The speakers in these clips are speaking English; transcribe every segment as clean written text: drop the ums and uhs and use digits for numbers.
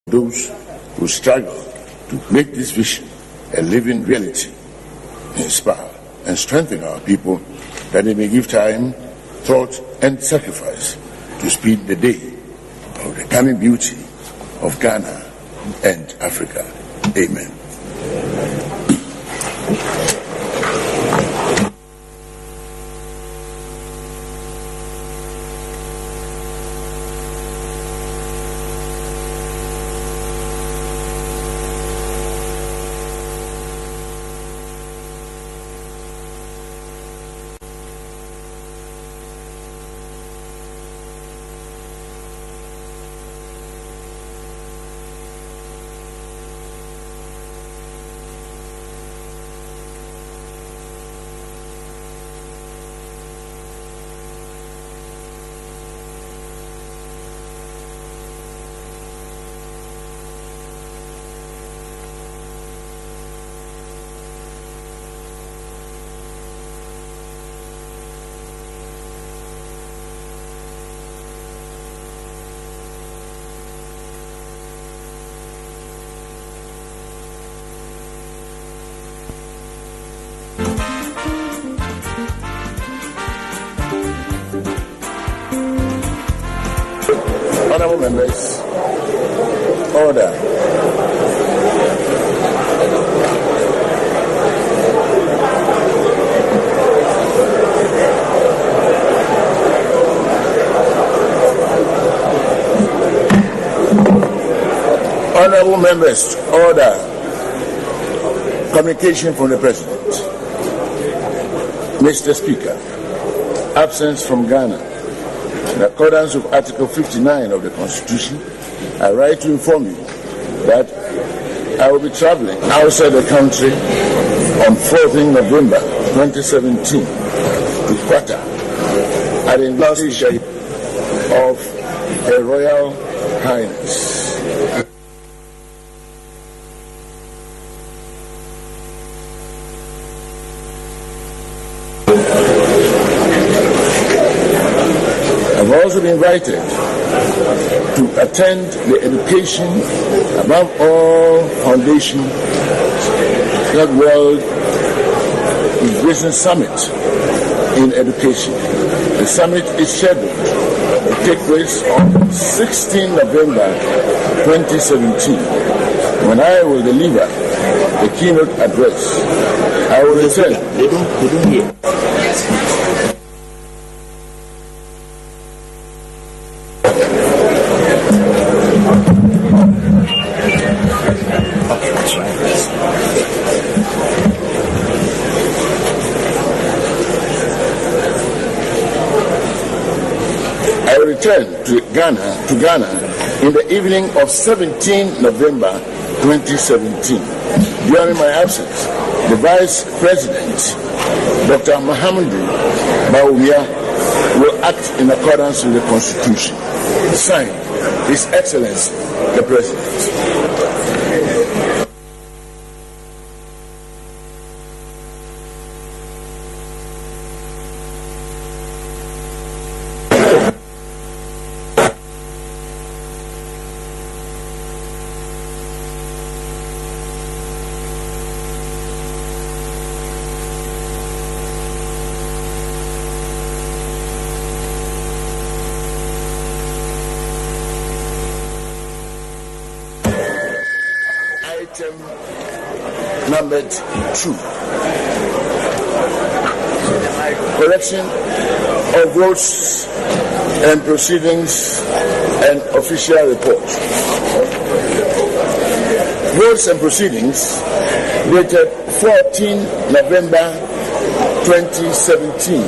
those who struggle to make this vision a living reality, inspire and strengthen our people that they may give time, thought, and sacrifice to speed the day of the coming beauty of Ghana and Africa. Amen. Honorable members, order. Honorable members, order. Communication from the President. Mr. Speaker, absence from Ghana. In accordance with Article 59 of the Constitution, I write to inform you that I will be traveling outside the country on 14th November 2017 to Qatar at the invitation of Her Royal Highness. I've also been invited to attend the Education Above All Foundation Third World Business Summit in Education. The summit is scheduled to take place on 16 November 2017, when I will deliver the keynote address. I will return. They don't hear. I will return to Ghana in the evening of 17 November 2017. During my absence, the Vice President, Dr. Mahamudu Bawumia, will act in accordance with the Constitution. Signed, His Excellency, the President. Item numbered 2. Correction of votes and proceedings and official report. Votes and proceedings dated 14 November 2017.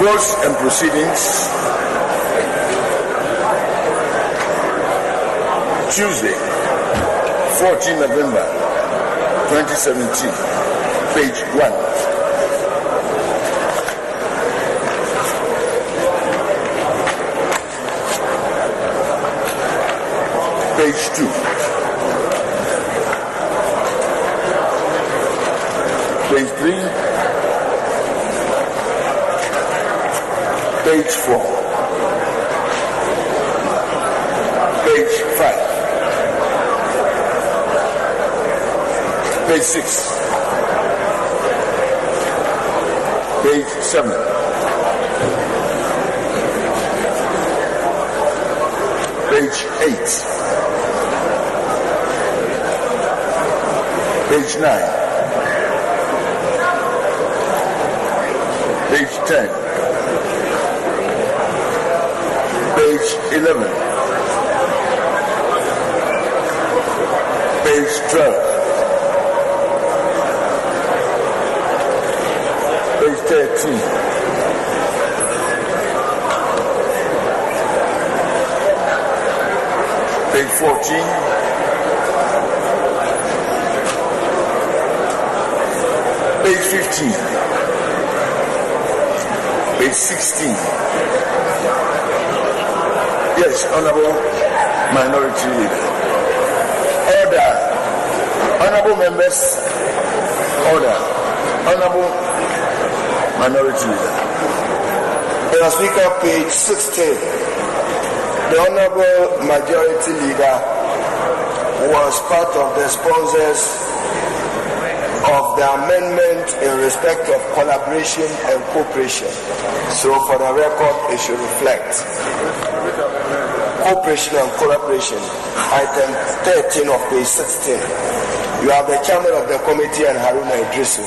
Notes and proceedings. Tuesday, 14 November 2017, page 1. Page 2. Page 3. Page 4. Page 5. Page 6. Page 7. Page 8. Page 9. Page 10. Page 11. Page 12. Page 13. Page 14. Page 15. Page 16. Yes, Honorable Minority Leader. Order. Honorable members. Order. Honorable Minority Leader. Mr. Speaker, page 16. The Honorable Majority Leader was part of the sponsors of the amendment in respect of collaboration and cooperation. So for the record, it should reflect cooperation and collaboration, item 13 of page 16. You have the chairman of the committee and Haruna Idrisu.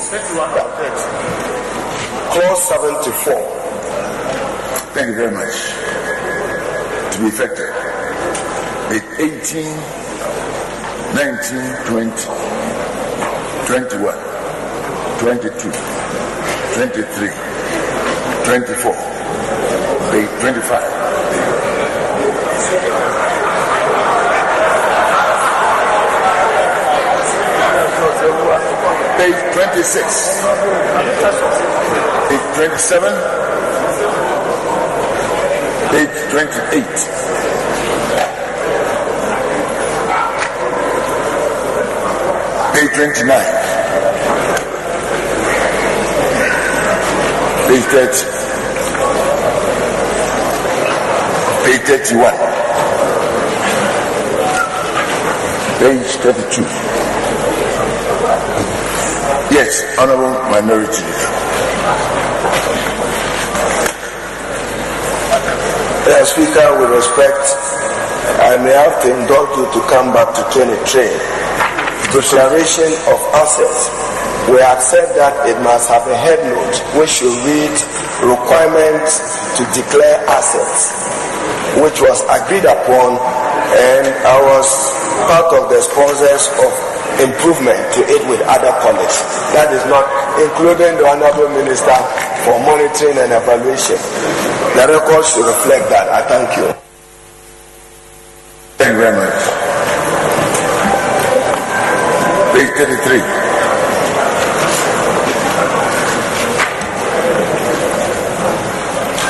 Clause 74. Thank you very much. To be effective, page 18, 19, 20, 21, 22, 23, 24, page 25. Page 26. Page 27. Page 28. Page 29. Page 30. Page 31. Page 32. Yes, Honorable Minority Leader. Mr. Speaker, with respect, I may have to indulge you to come back to 23. Declaration of assets. We have said that it must have a head note which should read requirements to declare assets, which was agreed upon, and I was part of the sponsors of improvement to it with other colleagues. That is not including the Honorable Minister for monitoring and evaluation. The record should reflect that. I thank you. Thank you very much. Page 33.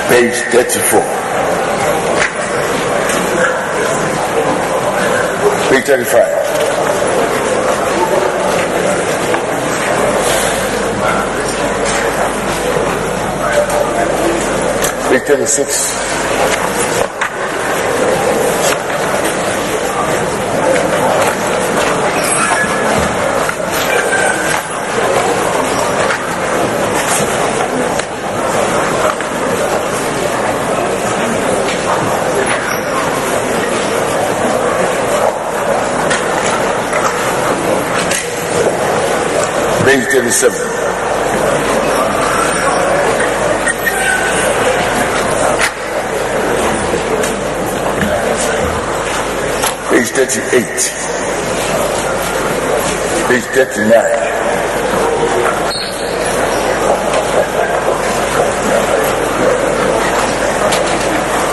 Page 34. Page 35. Page 36. Page 37. Page 38. Page 39.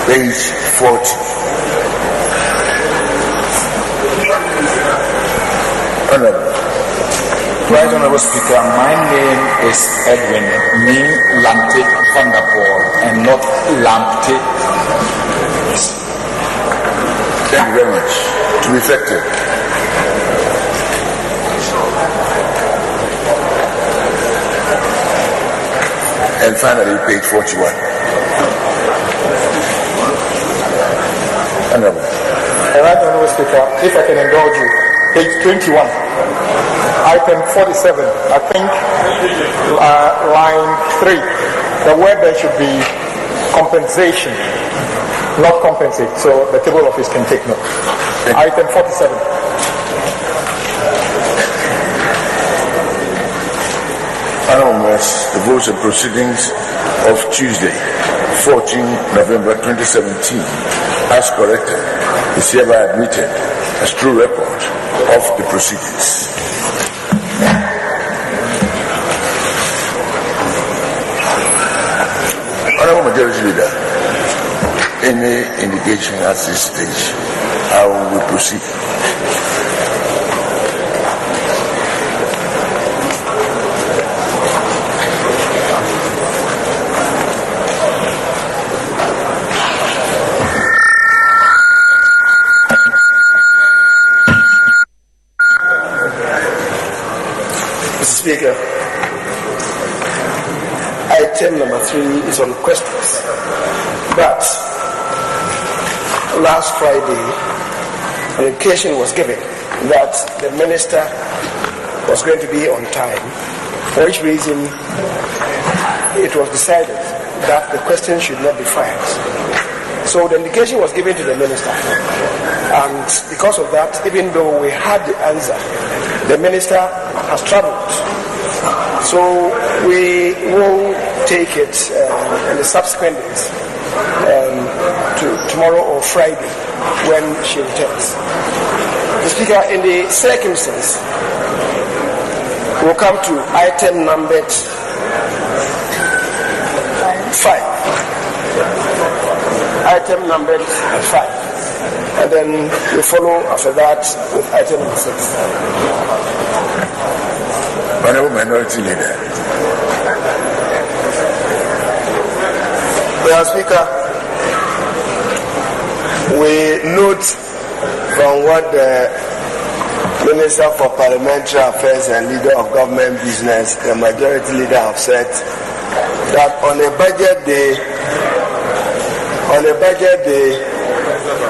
page 40. Honorable. Right Honorable Speaker, my name is Edwin Min Lamptey Vanderpool and not Lamptey. Thank you very much. To be effective. And finally, page 41. Honorable. Right Honorable Speaker, if I can indulge you, page 21. Item 47, I think line 3, the word there should be compensation, not compensate, so the table office can take note. Item 47. Honorable members, the votes and proceedings of Tuesday, 14 November 2017, as corrected, is hereby admitted as true record of the proceedings. Honorable Majority Leader, any indication at this stage how we proceed? Mr. Speaker, item number 3 is on questions. But last Friday, an indication was given that the minister was going to be on time, for which reason it was decided that the question should not be fired. So the indication was given to the minister, and because of that, even though we had the answer, the minister has traveled. So we will take it in the subsequent days, to tomorrow or Friday when she returns. The Speaker, in the circumstance, we'll come to item numbered 5. Item numbered 5. And then we follow after that with item number 6. Honorable Minority Leader. Mr. Speaker, we note from what the Minister for Parliamentary Affairs and Leader of Government Business, the Majority Leader, have said that on a budget day,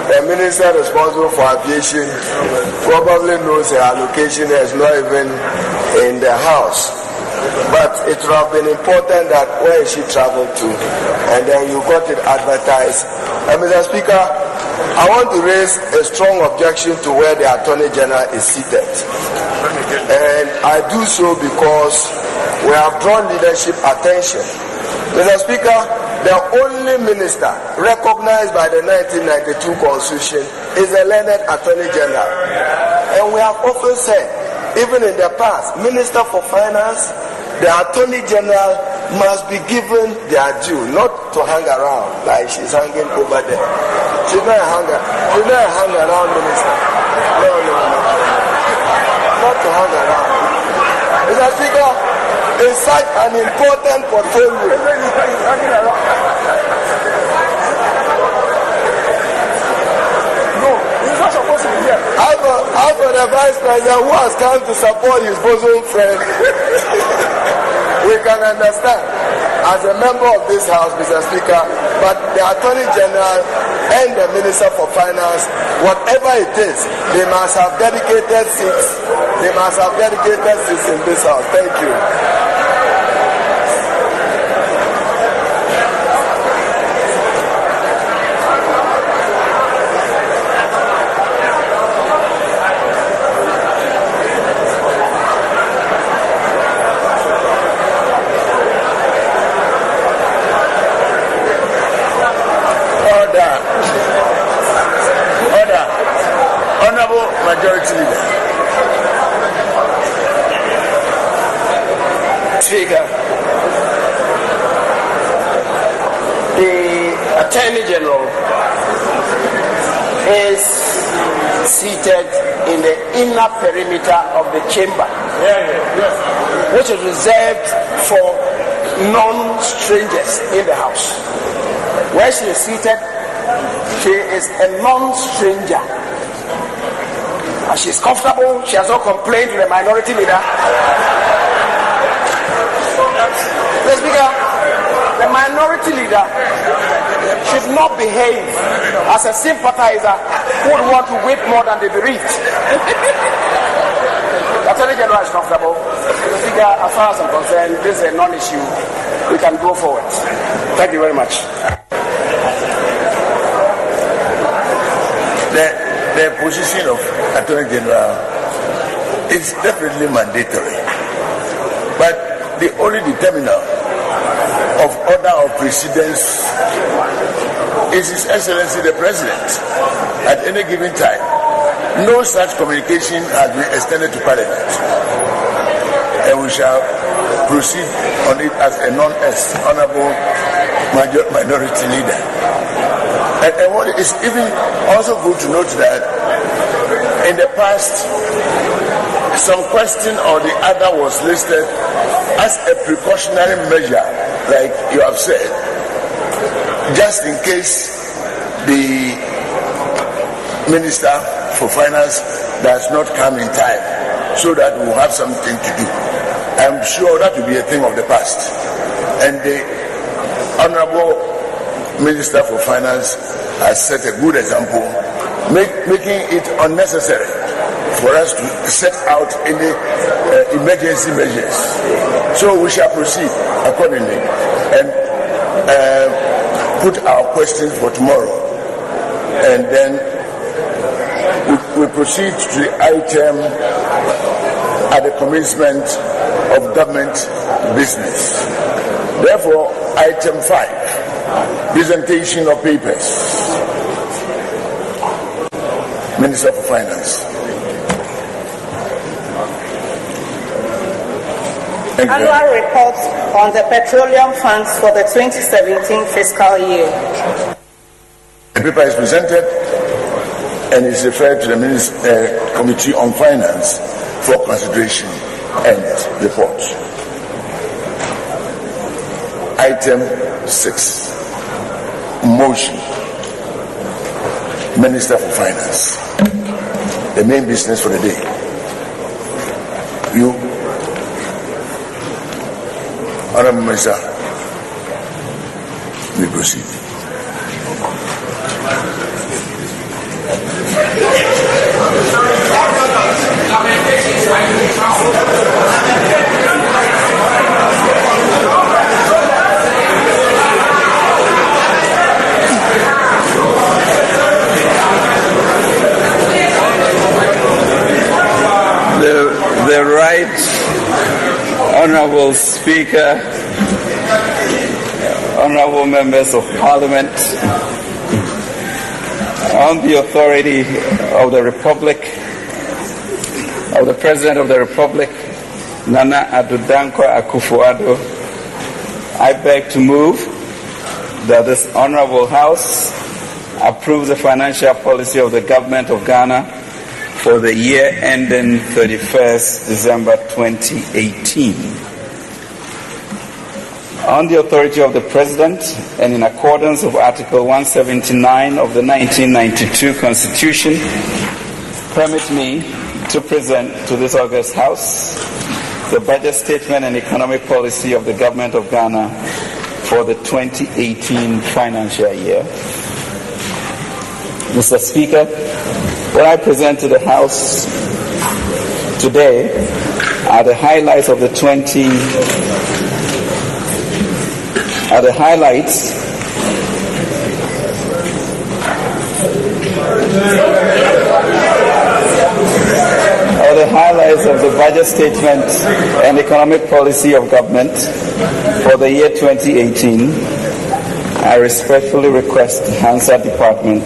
the Minister responsible for aviation probably knows her allocation is not even in the House. But it would have been important that where she traveled to, and then you got it advertised. And Mr. Speaker, I want to raise a strong objection to where the Attorney General is seated. And I do so because we have drawn leadership attention. Mr. Speaker, the only minister recognized by the 1992 Constitution is the learned Attorney General. And we have often said, even in the past, Minister for Finance, the Attorney General must be given their due, not to hang around like she's hanging over there. She's not a hang around minister. No. Not to hang around. Mr. Speaker, it's such an important portfolio. How for the Vice President who has come to support his bosom friend, we can understand as a member of this House, Mr. Speaker, but the Attorney General and the Minister for Finance, whatever it is, they must have dedicated seats. They must have dedicated seats in this House. Thank you. Majority Leader. Speaker, the Attorney General is seated in the inner perimeter of the chamber, which is reserved for non-strangers in the house. Where she is seated, she is a non-stranger. She's comfortable. She has not complained to the minority leader. The Speaker, the minority leader should not behave as a sympathizer who would want to whip more than the bereaved. The Attorney General is comfortable. The Speaker, as far as I'm concerned, this is a non-issue. We can go forward. Thank you very much. The position of Attorney General is definitely mandatory, but the only determiner of order of precedence is His Excellency the President. At any given time, no such communication has been extended to Parliament, and we shall proceed on it as a non-honorable minority leader. And what is even also good to note that in the past, some question or the other was listed as a precautionary measure, like you have said, just in case the Minister for Finance does not come in time, so that we will have something to do. I'm sure that will be a thing of the past. And the Honorable Minister for Finance has set a good example, making it unnecessary for us to set out any emergency measures. So we shall proceed accordingly and put our questions for tomorrow, and then we proceed to the item at the commencement of government business. Therefore, item 5, presentation of papers. Minister for Finance. Annual report on the petroleum funds for the 2017 fiscal year. The paper is presented and is referred to the Committee on Finance for consideration and report. Item 6, motion. Minister for Finance. The main business for the day. You, Honorable Minister, we proceed. The Right Honorable Speaker, honorable members of Parliament, on the authority of the Republic, of the President of the Republic, Nana Addo Dankwa Akufo-Addo, I beg to move that this Honorable House approve the financial policy of the Government of Ghana for the year ending 31st December 2018. On the authority of the President and in accordance with Article 179 of the 1992 Constitution, permit me to present to this august House the budget statement and economic policy of the Government of Ghana for the 2018 financial year. Mr. Speaker, what I present to the House today are the highlights of the budget statement and economic policy of government for the year 2018. I respectfully request the Hansard Department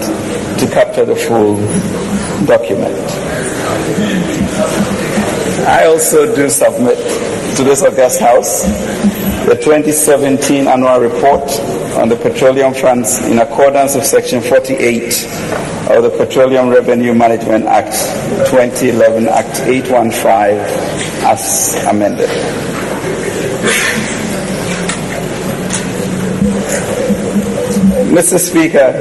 to capture the full document. I also do submit to this august House the 2017 annual report on the petroleum funds in accordance with Section 48 of the Petroleum Revenue Management Act 2011, Act 815, as amended. Mr. Speaker,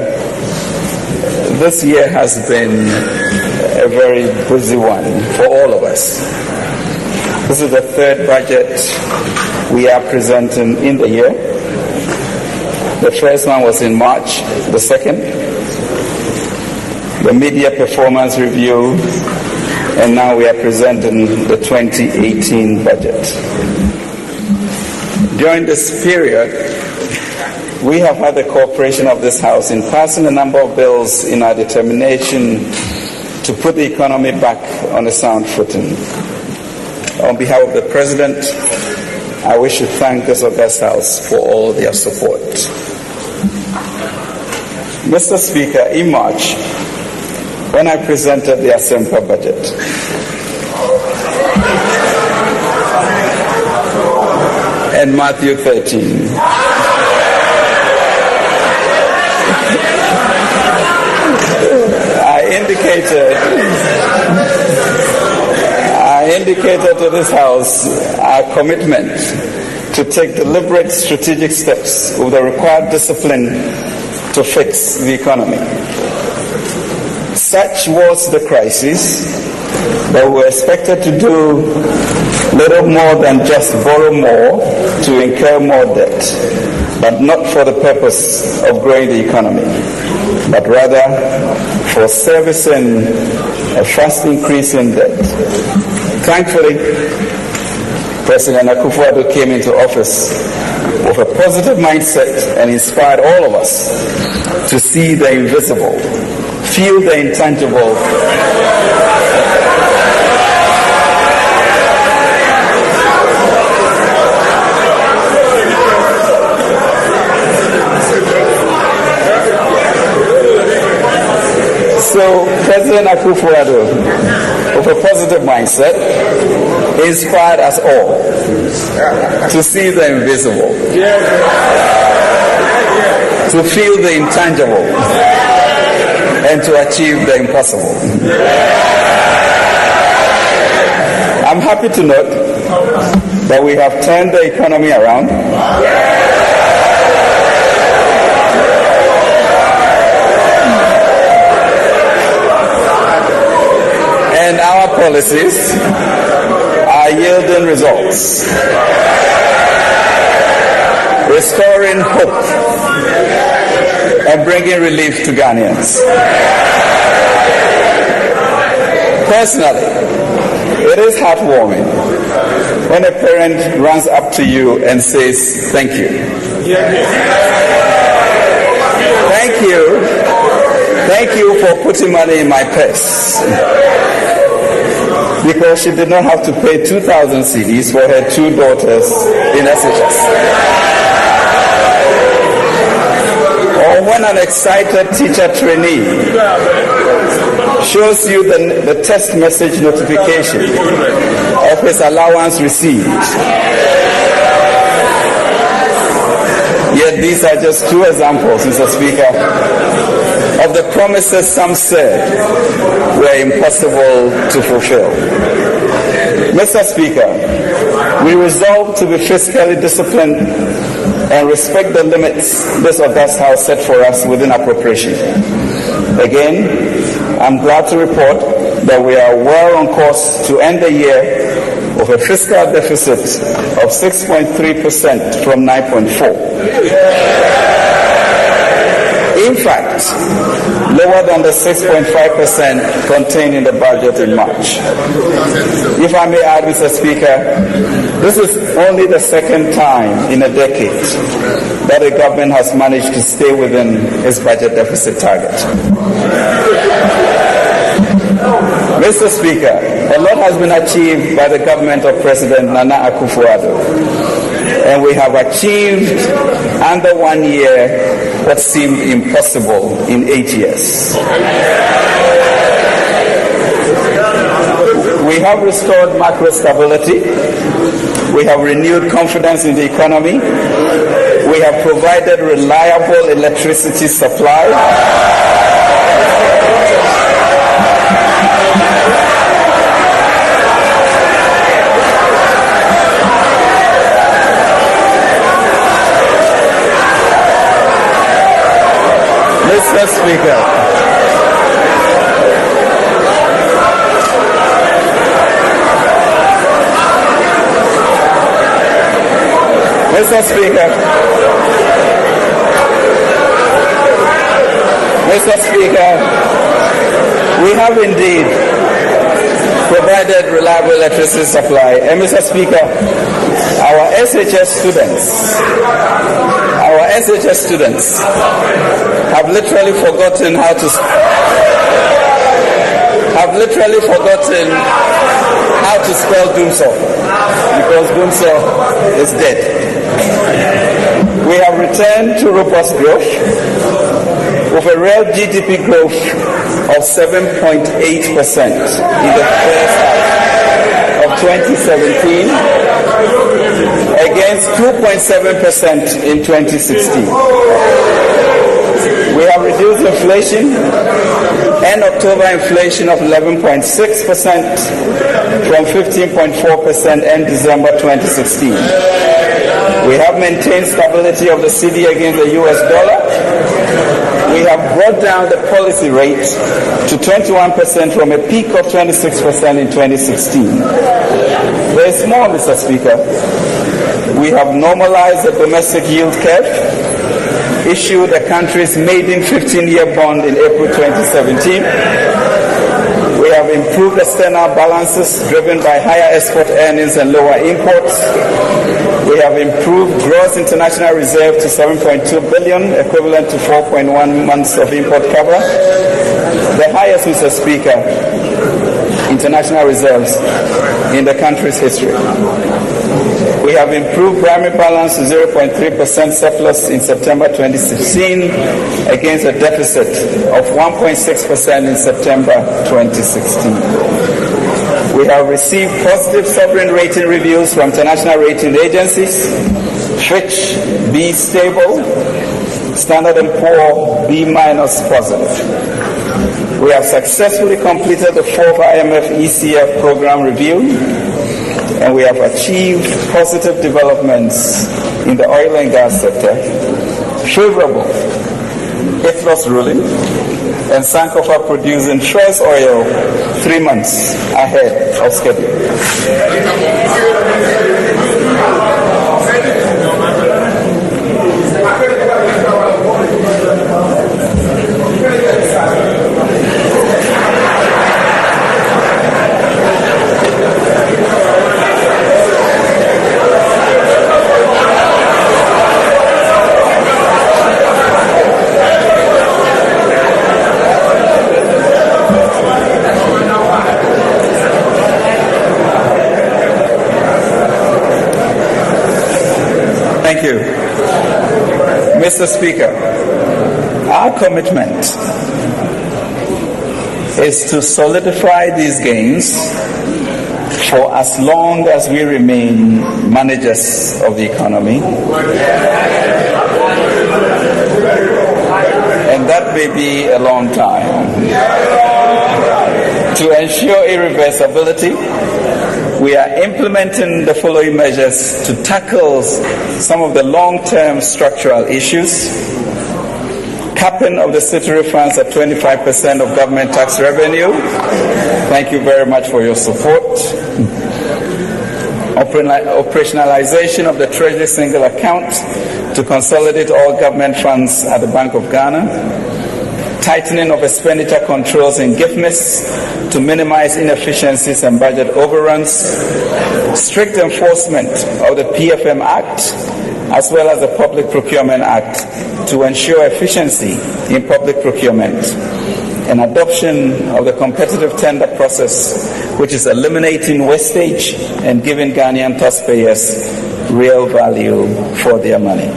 this year has been a very busy one for all of us. This is the third budget we are presenting in the year. The first one was in March, the second, the media performance review, and now we are presenting the 2018 budget. During this period, we have had the cooperation of this House in passing a number of bills in our determination to put the economy back on a sound footing. On behalf of the President, I wish to thank this august House for all their support. Mr. Speaker, in March, when I presented the Asempa budget, and Matthew 13, I indicated to this House our commitment to take deliberate strategic steps with the required discipline to fix the economy. Such was the crisis that we were expected to do little more than just borrow more to incur more debt, but not for the purpose of growing the economy, but rather for servicing a fast increase in debt. Thankfully, President Akufo-Addo came into office with a positive mindset and inspired all of us to see the invisible, feel the intangible, So President Akufo-Addo, with a positive mindset, inspired us all to see the invisible, to feel the intangible, and to achieve the impossible. I'm happy to note that we have turned the economy around. And our policies are yielding results, restoring hope and bringing relief to Ghanaians. Personally, it is heartwarming when a parent runs up to you and says, "Thank you. Thank you. Thank you for putting money in my purse." Because she did not have to pay 2,000 cedis for her two daughters in SHS. Or when an excited teacher trainee shows you the text message notification of his allowance received. Yet these are just two examples, Mr. Speaker, of the promises some said were impossible to fulfill. Mr. Speaker, we resolve to be fiscally disciplined and respect the limits this august House set for us within appropriation. Again, I'm glad to report that we are well on course to end the year with a fiscal deficit of 6.3% from 9.4%. In fact, lower than the 6.5% contained in the budget in March. If I may add, Mr. Speaker, this is only the second time in a decade that the government has managed to stay within its budget deficit target. Mr. Speaker, a lot has been achieved by the government of President Nana Akufo-Addo, and we have achieved under 1 year what seemed impossible in 8 years. We have restored macro stability. We have renewed confidence in the economy. We have provided reliable electricity supply. Mr. Speaker, Mr. Speaker, we have indeed provided reliable electricity supply. And Mr. Speaker, our SHS students have literally forgotten how to spell Doomsaw, because Doomsaw is dead. We have returned to robust growth with a real GDP growth of 7.8% in the first half of 2017 against 2.7% in 2016. We have reduced inflation, end October inflation of 11.6% from 15.4% end December 2016. We have maintained stability of the cedi against the US dollar. We have brought down the policy rate to 21% from a peak of 26% in 2016. There is more, Mr. Speaker. We have normalized the domestic yield curve, issued the country's maiden 15-year bond in April 2017. We have improved external balances driven by higher export earnings and lower imports. We have improved gross international reserve to 7.2 billion, equivalent to 4.1 months of import cover. The highest, Mr. Speaker, international reserves in the country's history. We have improved primary balance to 0.3% surplus in September 2016 against a deficit of 1.6% in September 2016. We have received positive sovereign rating reviews from international rating agencies, Fitch B stable, Standard & Poor B- positive. We have successfully completed the 4th IMF ECF program review, and we have achieved positive developments in the oil and gas sector, favorable IFLOS ruling, and Sankofa producing first oil 3 months ahead of schedule. Thank you. Mr. Speaker, our commitment is to solidify these gains for as long as we remain managers of the economy, and that may be a long time. To ensure irreversibility, we are implementing the following measures to tackle some of the long-term structural issues: capping of the city refunds at 25% of government tax revenue. Thank you very much for your support. Operationalization of the Treasury single account to consolidate all government funds at the Bank of Ghana. Tightening of expenditure controls in GIFMIS to minimize inefficiencies and budget overruns. Strict enforcement of the PFM Act as well as the Public Procurement Act to ensure efficiency in public procurement. And adoption of the competitive tender process, which is eliminating wastage and giving Ghanaian taxpayers real value for their money.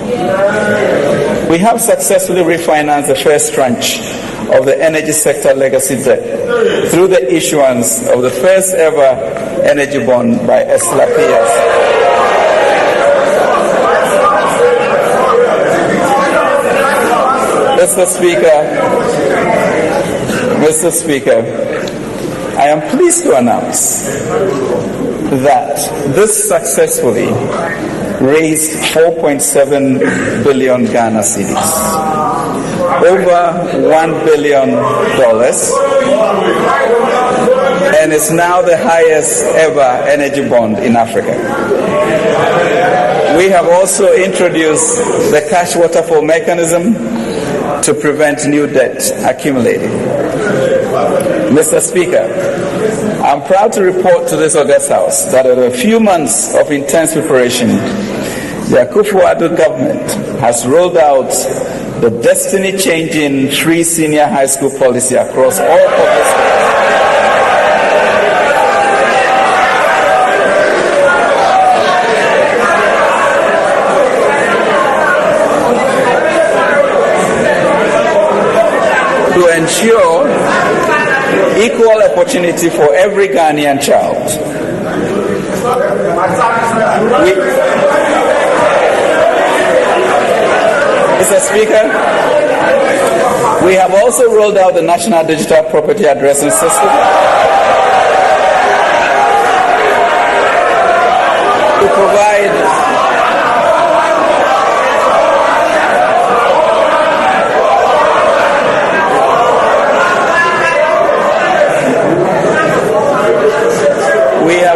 We have successfully refinanced the first tranche of the energy sector legacy debt through the issuance of the first ever energy bond by Esla PLC. Mr. Speaker, I am pleased to announce that this successfully raised 4.7 billion Ghana cedis, over $1 billion, and is now the highest ever energy bond in Africa. We have also introduced the cash waterfall mechanism to prevent new debt accumulating. Mr. Speaker, I'm proud to report to this august House that after a few months of intense preparation, the Akufo-Addo government has rolled out the destiny-changing free senior high school policy across all public schools. To ensure equal opportunity for every Ghanaian child. Mr. Speaker, we have also rolled out the National Digital Property Addressing System to provide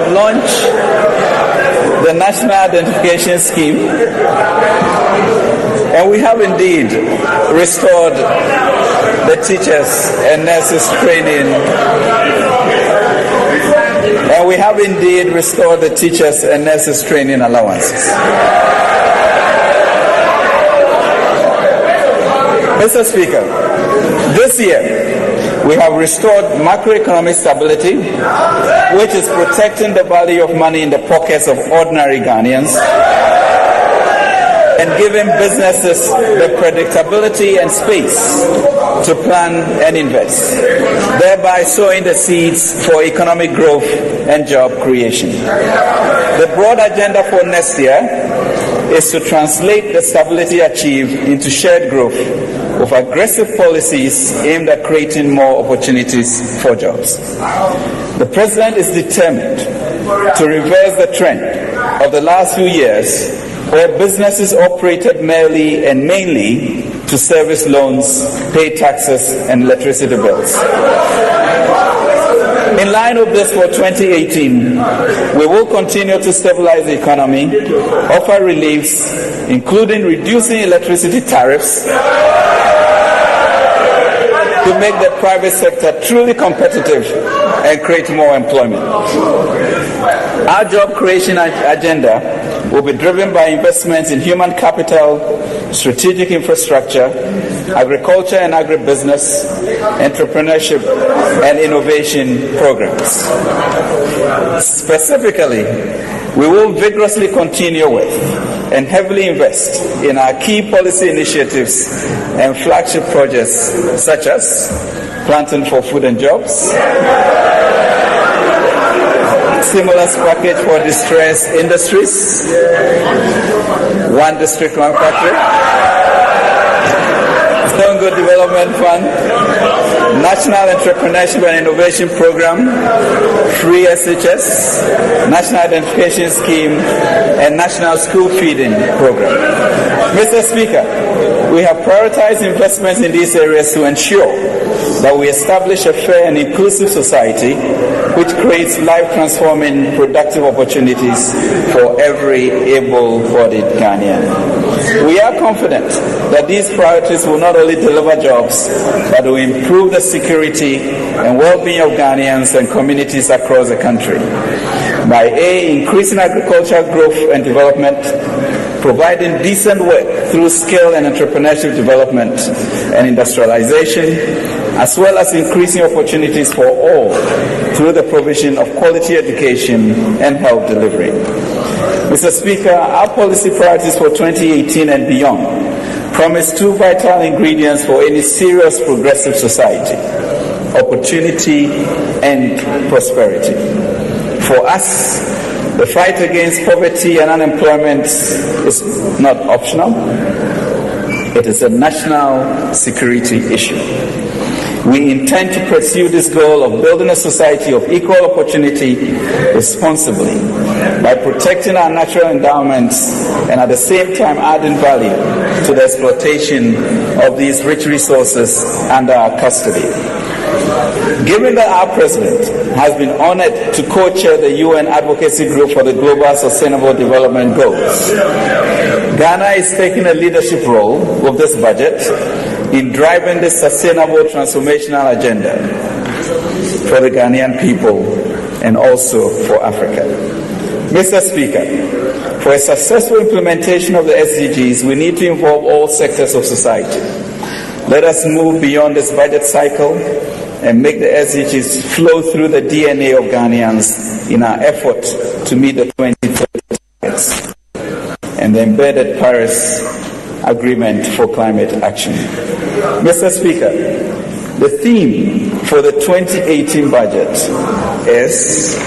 launched the National Identification Scheme, and we have indeed restored the teachers and nurses training, allowances. Mr. Speaker, this year we have restored macroeconomic stability, which is protecting the value of money in the pockets of ordinary Ghanaians and giving businesses the predictability and space to plan and invest, thereby sowing the seeds for economic growth and job creation. The broad agenda for next year is to translate the stability achieved into shared growth of aggressive policies aimed at creating more opportunities for jobs. The President is determined to reverse the trend of the last few years where businesses operated merely and mainly to service loans, pay taxes, and electricity bills. In line with this, for 2018, we will continue to stabilize the economy, offer reliefs, including reducing electricity tariffs, to make the private sector truly competitive and create more employment. Our job creation agenda will be driven by investments in human capital, strategic infrastructure, agriculture and agribusiness, entrepreneurship, and innovation programs. Specifically, we will vigorously continue with and heavily invest in our key policy initiatives and flagship projects such as Planting for Food and Jobs, stimulus package for distressed industries, One District, One Factory, Good Development Fund, National Entrepreneurship and Innovation Program, Free SHS, National Identification Scheme, and National School Feeding Program. Mr. Speaker, we have prioritized investments in these areas to ensure that we establish a fair and inclusive society which creates life-transforming productive opportunities for every able-bodied Ghanaian. We are confident that these priorities will not only deliver jobs, but will improve the security and well-being of Ghanaians and communities across the country. By increasing agricultural growth and development, providing decent work through skill and entrepreneurship development and industrialization, as well as increasing opportunities for all through the provision of quality education and health delivery. Mr. Speaker, our policy priorities for 2018 and beyond promise two vital ingredients for any serious progressive society: opportunity and prosperity. For us, the fight against poverty and unemployment is not optional. It is a national security issue. We intend to pursue this goal of building a society of equal opportunity responsibly by protecting our natural endowments and at the same time adding value to the exploitation of these rich resources under our custody. Given that our president has been honored to co-chair the UN Advocacy Group for the Global Sustainable Development Goals, Ghana is taking a leadership role with this budget in driving this sustainable transformational agenda for the Ghanaian people and also for Africa. Mr. Speaker, for a successful implementation of the SDGs, we need to involve all sectors of society. Let us move beyond this budget cycle and make the SDGs flow through the DNA of Ghanaians in our effort to meet the 2030 targets and the embedded Paris Agreement for climate action. Mr. Speaker, the theme for the 2018 budget is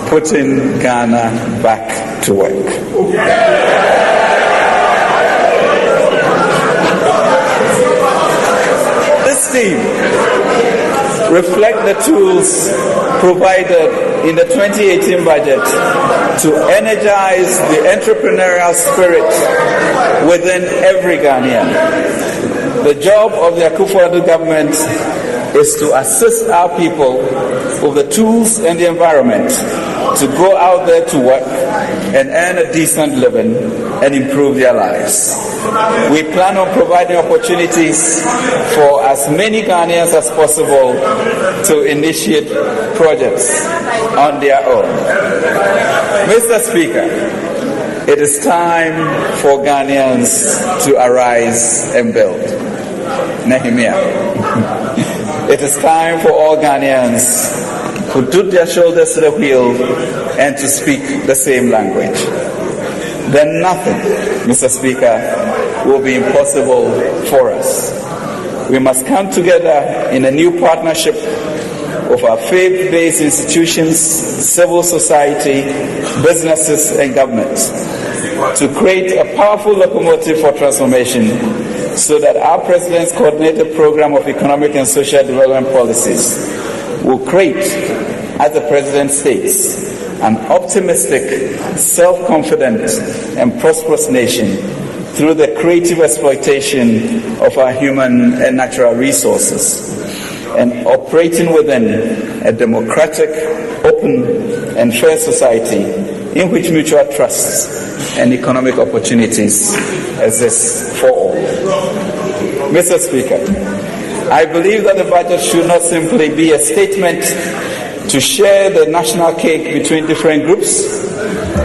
putting Ghana back to work. This theme reflects the tools provided in the 2018 budget to energize the entrepreneurial spirit within every Ghanaian. The job of the Akufo-Addo government is to assist our people with the tools and the environment to go out there to work and earn a decent living and improve their lives. We plan on providing opportunities for as many Ghanaians as possible to initiate projects on their own. Mr. Speaker, it is time for Ghanaians to arise and build. Nehemiah. It is time for all Ghanaians who put their shoulders to the wheel and to speak the same language. Then nothing, Mr. Speaker, will be impossible for us. We must come together in a new partnership of our faith-based institutions, civil society, businesses, and governments to create a powerful locomotive for transformation so that our President's coordinated program of economic and social development policies will create, as the President states, an optimistic, self-confident, and prosperous nation through the creative exploitation of our human and natural resources, and operating within a democratic, open, and fair society in which mutual trust and economic opportunities exist for all. Mr. Speaker, I believe that the budget should not simply be a statement to share the national cake between different groups,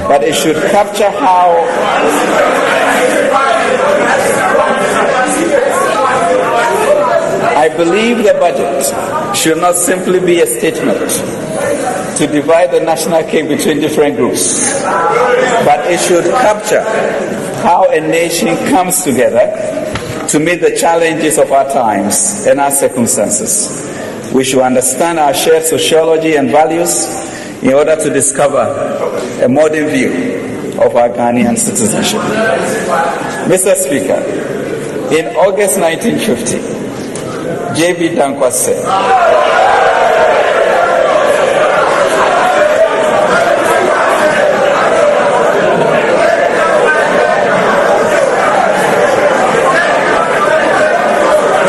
but it should capture how I believe the budget should not simply be a statement to divide the national cake between different groups, but it should capture how a nation comes together to meet the challenges of our times and our circumstances. We should understand our shared sociology and values in order to discover a modern view of our Ghanaian citizenship. Mr. Speaker, in August 1950, J.B. Dankwa said,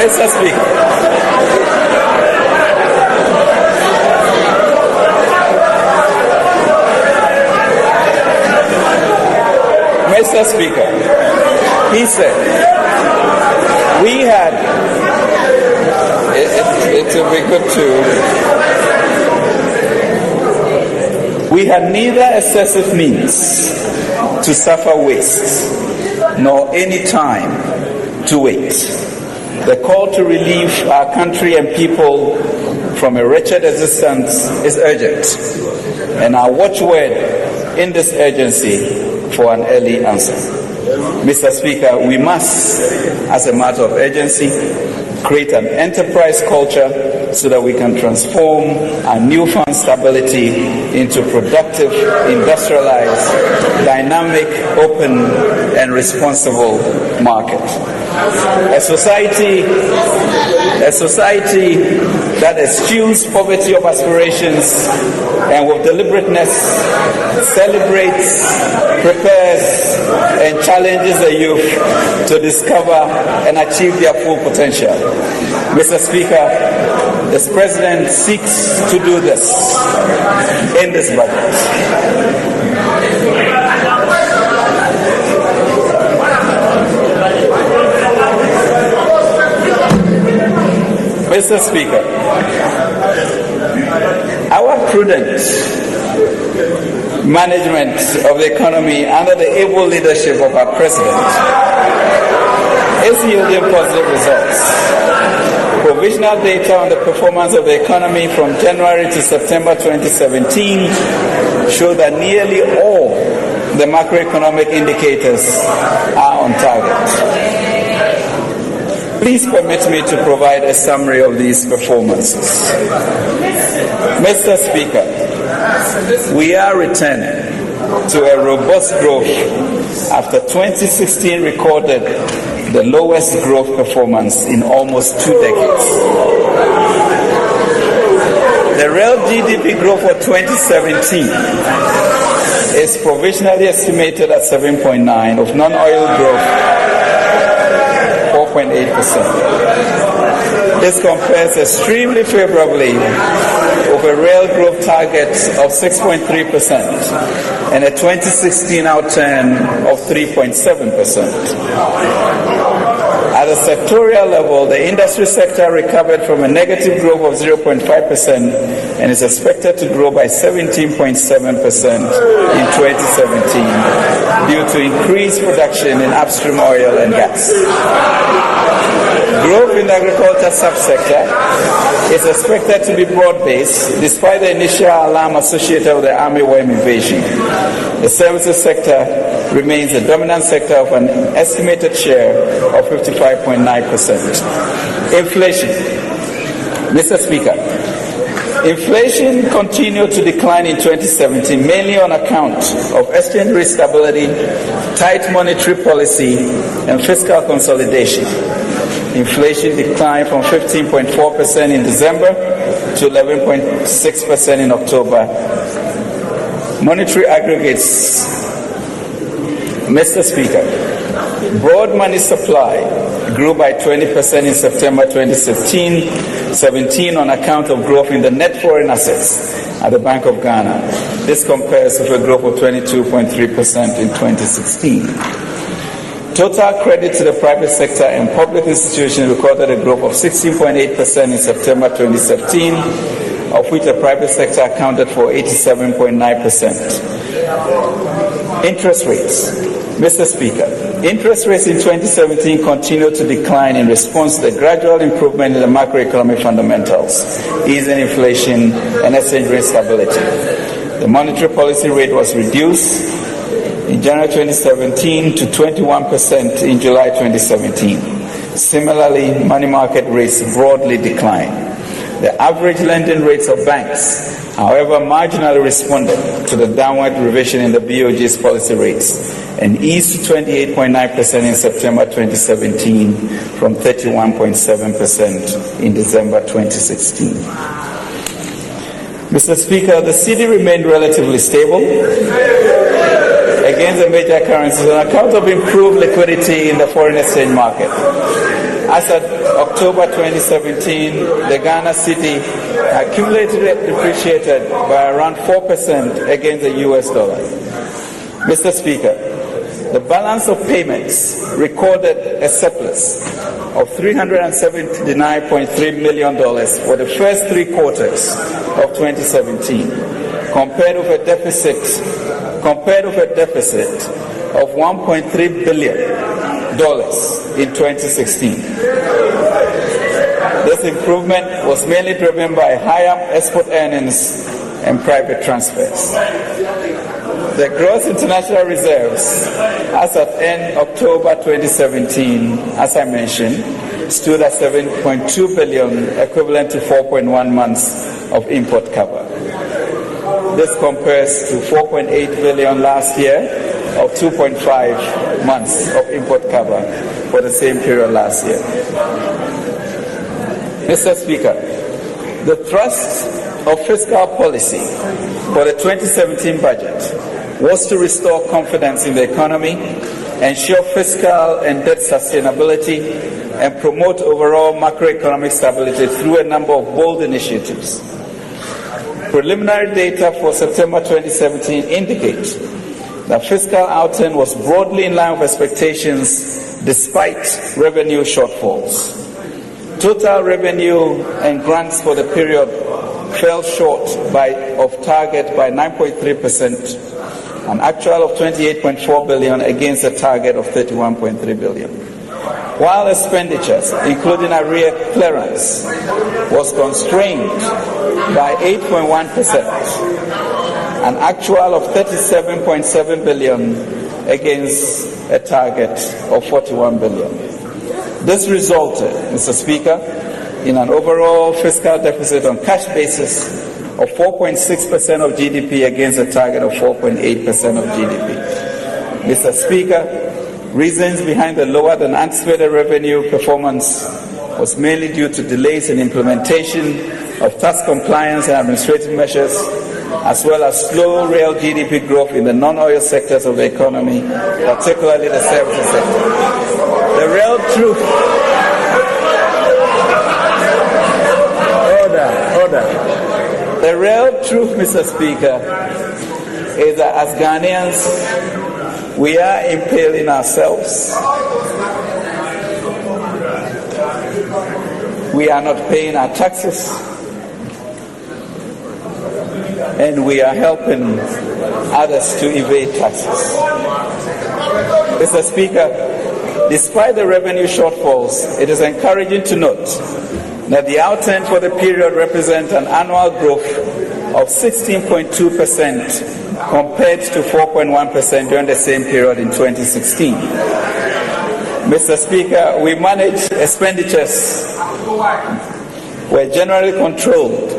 Mr. Speaker, Mr. Speaker, he said, we had, it will be good to, we had neither excessive means to suffer waste, nor any time to wait. The call to relieve our country and people from a wretched existence is urgent, and our watchword in this urgency for an early answer. Mr. Speaker, we must, as a matter of urgency, create an enterprise culture so that we can transform our newfound stability into productive, industrialized, dynamic, open, and responsible market. A society that eschews poverty of aspirations and with deliberateness celebrates, prepares, and challenges the youth to discover and achieve their full potential. Mr. Speaker, this President seeks to do this in this budget. Mr. Speaker, our prudent management of the economy under the able leadership of our President is yielding positive results. Provisional data on the performance of the economy from January to September 2017 show that nearly all the macroeconomic indicators are on target. Please permit me to provide a summary of these performances. Mr. Speaker, we are returning to a robust growth after 2016 recorded the lowest growth performance in almost 2 decades. The real GDP growth for 2017 is provisionally estimated at 7.9%, of non-oil growth 4.8%. This compares extremely favorably with a real growth target of 6.3% and a 2016 outturn of 3.7%. At a sectorial level, the industry sector recovered from a negative growth of 0.5% and is expected to grow by 17.7% in 2017 due to increased production in upstream oil and gas. Growth in the agriculture subsector is expected to be broad-based despite the initial alarm associated with the army worm invasion. The services sector remains the dominant sector of an estimated share of 55.9%. Inflation. Mr. Speaker, inflation continued to decline in 2017, mainly on account of exchange rate stability, tight monetary policy, and fiscal consolidation. Inflation declined from 15.4% in December to 11.6% in October. Monetary aggregates. Mr. Speaker, broad money supply grew by 20% in September 2017 on account of growth in the net foreign assets at the Bank of Ghana. This compares with a growth of 22.3% in 2016. Total credit to the private sector and public institutions recorded a growth of 16.8% in September 2017, of which the private sector accounted for 87.9%. Interest rates. Mr. Speaker, interest rates in 2017 continued to decline in response to the gradual improvement in the macroeconomic fundamentals, easing inflation and exchange rate stability. The monetary policy rate was reduced in January 2017 to 21% in July 2017. Similarly, money market rates broadly declined. The average lending rates of banks, however, marginally responded to the downward revision in the BOJ's policy rates and eased to 28.9% in September 2017 from 31.7% in December 2016. Mr. Speaker, the cedi remained relatively stable against the major currencies on account of improved liquidity in the foreign exchange market. As of October 2017, the Ghana cedi accumulated depreciated by around 4% against the US dollar. Mr. Speaker, the balance of payments recorded a surplus of $379.3 million for the first 3 quarters of 2017, compared with a deficit of $1.3 billion in 2016. This improvement was mainly driven by higher export earnings and private transfers. The gross international reserves as of end October 2017, as I mentioned, stood at 7.2 billion, equivalent to 4.1 months of import cover. This compares to 4.8 billion last year, of 2.5 months of import cover for the same period last year. Mr. Speaker, the thrust of fiscal policy for the 2017 budget was to restore confidence in the economy, ensure fiscal and debt sustainability, and promote overall macroeconomic stability through a number of bold initiatives. Preliminary data for September 2017 indicate that fiscal outturn was broadly in line with expectations despite revenue shortfalls. Total revenue and grants for the period fell short of target by 9.3%, an actual of 28.4 billion against a target of 31.3 billion. While expenditures, including arrear clearance, was constrained by 8.1%, an actual of 37.7 billion against a target of 41 billion. This resulted, Mr. Speaker, in an overall fiscal deficit on cash basis of 4.6% of GDP against a target of 4.8% of GDP. Mr. Speaker, reasons behind the lower than anticipated revenue performance was mainly due to delays in implementation of tax compliance and administrative measures, as well as slow real GDP growth in the non-oil sectors of the economy, particularly the services sector. The real truth. Order. The real truth, Mr. Speaker, is that as Ghanaians, we are impaling ourselves. We are not paying our taxes, and we are helping others to evade taxes. Mr. Speaker, despite the revenue shortfalls, it is encouraging to note that the outturn for the period represents an annual growth of 16.2% compared to 4.1% during the same period in 2016. Mr. Speaker, we managed expenditures were generally controlled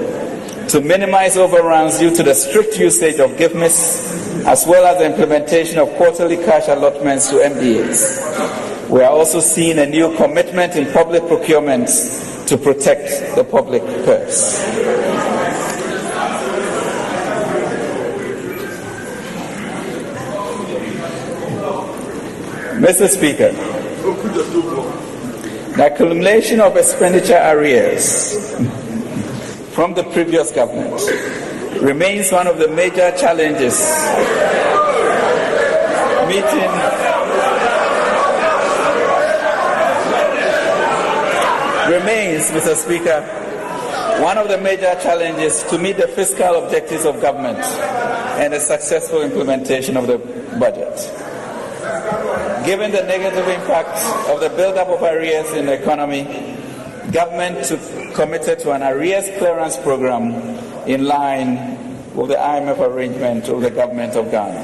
to minimize overruns due to the strict usage of GIFMIS, as well as the implementation of quarterly cash allotments to MDAs. We are also seeing a new commitment in public procurements to protect the public purse. Mr. Speaker, the accumulation of expenditure arrears from the previous government remains one of the major challenges Mr. Speaker, one of the major challenges to meet the fiscal objectives of government and the successful implementation of the budget. Given the negative impact of the buildup of arrears in the economy, government committed to an arrears clearance program in line with the IMF arrangement of the government of Ghana.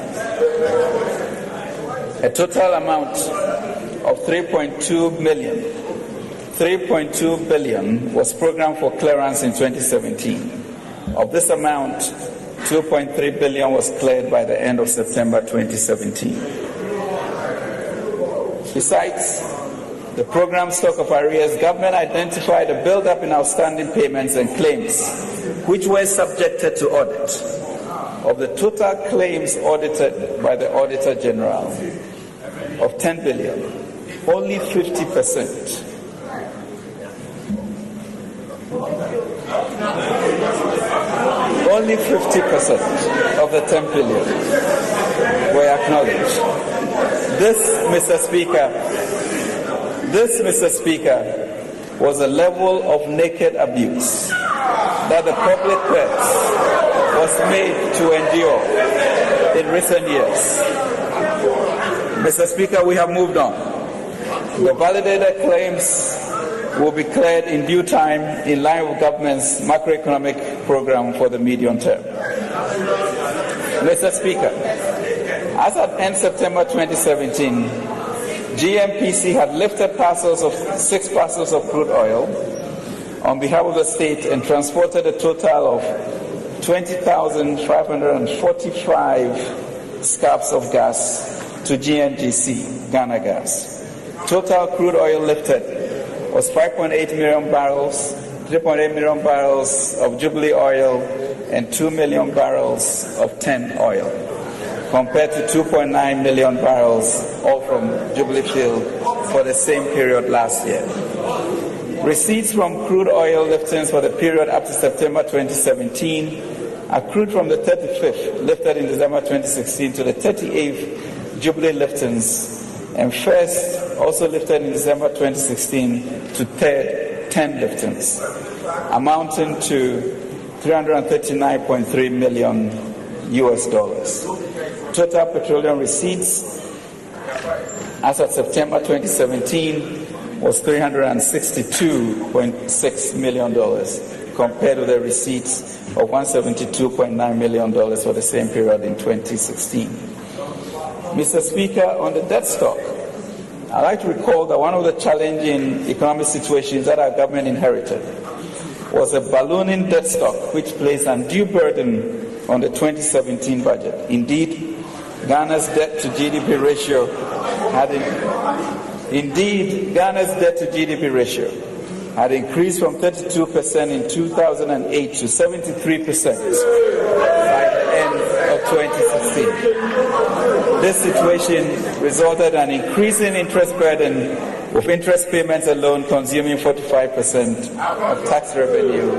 A total amount of 3.2 billion was programmed for clearance in 2017. Of this amount, 2.3 billion was cleared by the end of September 2017. Besides the program stock of arrears, government identified a build-up in outstanding payments and claims, which were subjected to audit. Of the total claims audited by the Auditor General of 10 billion, only 50%. Only 50% of the 10 billion were acknowledged. This, Mr. Speaker, was a level of naked abuse that the public purse was made to endure in recent years. Mr. Speaker, we have moved on. The validated claims will be cleared in due time in line with government's macroeconomic program for the medium term. Mr. Speaker, As at end September 2017, GMPC had lifted 6 parcels of crude oil on behalf of the state and transported a total of 20,545 scabs of gas to GNGC, Ghana Gas. Total crude oil lifted was 5.8 million barrels, 3.8 million barrels of Jubilee oil, and 2 million barrels of TEN oil, compared to 2.9 million barrels, all from Jubilee Field, for the same period last year. Receipts from crude oil liftings for the period up to September 2017 accrued from the 35th lifted in December 2016 to the 38th Jubilee liftings, and first also lifted in December 2016 to third 10 liftings, amounting to $339.3 million. Total petroleum receipts as of September 2017 was $362.6 million, compared to the receipts of $172.9 million for the same period in 2016. Mr. Speaker, on the debt stock, I'd like to recall that one of the challenging economic situations that our government inherited was a ballooning debt stock, which placed undue burden on the 2017 budget. Indeed, Ghana's debt to GDP ratio had increased from 32% in 2008 to 73% by the end of 2016. This situation resulted in an increase in interest burden, with interest payments alone consuming 45% of tax revenue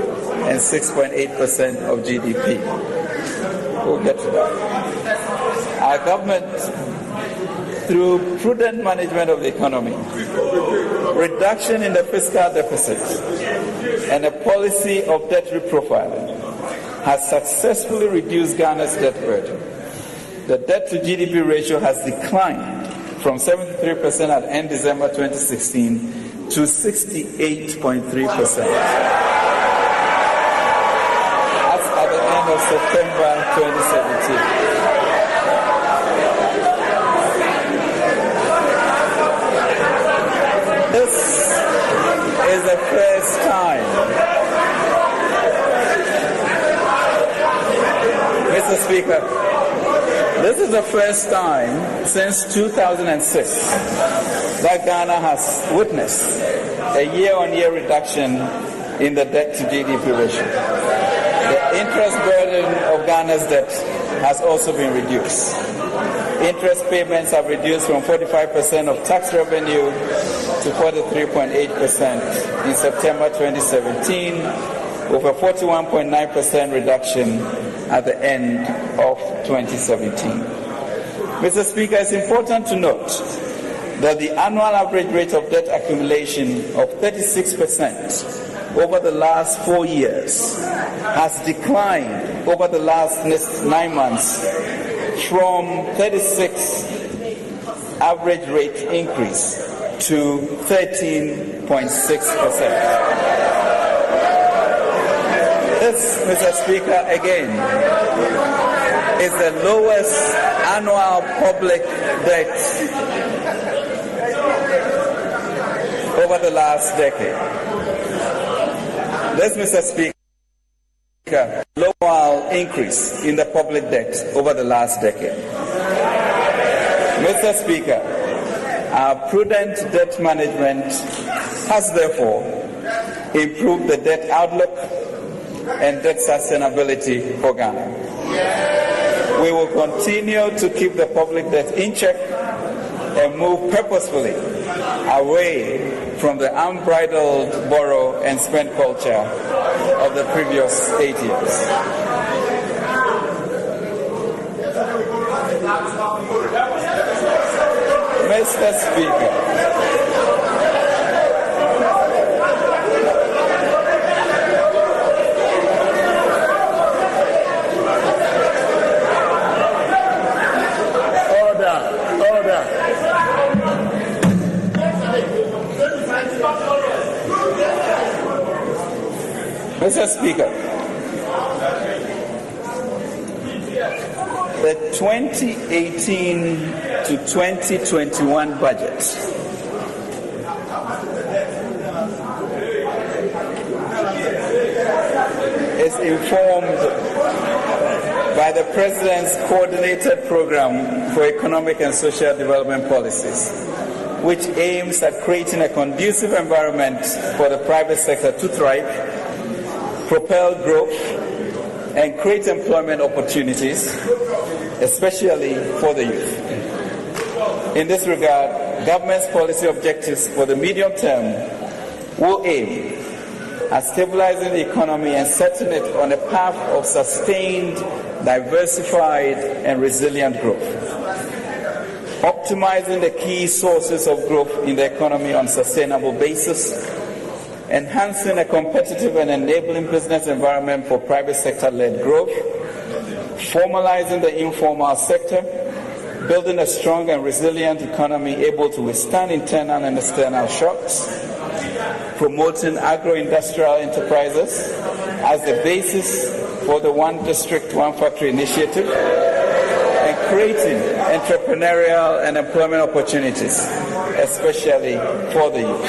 and 6.8% of GDP. We'll get to that. Our government, through prudent management of the economy, reduction in the fiscal deficit, and a policy of debt reprofiling, has successfully reduced Ghana's debt burden. The debt to GDP ratio has declined from 73% at end December 2016 to 68.3%. That's at the end of September 2017. This is the first time, Mr. Speaker, this is the first time since 2006 that Ghana has witnessed a year-on-year reduction in the debt to GDP ratio. The interest burden of Ghana's debt has also been reduced. Interest payments have reduced from 45% of tax revenue to 43.8% in September 2017, with a 41.9% reduction at the end of 2017. Mr. Speaker, it's important to note that the annual average rate of debt accumulation of 36% over the last 4 years has declined over the last 9 months from 36 average rate increase to 13.6%. This, Mr. Speaker, again, is the lowest annual public debt over the last decade. This, Mr. Speaker, low increase in the public debt over the last decade. Mr. Speaker, our prudent debt management has therefore improved the debt outlook and debt sustainability for Ghana. We will continue to keep the public debt in check and move purposefully away from the unbridled borrow and spend culture of the previous 8 years. Mr. Speaker, Mr. Speaker, the 2018 to 2021 budget is informed by the President's Coordinated Program for Economic and Social Development Policies, which aims at creating a conducive environment for the private sector to thrive, propel growth, and create employment opportunities, especially for the youth. In this regard, government's policy objectives for the medium term will aim at stabilizing the economy and setting it on a path of sustained, diversified, and resilient growth. Optimizing the key sources of growth in the economy on a sustainable basis, enhancing a competitive and enabling business environment for private sector-led growth, formalizing the informal sector, building a strong and resilient economy able to withstand internal and external shocks, promoting agro-industrial enterprises as the basis for the One District, One Factory initiative, and creating entrepreneurial and employment opportunities, especially for the youth.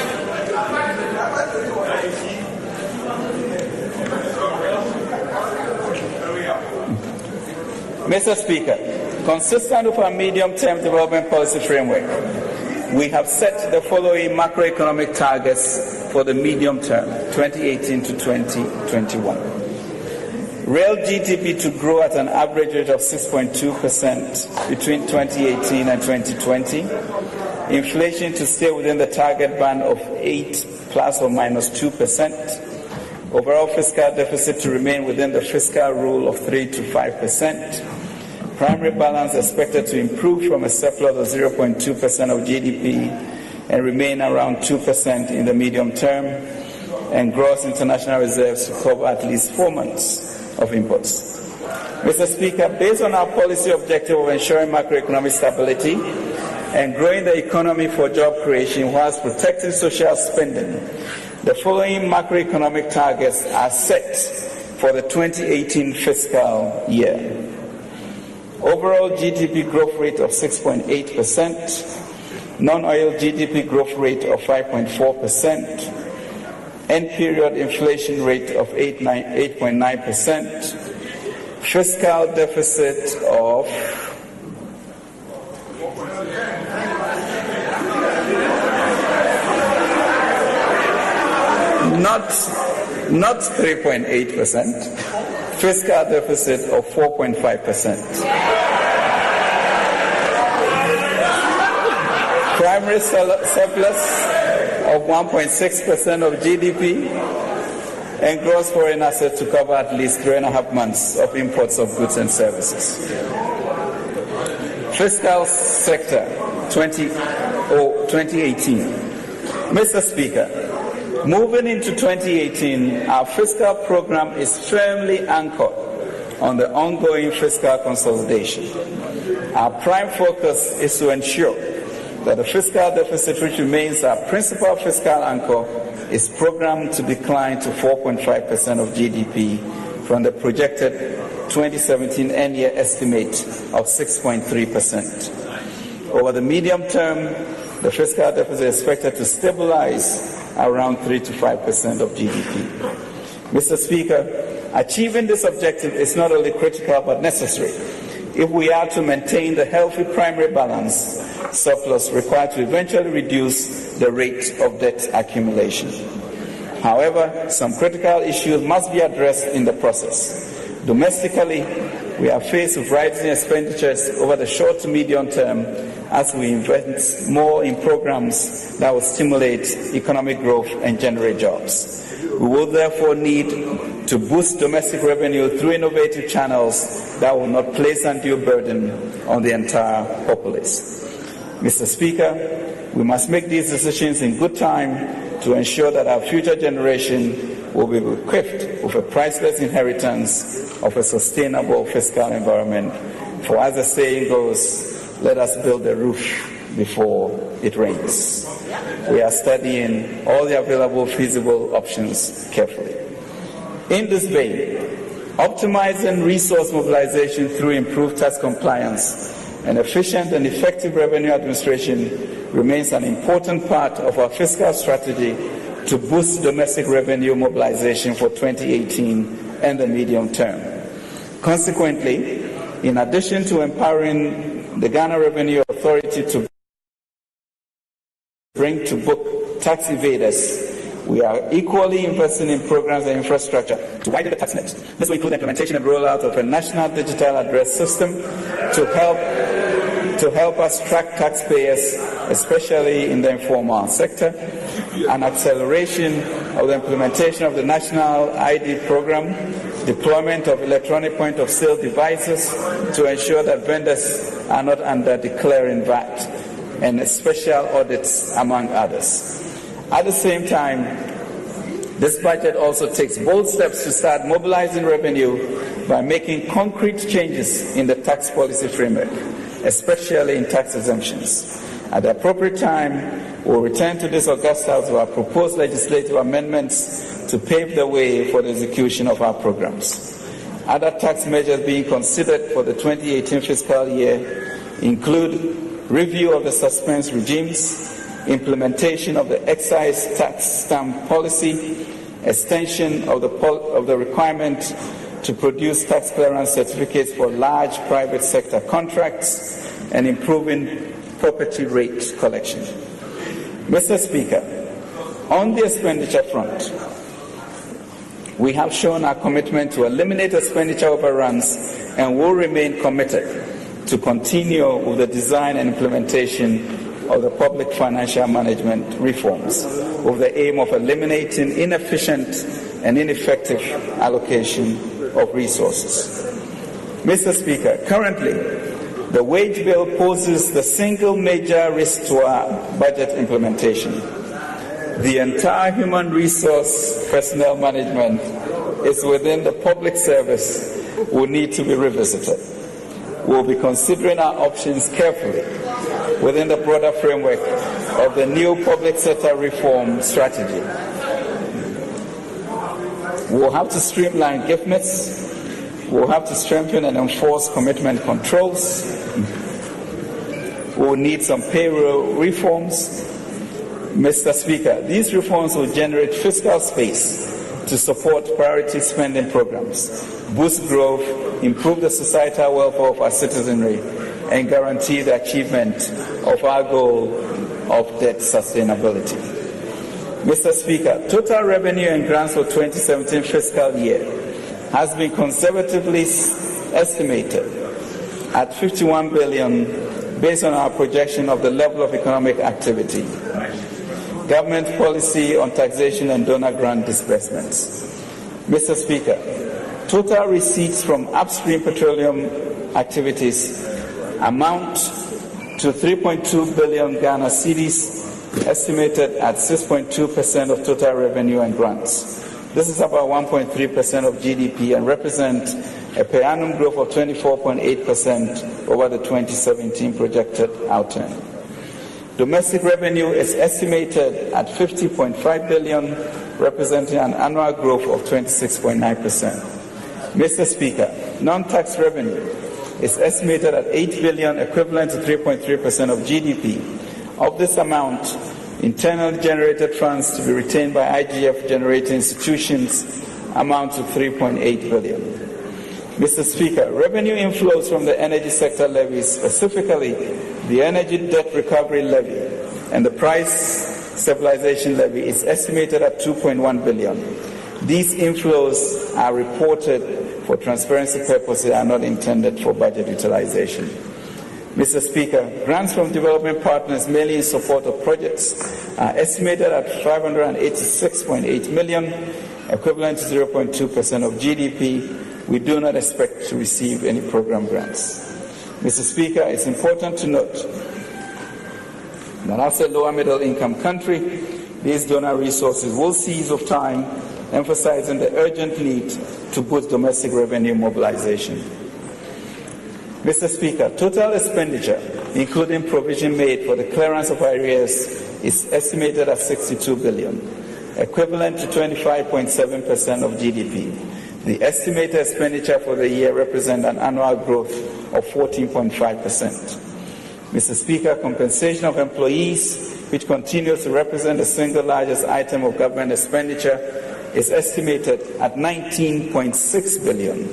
Mr. Speaker, consistent with our medium-term development policy framework, we have set the following macroeconomic targets for the medium term, 2018 to 2021. Real GDP to grow at an average rate of 6.2% between 2018 and 2020. Inflation to stay within the target band of 8 plus or minus 2%. Overall fiscal deficit to remain within the fiscal rule of 3 to 5%. Primary balance expected to improve from a surplus of 0.2% of GDP and remain around 2% in the medium term, and gross international reserves to cover at least 4 months of imports. Mr. Speaker, based on our policy objective of ensuring macroeconomic stability and growing the economy for job creation whilst protecting social spending, the following macroeconomic targets are set for the 2018 fiscal year. Overall GDP growth rate of 6.8%, non-oil GDP growth rate of 5.4%, end period inflation rate of 8.9%, fiscal deficit of not 3.8%, fiscal deficit of 4.5%. Primary surplus of 1.6% of GDP, and gross foreign assets to cover at least 3.5 months of imports of goods and services. Fiscal sector 2018. Mr. Speaker, moving into 2018, our fiscal program is firmly anchored on the ongoing fiscal consolidation. Our prime focus is to ensure that the fiscal deficit, which remains our principal fiscal anchor, is programmed to decline to 4.5% of GDP from the projected 2017 end-year estimate of 6.3%. Over the medium term, the fiscal deficit is expected to stabilize around 3 to 5% of GDP. Mr. Speaker, achieving this objective is not only critical but necessary if we are to maintain the healthy primary balance surplus required to eventually reduce the rate of debt accumulation. However, some critical issues must be addressed in the process. Domestically, we are faced with rising expenditures over the short to medium term as we invest more in programs that will stimulate economic growth and generate jobs. We will therefore need to boost domestic revenue through innovative channels that will not place undue burden on the entire populace. Mr. Speaker, we must make these decisions in good time to ensure that our future generation will be equipped with a priceless inheritance of a sustainable fiscal environment. For as the saying goes, let us build a roof before it rains. We are studying all the available feasible options carefully. In this vein, Optimizing resource mobilization through improved tax compliance and efficient and effective revenue administration remains an important part of our fiscal strategy to boost domestic revenue mobilization for 2018 and the medium term. Consequently, in addition to empowering the Ghana Revenue Authority to bring to book tax evaders, we are equally investing in programs and infrastructure to widen the tax net. This will include the implementation and rollout of a national digital address system to help us track taxpayers, especially in the informal sector, an acceleration of the implementation of the national ID program, deployment of electronic point of sale devices to ensure that vendors are not under declaring VAT, and special audits, among others. At the same time, this budget also takes bold steps to start mobilizing revenue by making concrete changes in the tax policy framework, especially in tax exemptions. At the appropriate time, we'll return to this August House with our proposed legislative amendments to pave the way for the execution of our programs. Other tax measures being considered for the 2018 fiscal year include review of the suspense regimes, implementation of the excise tax stamp policy, extension of the requirement to produce tax clearance certificates for large private sector contracts, and improving property rate collection. Mr. Speaker, on the expenditure front, we have shown our commitment to eliminate expenditure overruns and will remain committed to continue with the design and implementation of the public financial management reforms with the aim of eliminating inefficient and ineffective allocation of resources. Mr. Speaker, currently, the wage bill poses the single major risk to our budget implementation. The entire human resource personnel management is within the public service will need to be revisited. We'll be considering our options carefully within the broader framework of the new public sector reform strategy. We'll have to streamline gift nets. We'll have to strengthen and enforce commitment controls. We'll need some payroll reforms. Mr. Speaker, these reforms will generate fiscal space to support priority spending programs, boost growth, improve the societal welfare of our citizenry, and guarantee the achievement of our goal of debt sustainability. Mr. Speaker, total revenue and grants for 2017 fiscal year has been conservatively estimated at 51 billion based on our projection of the level of economic activity, government policy on taxation and donor grant disbursements. Mr. Speaker, total receipts from upstream petroleum activities amount to 3.2 billion Ghana cedis, estimated at 6.2% of total revenue and grants. This is about 1.3% of GDP and represents a per annum growth of 24.8% over the 2017 projected outturn. Domestic revenue is estimated at 50.5 billion, representing an annual growth of 26.9%. Mr. Speaker, non-tax revenue is estimated at 8 billion, equivalent to 3.3% of GDP. Of this amount, internally generated funds to be retained by IGF generating institutions amount to 3.8 billion. Mr. Speaker, revenue inflows from the energy sector levies, specifically the Energy Debt Recovery Levy and the Price Stabilization Levy, is estimated at 2.1 billion. These inflows are reported for transparency purposes and are not intended for budget utilization. Mr. Speaker, grants from development partners mainly in support of projects are estimated at 586.8 million, equivalent to 0.2% of GDP. We do not expect to receive any program grants. Mr. Speaker, it's important to note that as a lower middle income country, these donor resources will seize of time, emphasizing the urgent need to boost domestic revenue mobilization. Mr. Speaker, total expenditure, including provision made for the clearance of arrears, is estimated at 62 billion, equivalent to 25.7% of GDP. The estimated expenditure for the year represents an annual growth of 14.5%. Mr. Speaker, compensation of employees, which continues to represent the single largest item of government expenditure, is estimated at $19.6 billion,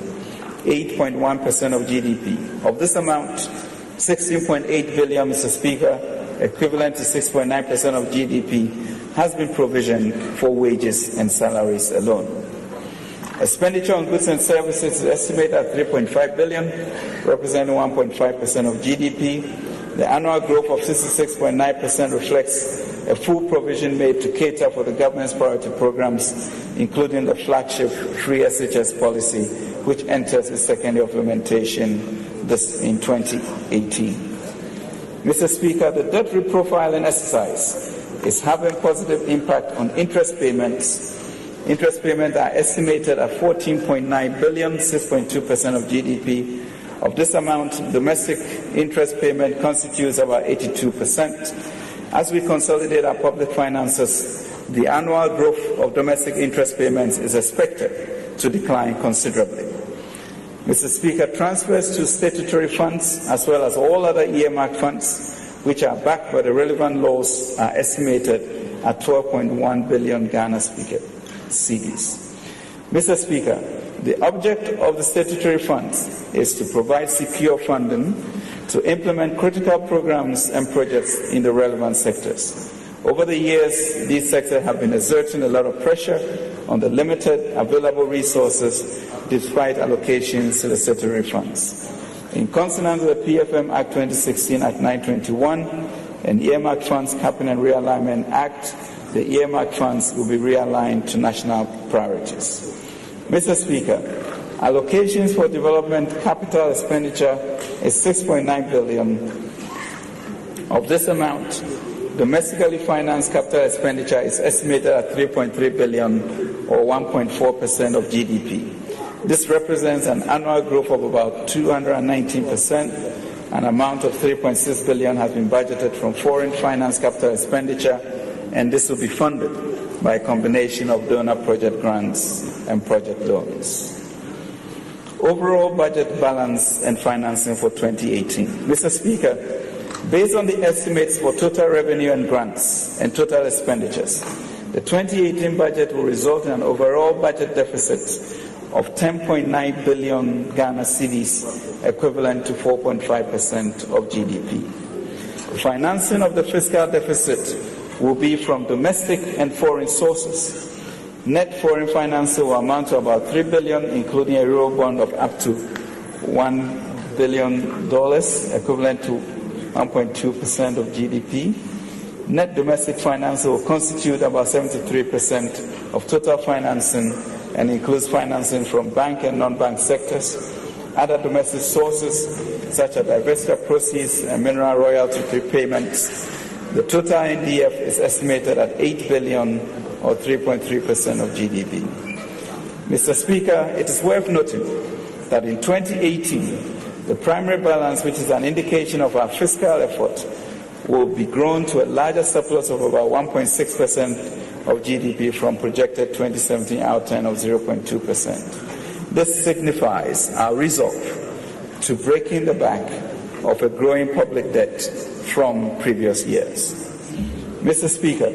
8.1% of GDP. Of this amount, $16.8 billion, Mr. Speaker, equivalent to 6.9% of GDP, has been provisioned for wages and salaries alone. Expenditure on goods and services is estimated at $3.5 billion, representing 1.5% of GDP. The annual growth of 66.9% reflects a full provision made to cater for the government's priority programs, including the flagship Free SHS policy, which enters its second year of implementation in 2018. Mr. Speaker, the debt reprofiling exercise is having positive impact on interest payments. Interest payments are estimated at $14.9 billion, 6.2% of GDP. Of this amount, domestic interest payment constitutes about 82%. As we consolidate our public finances, the annual growth of domestic interest payments is expected to decline considerably. Mr. Speaker, transfers to statutory funds, as well as all other earmarked funds, which are backed by the relevant laws, are estimated at 12.1 billion Ghana cedis. Mr. Speaker, the object of the statutory funds is to provide secure funding to implement critical programs and projects in the relevant sectors. Over the years, these sectors have been exerting a lot of pressure on the limited available resources despite allocations to the statutory funds. In consonance with the PFM Act 2016 Act 921 and Earmarked Funds Capping and Realignment Act, the earmarked funds will be realigned to national priorities. Mr. Speaker, allocations for development capital expenditure is $6.9 billion. Of this amount, domestically financed capital expenditure is estimated at $3.3 billion, or 1.4% of GDP. This represents an annual growth of about 219%. An amount of $3.6 billion has been budgeted from foreign finance capital expenditure, and this will be funded by a combination of donor project grants and project loans. Overall budget balance and financing for 2018. Mr. Speaker, based on the estimates for total revenue and grants and total expenditures, the 2018 budget will result in an overall budget deficit of 10.9 billion Ghana cedis, equivalent to 4.5% of GDP. The financing of the fiscal deficit will be from domestic and foreign sources. Net foreign financing will amount to about $3 billion, including a Eurobond of up to $1 billion, equivalent to 1.2% of GDP. Net domestic financing will constitute about 73% of total financing and includes financing from bank and non-bank sectors. Other domestic sources, such as divestiture proceeds and mineral royalty prepayments. The total NDF is estimated at $8 billion, or 3.3% of GDP. Mr. Speaker, it is worth noting that in 2018, the primary balance, which is an indication of our fiscal effort, will be grown to a larger surplus of about 1.6% of GDP from projected 2017 outturn of 0.2%. This signifies our resolve to breaking the back of a growing public debt from previous years. Mr. Speaker,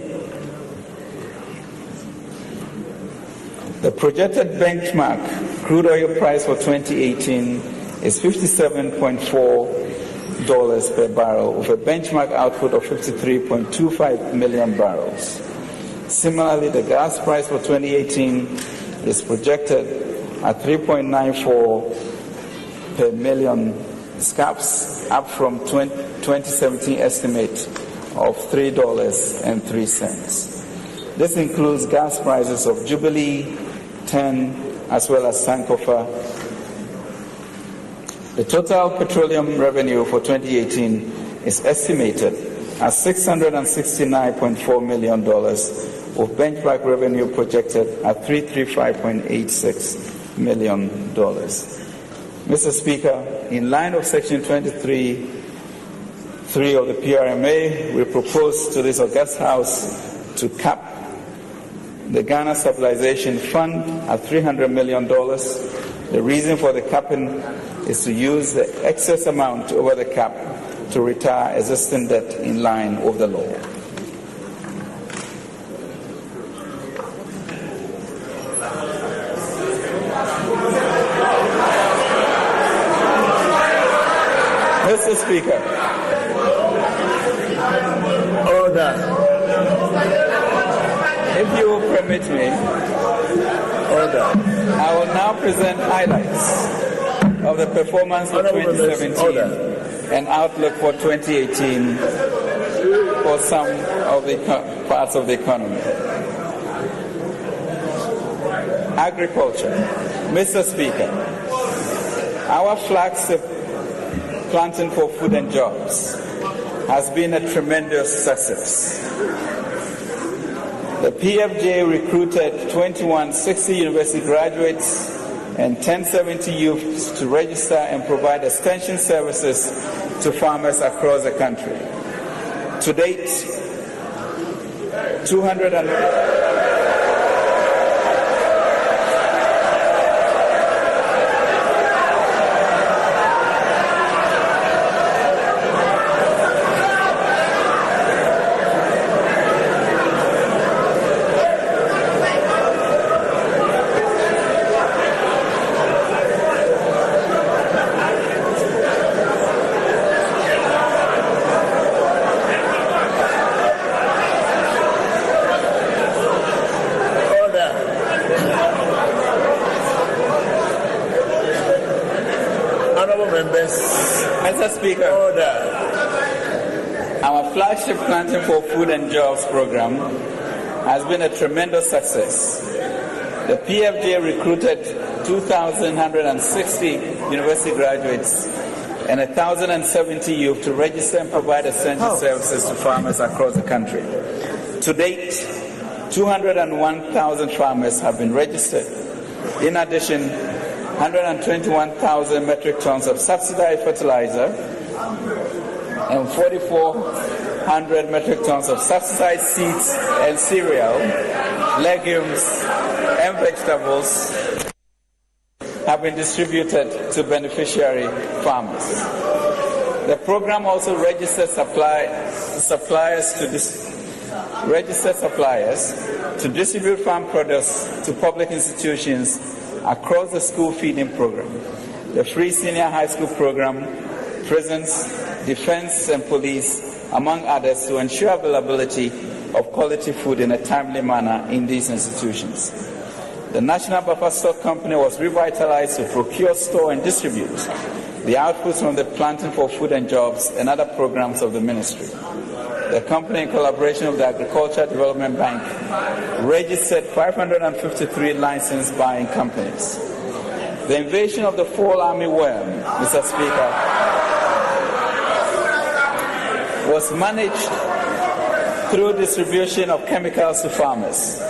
the projected benchmark crude oil price for 2018 is $57.4 per barrel, with a benchmark output of 53.25 million barrels. Similarly, the gas price for 2018 is projected at 3.94 per million scf, up from 2017 estimate of $3.03. This includes gas prices of Jubilee, 10, as well as Sankofa. The total petroleum revenue for 2018 is estimated at $669.4 million, with benchmark revenue projected at $335.86 million. Mr. Speaker, in line of Section 23(3) of the PRMA, we propose to this August House to cap the Ghana Stabilization Fund at $300 million. The reason for the capping is to use the excess amount over the cap to retire existing debt in line with the law. Mr. Speaker. Order. If you will permit me, Order. I will now present highlights of the performance for 2017 and outlook for 2018 for some of the parts of the economy. Agriculture. Mr. Speaker, our flagship Planting for Food and Jobs has been a tremendous success. The PFJ recruited 2160 university graduates and 1070 youths to register and provide extension services to farmers across the country. To date, 200 Mr. Speaker, our flagship Planting for Food and Jobs program has been a tremendous success. The PFJ recruited 2,160 university graduates and 1,070 youth to register and provide essential services to farmers across the country. To date, 201,000 farmers have been registered. In addition, 121,000 metric tons of subsidized fertilizer and 4,400 metric tons of subsidized seeds and cereal, legumes, and vegetables have been distributed to beneficiary farmers. The program also registers suppliers to distribute farm produce to public institutions across the school feeding program, the free senior high school program, prisons, defense and police, among others, to ensure availability of quality food in a timely manner in these institutions. The National Buffer Stock Company was revitalized to procure, store and distribute the outputs from the Planting for Food and Jobs and other programs of the ministry. The company, in collaboration with the Agriculture Development Bank, registered 553 licensed buying companies. The invasion of the fall army worm, Mr. Speaker, was managed through distribution of chemicals to farmers,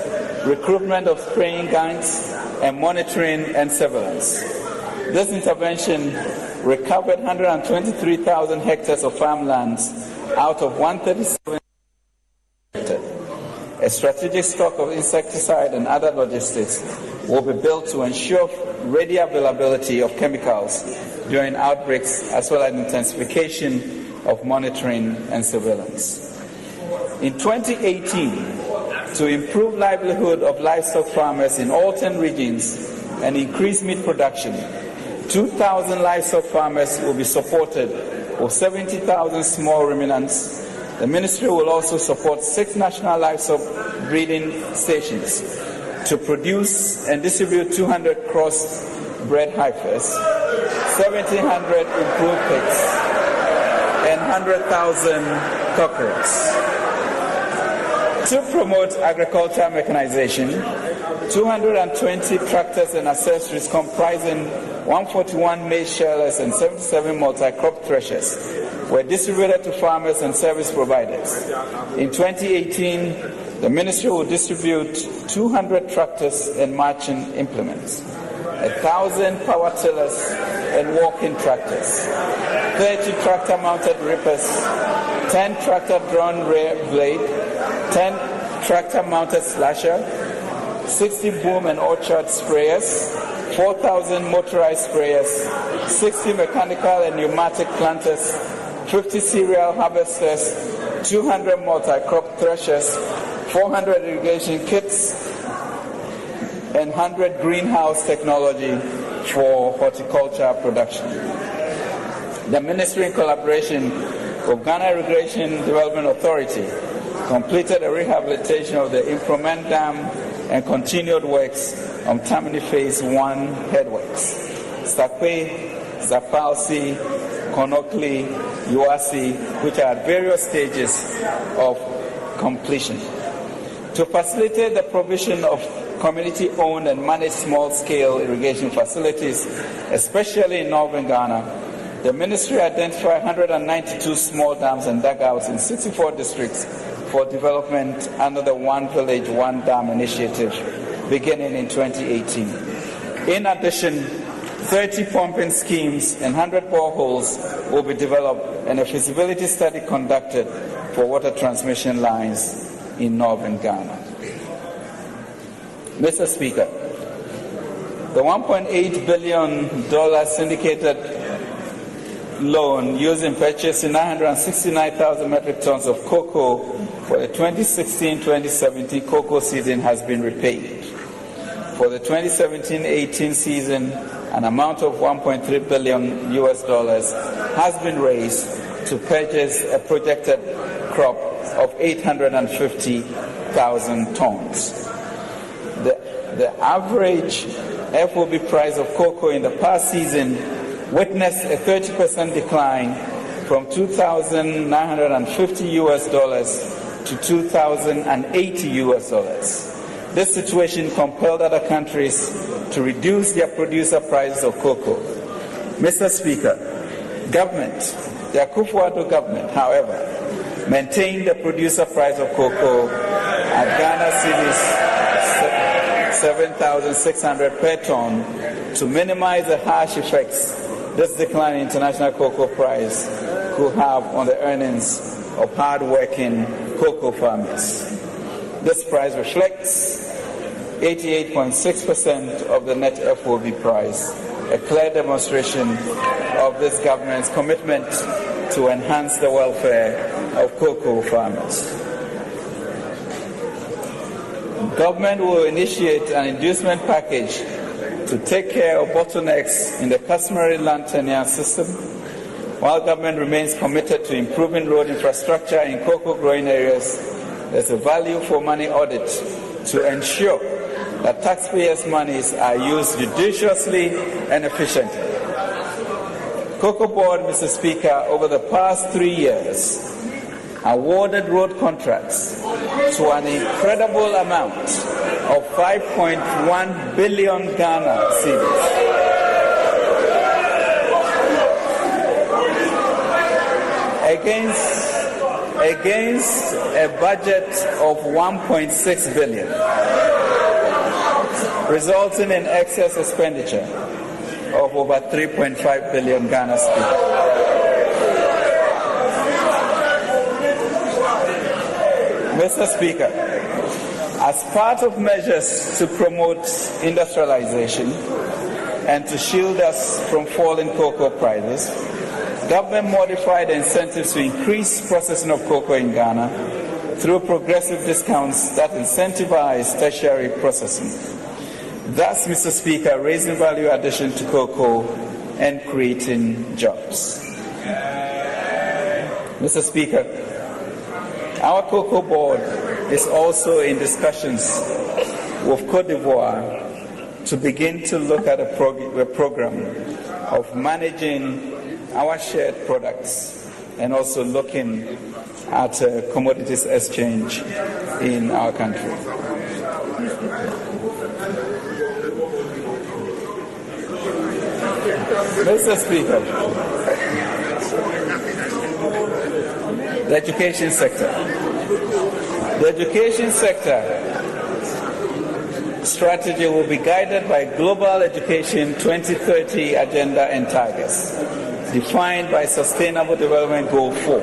recruitment of spraying gangs, and monitoring and surveillance. This intervention recovered 123,000 hectares of farmlands out of 137. A strategic stock of insecticide and other logistics will be built to ensure ready availability of chemicals during outbreaks, as well as intensification of monitoring and surveillance. In 2018, to improve livelihood of livestock farmers in all 10 regions and increase meat production, 2,000 livestock farmers will be supported with 70,000 small ruminants. The ministry will also support 6 national livestock breeding stations to produce and distribute 200 cross-bred heifers, 1,700 improved pigs, and 100,000 cockerels. To promote agricultural mechanization, 220 tractors and accessories comprising 141 maize shellers and 77 multi-crop threshers were distributed to farmers and service providers. In 2018, the ministry will distribute 200 tractors and marching implements, 1,000 power tillers and walking tractors, 30 tractor-mounted reapers, 10 tractor-drawn rear blade, 10 tractor-mounted slasher, 60 boom and orchard sprayers, 4,000 motorized sprayers, 60 mechanical and pneumatic planters, 50 cereal harvesters, 200 multi-crop threshers, 400 irrigation kits, and 100 greenhouse technology for horticulture production. The ministry, in collaboration with Ghana Irrigation Development Authority, completed a rehabilitation of the Improvement Dam and continued works on Tammany Phase 1 headworks. Stakwe, Zapalsi, Konokli, Yuasi, which are at various stages of completion. To facilitate the provision of community-owned and managed small-scale irrigation facilities, especially in northern Ghana, the ministry identified 192 small dams and dugouts in 64 districts for development under the One Village, One Dam initiative beginning in 2018. In addition, 30 pumping schemes and 100 boreholes will be developed and a feasibility study conducted for water transmission lines in northern Ghana. Mr. Speaker, the $1.8 billion syndicated loan used in purchasing 969,000 metric tons of cocoa for the 2016-2017 cocoa season has been repaid. For the 2017-18 season, an amount of $1.3 billion has been raised to purchase a projected crop of 850,000 tons. The average FOB price of cocoa in the past season witnessed a 30% decline from $2,950 to $2,080. This situation compelled other countries to reduce their producer prices of cocoa. Mr. Speaker, the Akufo-Addo government, however, maintained the producer price of cocoa at Ghana cedis 7,600 per ton to minimize the harsh effects this decline in international cocoa price could have on the earnings of hard-working cocoa farmers. This price reflects 88.6% of the net FOB price, a clear demonstration of this government's commitment to enhance the welfare of cocoa farmers. Government will initiate an inducement package to take care of bottlenecks in the customary land tenure system, while government remains committed to improving road infrastructure in cocoa growing areas. There's a value for money audit to ensure that taxpayers' monies are used judiciously and efficiently. Cocoa Board, Mr. Speaker, over the past 3 years, awarded road contracts to an incredible amount of 5.1 billion Ghana cedis. Against a budget of 1.6 billion, resulting in excess expenditure of over 3.5 billion Ghana cedis. Mr. Speaker, as part of measures to promote industrialization and to shield us from falling cocoa prices, government modified incentives to increase processing of cocoa in Ghana through progressive discounts that incentivize tertiary processing. Thus, Mr. Speaker, raising value addition to cocoa and creating jobs. Mr. Speaker, our Cocoa Board is also in discussions with Cote d'Ivoire to begin to look at a program of managing our shared products and also looking at commodities exchange in our country. Mr. Speaker, the education sector. The education sector strategy will be guided by Global Education 2030 Agenda and targets, defined by Sustainable Development Goal 4,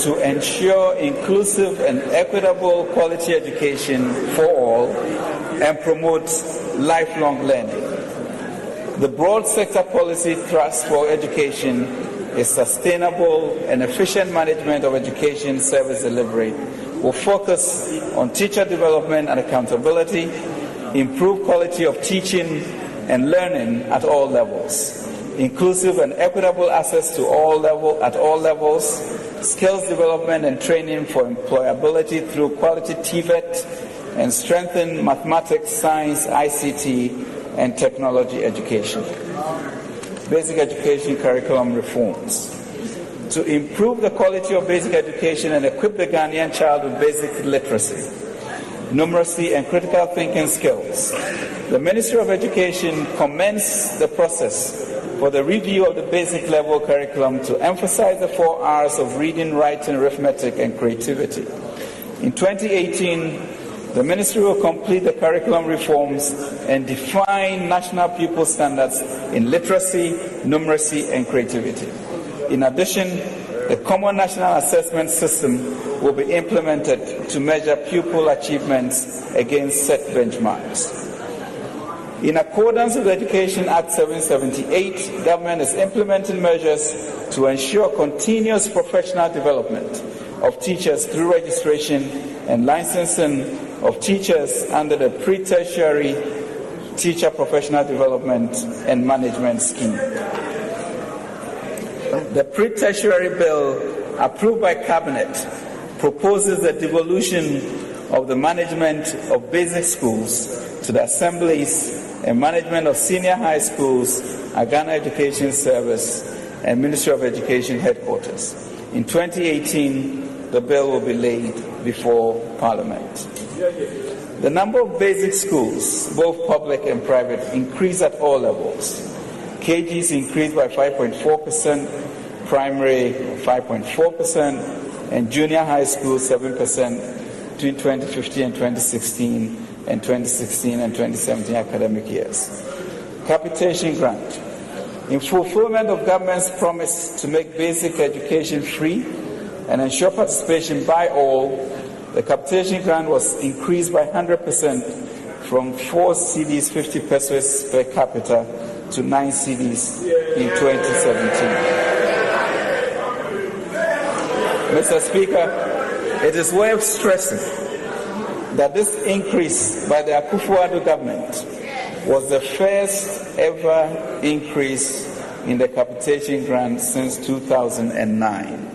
to ensure inclusive and equitable quality education for all and promote lifelong learning. The broad sector policy thrust for education is sustainable and efficient management of education service delivery will focus on teacher development and accountability, improve quality of teaching and learning at all levels, inclusive and equitable access to at all levels, skills development and training for employability through quality TVET, and strengthen mathematics, science, ICT, and technology education. Basic education curriculum reforms. To improve the quality of basic education and equip the Ghanaian child with basic literacy, numeracy, and critical thinking skills, the Ministry of Education commenced the process for the review of the basic level curriculum to emphasize the 4 R's of reading, writing, arithmetic, and creativity. In 2018, the Ministry will complete the curriculum reforms and define national pupil standards in literacy, numeracy, and creativity. In addition, the Common National Assessment System will be implemented to measure pupil achievements against set benchmarks. In accordance with Education Act 778, government is implementing measures to ensure continuous professional development of teachers through registration and licensing of teachers under the pre-tertiary Teacher Professional Development and Management Scheme. The pre-tertiary bill approved by Cabinet proposes the devolution of the management of basic schools to the assemblies and management of senior high schools at Ghana Education Service and Ministry of Education headquarters. In 2018, the bill will be laid before Parliament. The number of basic schools, both public and private, increased at all levels. KGs increased by 5.4%, primary 5.4%, and junior high school 7% between 2015 and 2016 and 2016 and 2017 academic years. Capitation grant. In fulfillment of government's promise to make basic education free and ensure participation by all, the capitation grant was increased by 100% from 4 cedis 50 pesos per capita to 9 cedis in 2017. Mr. Speaker, it is worth stressing that this increase by the Akufo-Addo government was the first ever increase in the capitation grant since 2009.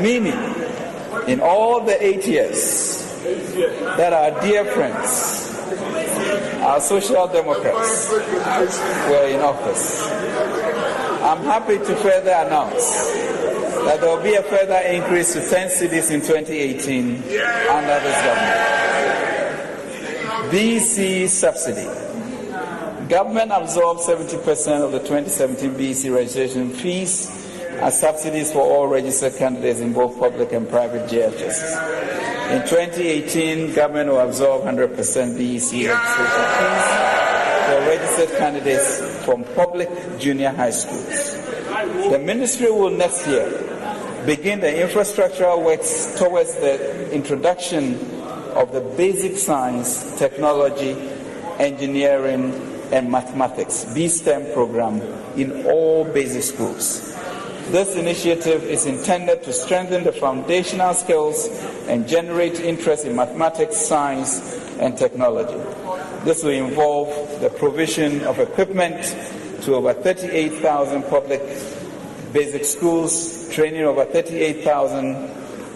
Meaning, in all the 8 years that our dear friends, our social democrats, were in office, I'm happy to further announce that there will be a further increase to 10 cedis in 2018 under this government. BEC subsidy. Government absorbed 70% of the 2017 BEC registration fees as subsidies for all registered candidates in both public and private JHS. In 2018, government will absorb 100% BEC registration fees for registered candidates from public junior high schools. The ministry will next year begin the infrastructural works towards the introduction of the basic science, technology, engineering, and mathematics (BSTEM) program in all basic schools. This initiative is intended to strengthen the foundational skills and generate interest in mathematics, science, and technology. This will involve the provision of equipment to over 38,000 public basic schools, training over 38,000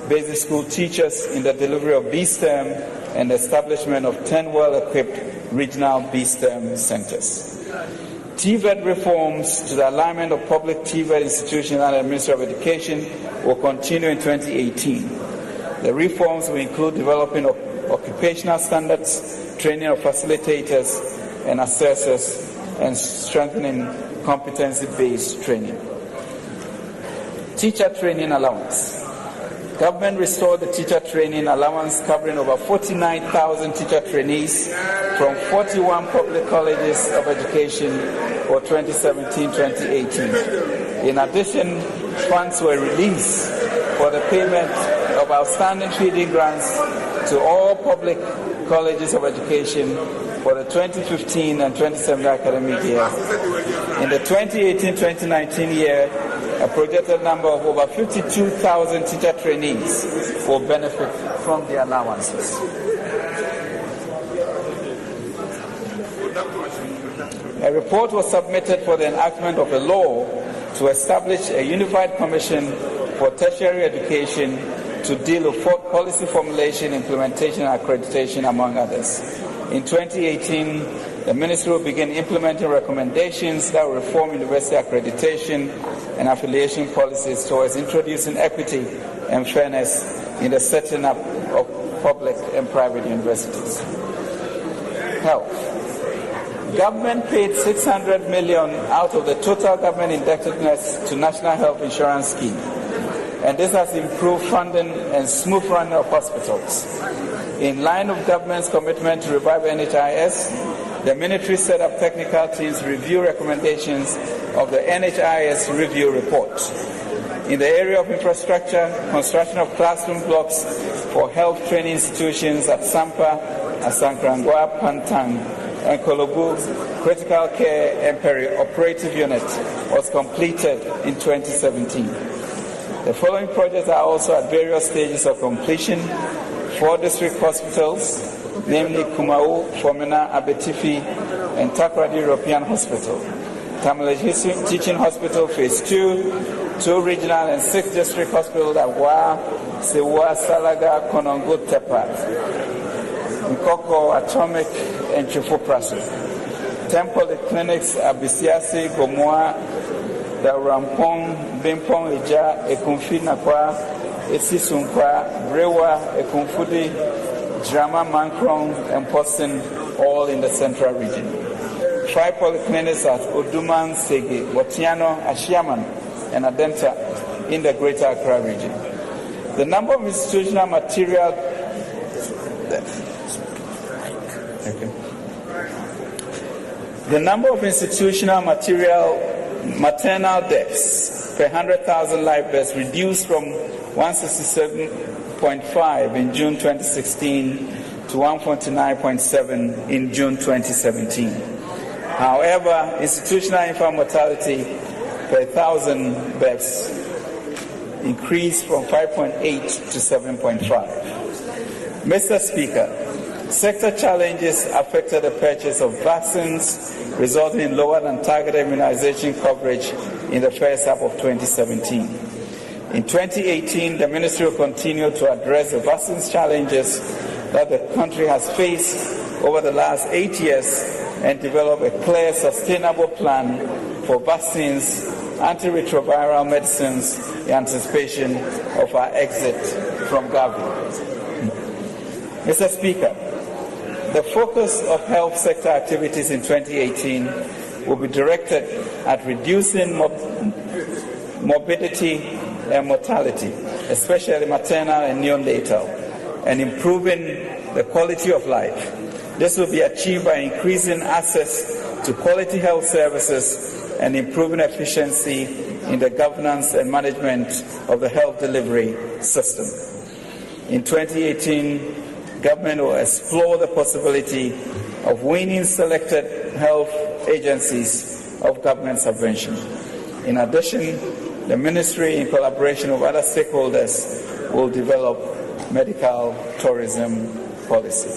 basic school teachers in the delivery of BSTEM, and the establishment of 10 well-equipped regional BSTEM centers. TVET reforms to the alignment of public TVET institutions under the Ministry of Education will continue in 2018. The reforms will include developing occupational standards, training of facilitators and assessors, and strengthening competency-based training. Teacher training allowance. Government restored the teacher training allowance covering over 49,000 teacher trainees from 41 public colleges of education for 2017-2018. In addition, funds were released for the payment of outstanding feeding grants to all public colleges of education for the 2015 and 2017 academic year. In the 2018-2019 year, a projected number of over 52,000 teacher trainees will benefit from the allowances. A report was submitted for the enactment of a law to establish a unified commission for tertiary education to deal with policy formulation, implementation, and accreditation, among others. In 2018, the Ministry will begin implementing recommendations that will reform university accreditation and affiliation policies towards introducing equity and fairness in the setting up of public and private universities. Health. Government paid $600 million out of the total government indebtedness to National Health Insurance Scheme, and this has improved funding and smooth running of hospitals. In line with government's commitment to revive NHIS, the ministry set up technical teams to review recommendations of the NHIS review report. In the area of infrastructure, construction of classroom blocks for health training institutions at Sampa, Asankrangwa, Pantang, and Kolobu Critical Care and Peri-Operative Unit was completed in 2017. The following projects are also at various stages of completion. 4 district hospitals, namely Kumau, Fomena, Abetifi, and Takrady European Hospital. Tamale Teaching Hospital Phase 2, 2 regional and 6 district hospitals at Wa, Sewa, Salaga, Konongo, Tepa, Nkoko, Atomic, and Chifopraso. 10 polyclinics at Bisiasi, Gomoa, Rampong, Bimpong, Ija, Ekumfi, Nakwa, Esisunkwa, Brewa, Ekumfudi, Drama, Mankrong, and Poston, all in the central region. 5 polyclinics at Oduman, Sege, Watiano, Ashiaman, and Adenta in the Greater Accra region. The number of institutional material maternal deaths per 100,000 live births reduced from 167.5 in June 2016 to 149.7 in June 2017. However, institutional infant mortality per 1,000 births increased from 5.8 to 7.5. Mr. Speaker, sector challenges affected the purchase of vaccines, resulting in lower than targeted immunization coverage in the first half of 2017. In 2018, the Ministry will continue to address the vaccines challenges that the country has faced over the last 8 years and develop a clear, sustainable plan for vaccines, antiretroviral medicines in anticipation of our exit from Gavi. Mr. Speaker, the focus of health sector activities in 2018 will be directed at reducing morbidity and mortality, especially maternal and neonatal, and improving the quality of life. This will be achieved by increasing access to quality health services and improving efficiency in the governance and management of the health delivery system. In 2018, government will explore the possibility of winning selected health agencies of government subvention. In addition, the ministry, in collaboration with other stakeholders, will develop medical tourism policy.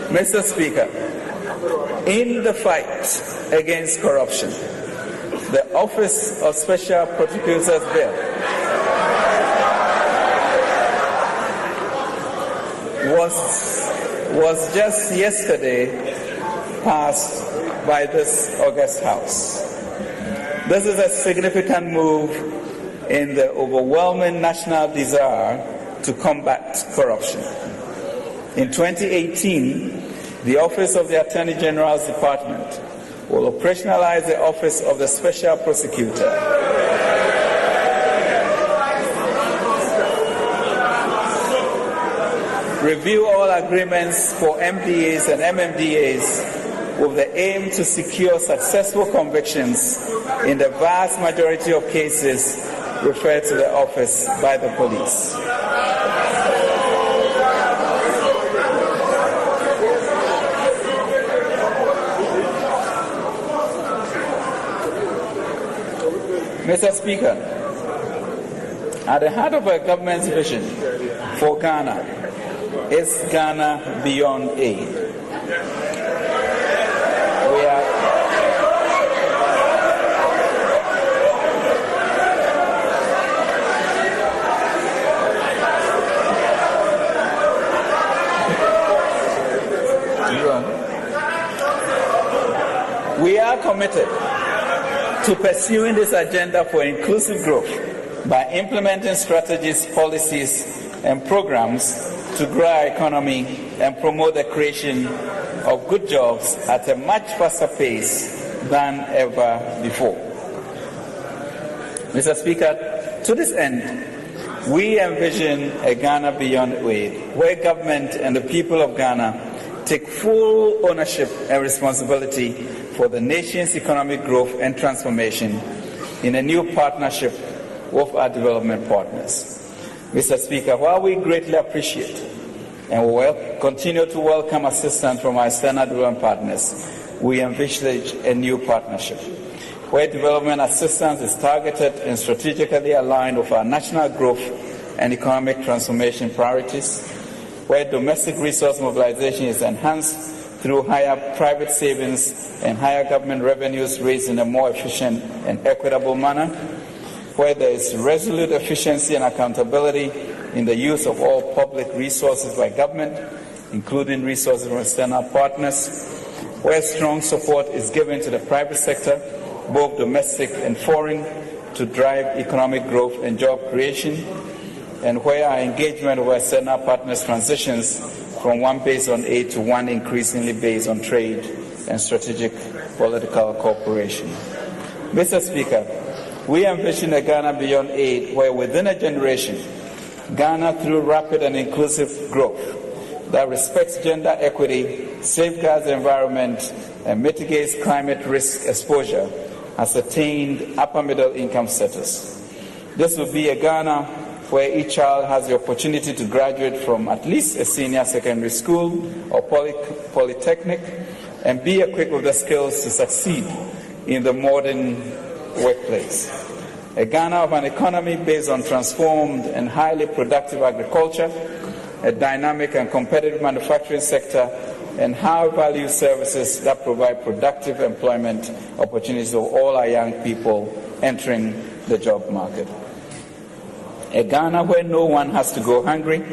Mr. Speaker, in the fight against corruption, the Office of Special Prosecutor's Bill was just yesterday passed by this august House. This is a significant move in the overwhelming national desire to combat corruption. In 2018, the Office of the Attorney General's Department will operationalize the Office of the Special Prosecutor. Review all agreements for MDAs and MMDAs with the aim to secure successful convictions in the vast majority of cases referred to the office by the police. Mr. Speaker, at the heart of our government's vision for Ghana is Ghana Beyond Aid. We are committed to pursuing this agenda for inclusive growth by implementing strategies, policies, and programs to grow our economy and promote the creation of good jobs at a much faster pace than ever before. Mr. Speaker, to this end, we envision a Ghana Beyond Aid, where government and the people of Ghana take full ownership and responsibility for the nation's economic growth and transformation in a new partnership with our development partners. Mr. Speaker, while we greatly appreciate and will continue to welcome assistance from our external development partners, we envisage a new partnership where development assistance is targeted and strategically aligned with our national growth and economic transformation priorities, where domestic resource mobilization is enhanced through higher private savings and higher government revenues raised in a more efficient and equitable manner, where there is resolute efficiency and accountability in the use of all public resources by government, including resources from external partners, where strong support is given to the private sector, both domestic and foreign, to drive economic growth and job creation, and where our engagement with external partners transitions from one based on aid to one increasingly based on trade and strategic political cooperation. Mr. Speaker, we envision a Ghana Beyond Aid where within a generation, Ghana, through rapid and inclusive growth that respects gender equity, safeguards the environment, and mitigates climate risk exposure, has attained upper middle income status. This would be a Ghana where each child has the opportunity to graduate from at least a senior secondary school or polytechnic and be equipped with the skills to succeed in the modern workplace. A Ghana of an economy based on transformed and highly productive agriculture, a dynamic and competitive manufacturing sector, and high-value services that provide productive employment opportunities for all our young people entering the job market. A Ghana where no one has to go hungry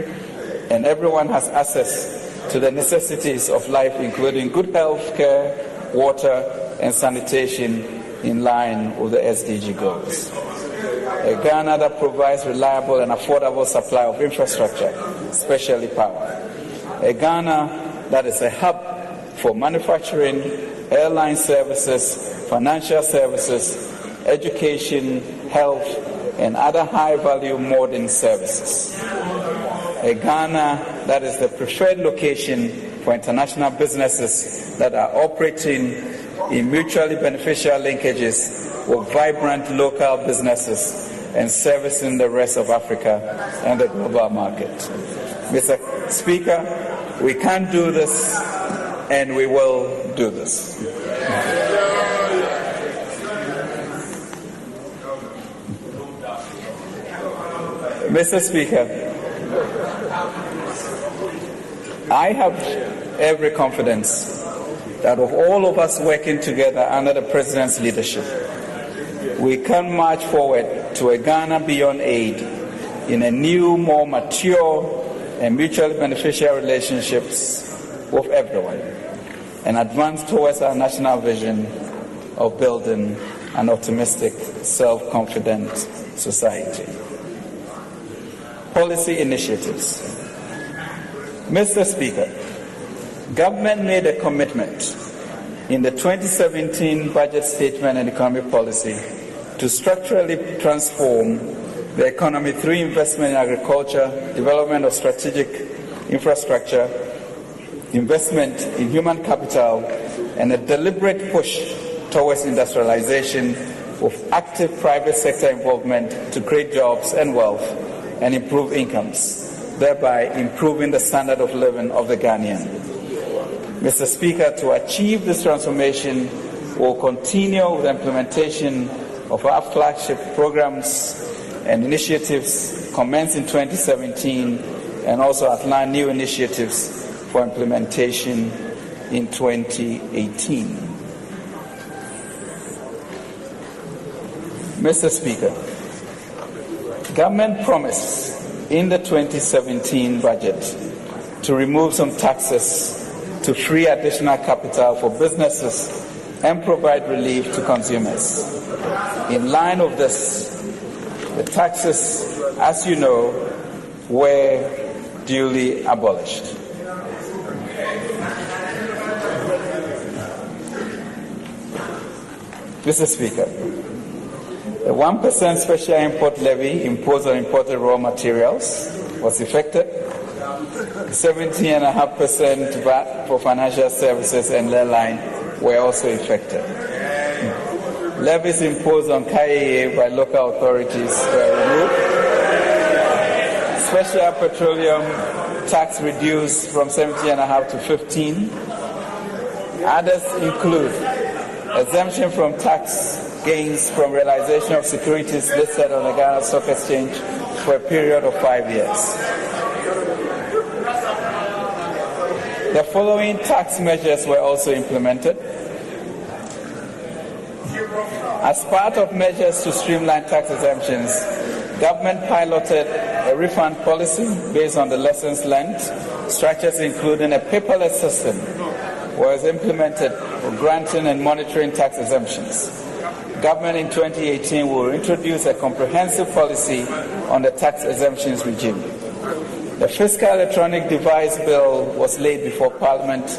and everyone has access to the necessities of life, including good health care, water, and sanitation in line with the SDG goals. A Ghana that provides reliable and affordable supply of infrastructure, especially power. A Ghana that is a hub for manufacturing, airline services, financial services, education, health, and other high-value modern services. A Ghana that is the preferred location for international businesses that are operating in mutually beneficial linkages with vibrant local businesses and servicing the rest of Africa and the global market. Mr. Speaker, we can do this and we will do this. Mr. Speaker, I have every confidence that of all of us working together under the President's leadership, we can march forward to a Ghana Beyond Aid in a new, more mature and mutually beneficial relationships with everyone and advance towards our national vision of building an optimistic, self-confident society. Policy initiatives. Mr. Speaker, government made a commitment in the 2017 budget statement and economic policy to structurally transform the economy through investment in agriculture, development of strategic infrastructure, investment in human capital, and a deliberate push towards industrialization with active private sector involvement to create jobs and wealth and improve incomes, thereby improving the standard of living of the Ghanaian. Mr. Speaker, to achieve this transformation, we'll continue with the implementation of our flagship programs and initiatives commenced in 2017 and also outline new initiatives for implementation in 2018. Mr. Speaker, government promised in the 2017 budget to remove some taxes to free additional capital for businesses and provide relief to consumers. In line with this, the taxes, as you know, were duly abolished. Mr. Speaker, the 1% special import levy imposed on imported raw materials was effected. 17.5% VAT for financial services and airline were also effected. Levies imposed on KIA by local authorities were removed. Special petroleum tax reduced from 17.5 to 15. Others include exemption from tax gains from realization of securities listed on the Ghana Stock Exchange for a period of 5 years. The following tax measures were also implemented. As part of measures to streamline tax exemptions, government piloted a refund policy based on the lessons learned. Structures including a paperless system was implemented for granting and monitoring tax exemptions. Government in 2018 will introduce a comprehensive policy on the tax exemptions regime. The Fiscal Electronic Device Bill was laid before Parliament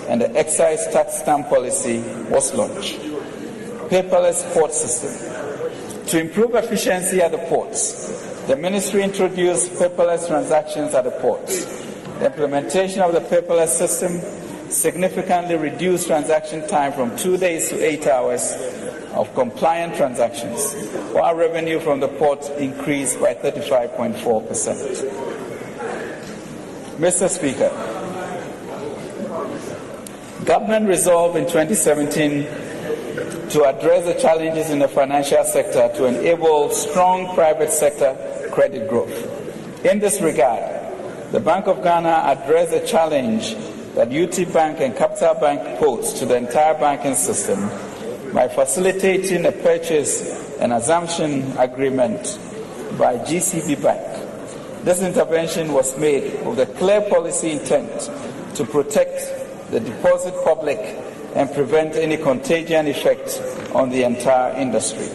and the excise tax stamp policy was launched. Paperless port system. To improve efficiency at the ports, the Ministry introduced paperless transactions at the ports. The implementation of the paperless system significantly reduced transaction time from 2 days to 8 hours of compliant transactions, while revenue from the port increased by 35.4%. Mr. Speaker, government resolved in 2017 to address the challenges in the financial sector to enable strong private sector credit growth. In this regard, the Bank of Ghana addressed the challenge that UT Bank and Capital Bank pose to the entire banking system by facilitating a purchase and assumption agreement by GCB Bank. This intervention was made with a clear policy intent to protect the deposit public and prevent any contagion effect on the entire industry.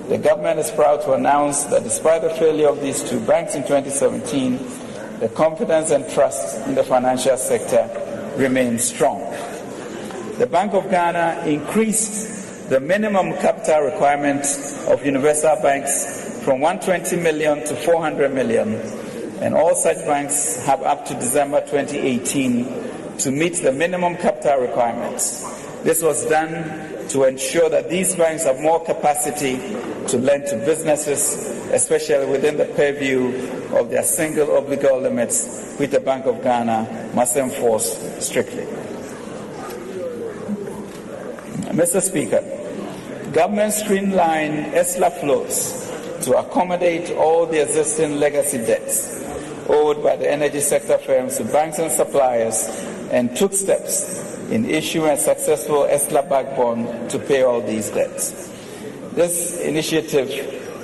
The government is proud to announce that despite the failure of these two banks in 2017, the confidence and trust in the financial sector remains strong. The Bank of Ghana increased the minimum capital requirements of universal banks from 120 million to 400 million, and all such banks have up to December 2018 to meet the minimum capital requirements. This was done to ensure that these banks have more capacity to lend to businesses, especially within the purview of their single obligor limits, which the Bank of Ghana must enforce strictly. Mr. Speaker, government streamlined ESLA flows to accommodate all the existing legacy debts owed by the energy sector firms to banks and suppliers, and took steps in issuing a successful ESLA-backed bond to pay all these debts. This initiative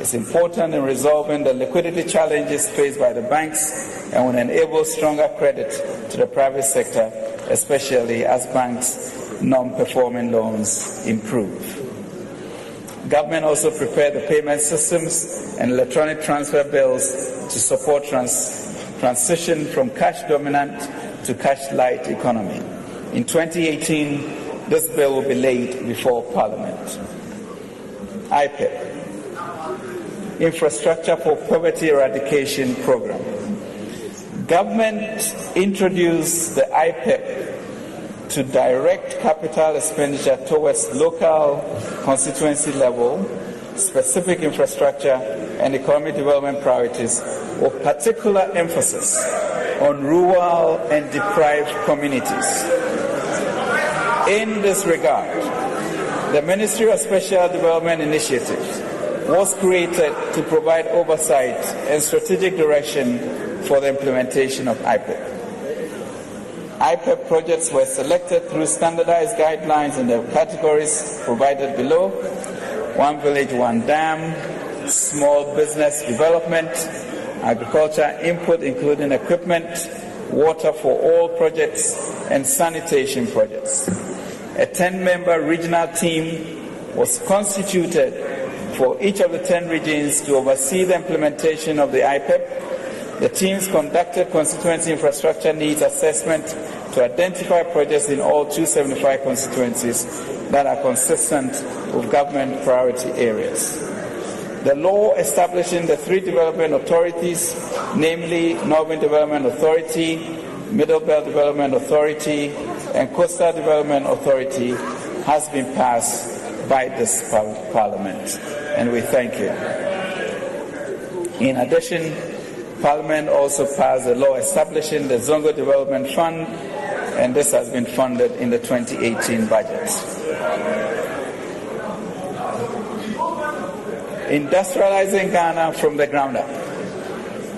is important in resolving the liquidity challenges faced by the banks and will enable stronger credit to the private sector, especially as banks' non-performing loans improve. Government also prepared the payment systems and electronic transfer bills to support transition from cash-dominant to cash-light economy. In 2018, this bill will be laid before Parliament. IPEP, Infrastructure for Poverty Eradication Program. Government introduced the IPEP to direct capital expenditure towards local constituency level, specific infrastructure and economic development priorities, with particular emphasis on rural and deprived communities. In this regard, The Ministry of Special Development Initiatives was created to provide oversight and strategic direction for the implementation of IPEP. IPEP projects were selected through standardized guidelines in the categories provided below: One Village, One Dam, small business development, agriculture input including equipment, water for all projects, and sanitation projects. A 10-member regional team was constituted for each of the 10 regions to oversee the implementation of the IPEP. The teams conducted constituency infrastructure needs assessment to identify projects in all 275 constituencies that are consistent with government priority areas. The law establishing the 3 development authorities, namely Northern Development Authority, Middle Belt Development Authority, and Coastal Development Authority, has been passed by this Parliament, and we thank you. In addition, Parliament also passed a law establishing the Zongo Development Fund, and this has been funded in the 2018 budget. Industrializing Ghana from the ground up.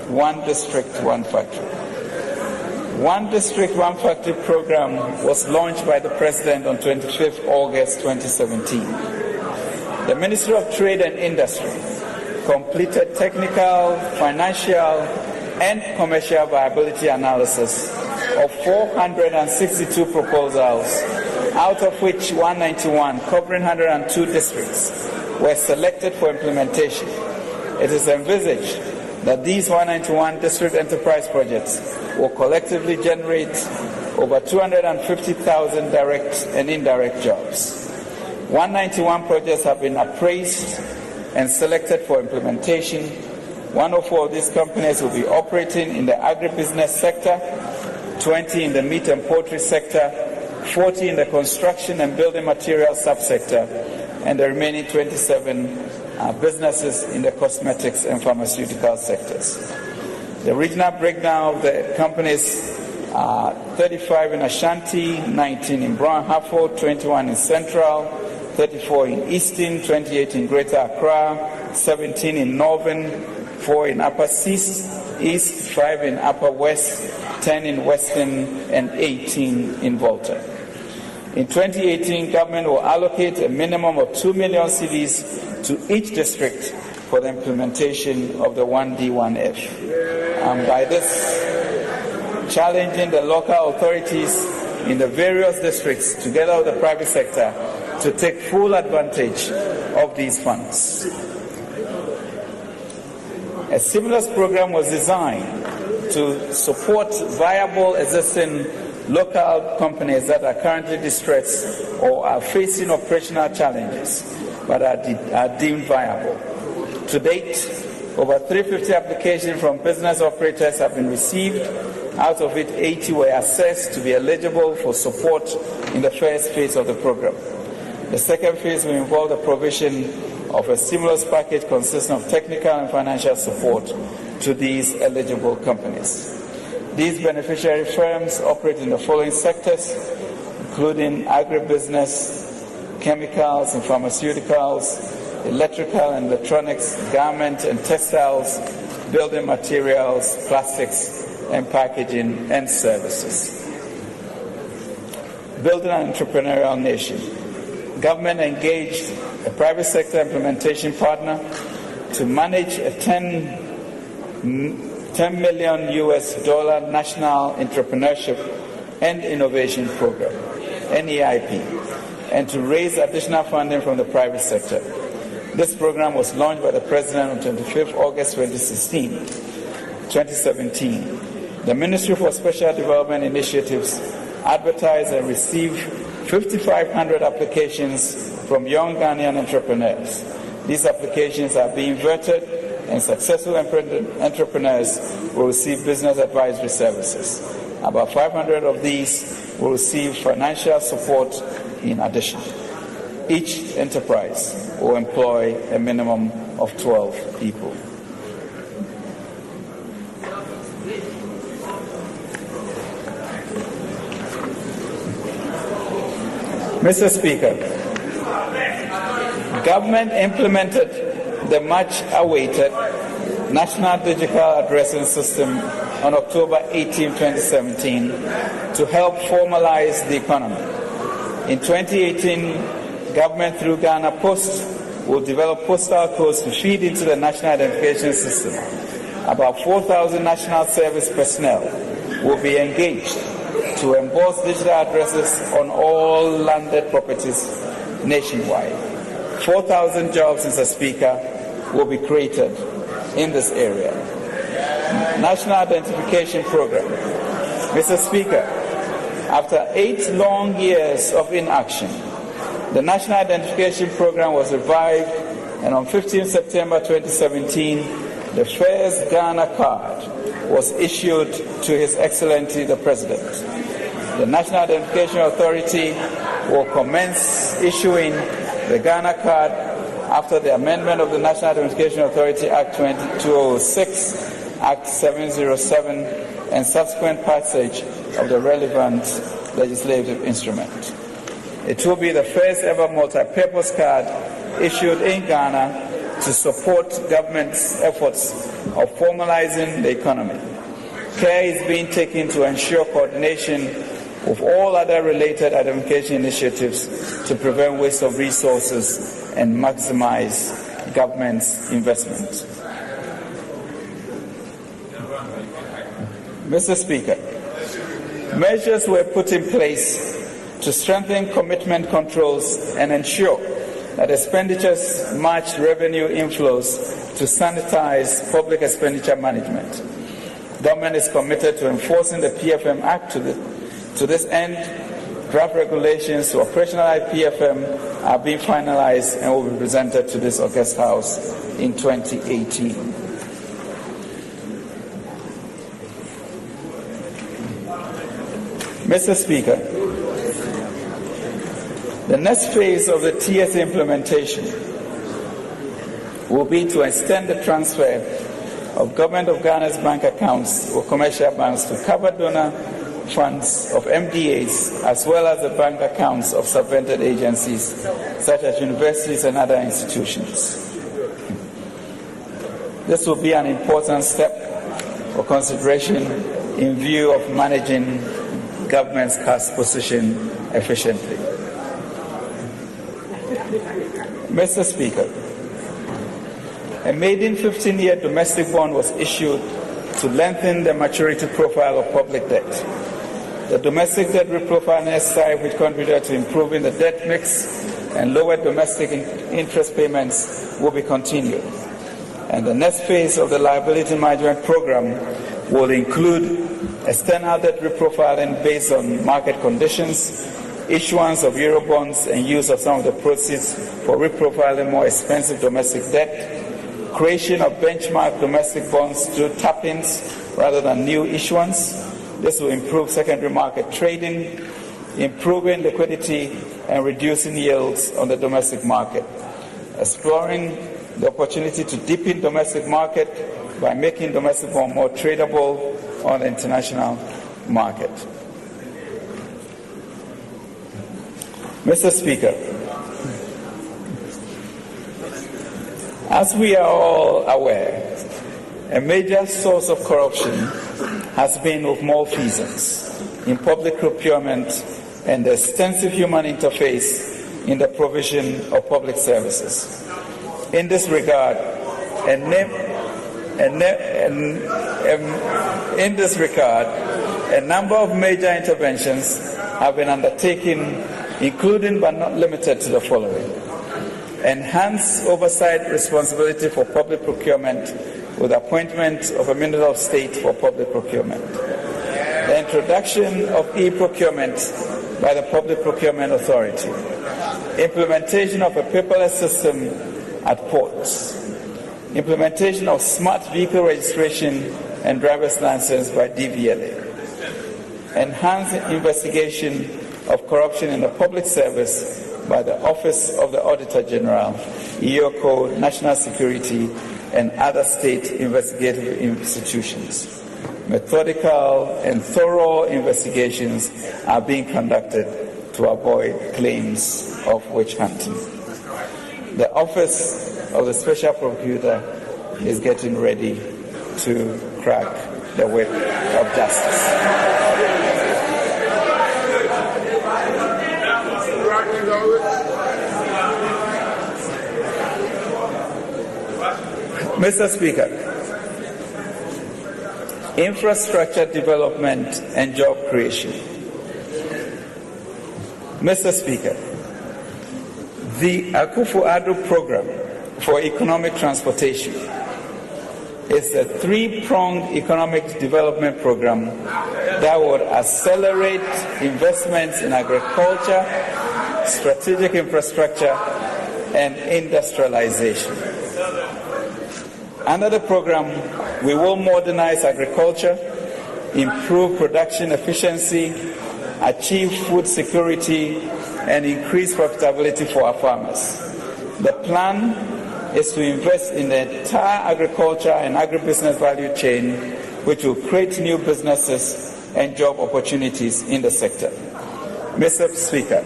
One district, one factory. One district, one factory program was launched by the President on 25th August 2017. The Ministry of Trade and Industry completed technical, financial, and commercial viability analysis of 462 proposals, out of which 191, covering 102 districts, were selected for implementation. It is envisaged that these 191 district enterprise projects will collectively generate over 250,000 direct and indirect jobs. 191 projects have been appraised and selected for implementation. 104 of these companies will be operating in the agribusiness sector, 20 in the meat and poultry sector, 40 in the construction and building materials subsector, and the remaining 27 businesses in the cosmetics and pharmaceutical sectors. The regional breakdown of the companies are 35 in Ashanti, 19 in Brown Hartford, 21 in Central, 34 in Eastern, 28 in Greater Accra, 17 in Northern, 4 in Upper East, 5 in Upper West, 10 in Western, and 18 in Volta. In 2018, government will allocate a minimum of 2 million cedis to each district for the implementation of the 1D1F. And by this, challenging the local authorities in the various districts, together with the private sector, to take full advantage of these funds. A stimulus program was designed to support viable existing local companies that are currently distressed or are facing operational challenges but are deemed viable. To date, over 350 applications from business operators have been received. Out of it, 80 were assessed to be eligible for support in the first phase of the program. The second phase will involve the provision of a stimulus package consisting of technical and financial support to these eligible companies. These beneficiary firms operate in the following sectors, including agribusiness, chemicals and pharmaceuticals, electrical and electronics, garment and textiles, building materials, plastics, and packaging and services. Building an entrepreneurial nation. Government engaged a private sector implementation partner to manage a $10 million National Entrepreneurship and Innovation Program, NEIP, and to raise additional funding from the private sector. This program was launched by the President on 25th August 2017. The Ministry for Special Development Initiatives advertised and received 5,500 applications from young Ghanaian entrepreneurs. These applications are being vetted, and successful entrepreneurs will receive business advisory services. About 500 of these will receive financial support in addition. Each enterprise will employ a minimum of 12 people. Mr. Speaker, Government implemented the much-awaited National Digital Addressing System on October 18, 2017 to help formalize the economy. In 2018, government through Ghana Post will develop postal codes to feed into the National Identification System. About 4,000 National Service personnel will be engaged to emboss digital addresses on all landed properties nationwide. 4,000 jobs, Mr. Speaker, will be created in this area. National Identification Program. Mr. Speaker, after 8 long years of inaction, the National Identification Program was revived, and on 15 September 2017, the first Ghana card was issued to His Excellency the President. The National Identification Authority will commence issuing the Ghana card after the amendment of the National Identification Authority Act 2006, Act 707, and subsequent passage of the relevant legislative instrument. It will be the first ever multi-purpose card issued in Ghana to support government's efforts of formalizing the economy. Care is being taken to ensure coordination with all other related identification initiatives to prevent waste of resources and maximize government's investment. Mr. Speaker, measures were put in place to strengthen commitment controls and ensure that expenditures match revenue inflows to sanitize public expenditure management. Government is committed to enforcing the PFM Act. To this end, draft regulations to operationalize PFM are being finalized and will be presented to this August House in 2018. Mr. Speaker, the next phase of the TSA implementation will be to extend the transfer of Government of Ghana's bank accounts or commercial banks to cover donor funds of MDAs as well as the bank accounts of subvented agencies such as universities and other institutions. This will be an important step for consideration in view of managing government's cash position efficiently. Mr. Speaker, a maiden 15-year domestic bond was issued to lengthen the maturity profile of public debt. The domestic debt reprofiling exercise, which contributed to improving the debt mix and lower domestic interest payments, will be continued. And the next phase of the liability management program will include external debt reprofiling based on market conditions, issuance of Eurobonds and use of some of the proceeds for reprofiling more expensive domestic debt, creation of benchmark domestic bonds through tap-ins rather than new issuance. This will improve secondary market trading, improving liquidity and reducing yields on the domestic market, exploring the opportunity to deepen domestic market by making domestic bond more tradable on the international market. Mr. Speaker, as we are all aware, a major source of corruption has been with malfeasance in public procurement and the extensive human interface in the provision of public services. In this regard, a number of major interventions have been undertaken, including but not limited to the following: enhance oversight responsibility for public procurement with appointment of a Minister of State for Public Procurement, the introduction of e-procurement by the Public Procurement Authority, implementation of a paperless system at ports, implementation of smart vehicle registration and driver's license by DVLA, enhanced investigation of corruption in the public service by the Office of the Auditor General, EOCO, National Security, and other state investigative institutions. Methodical and thorough investigations are being conducted to avoid claims of witch hunting. The Office of the Special Prosecutor is getting ready to crack the whip of justice. Mr. Speaker, infrastructure development and job creation. Mr. Speaker, the Akufo-Addo Program for Economic Transportation is a three-pronged economic development program that would accelerate investments in agriculture, strategic infrastructure, and industrialization. Under the program, we will modernize agriculture, improve production efficiency, achieve food security, and increase profitability for our farmers. The plan is to invest in the entire agriculture and agribusiness value chain, which will create new businesses and job opportunities in the sector. Mr. Speaker,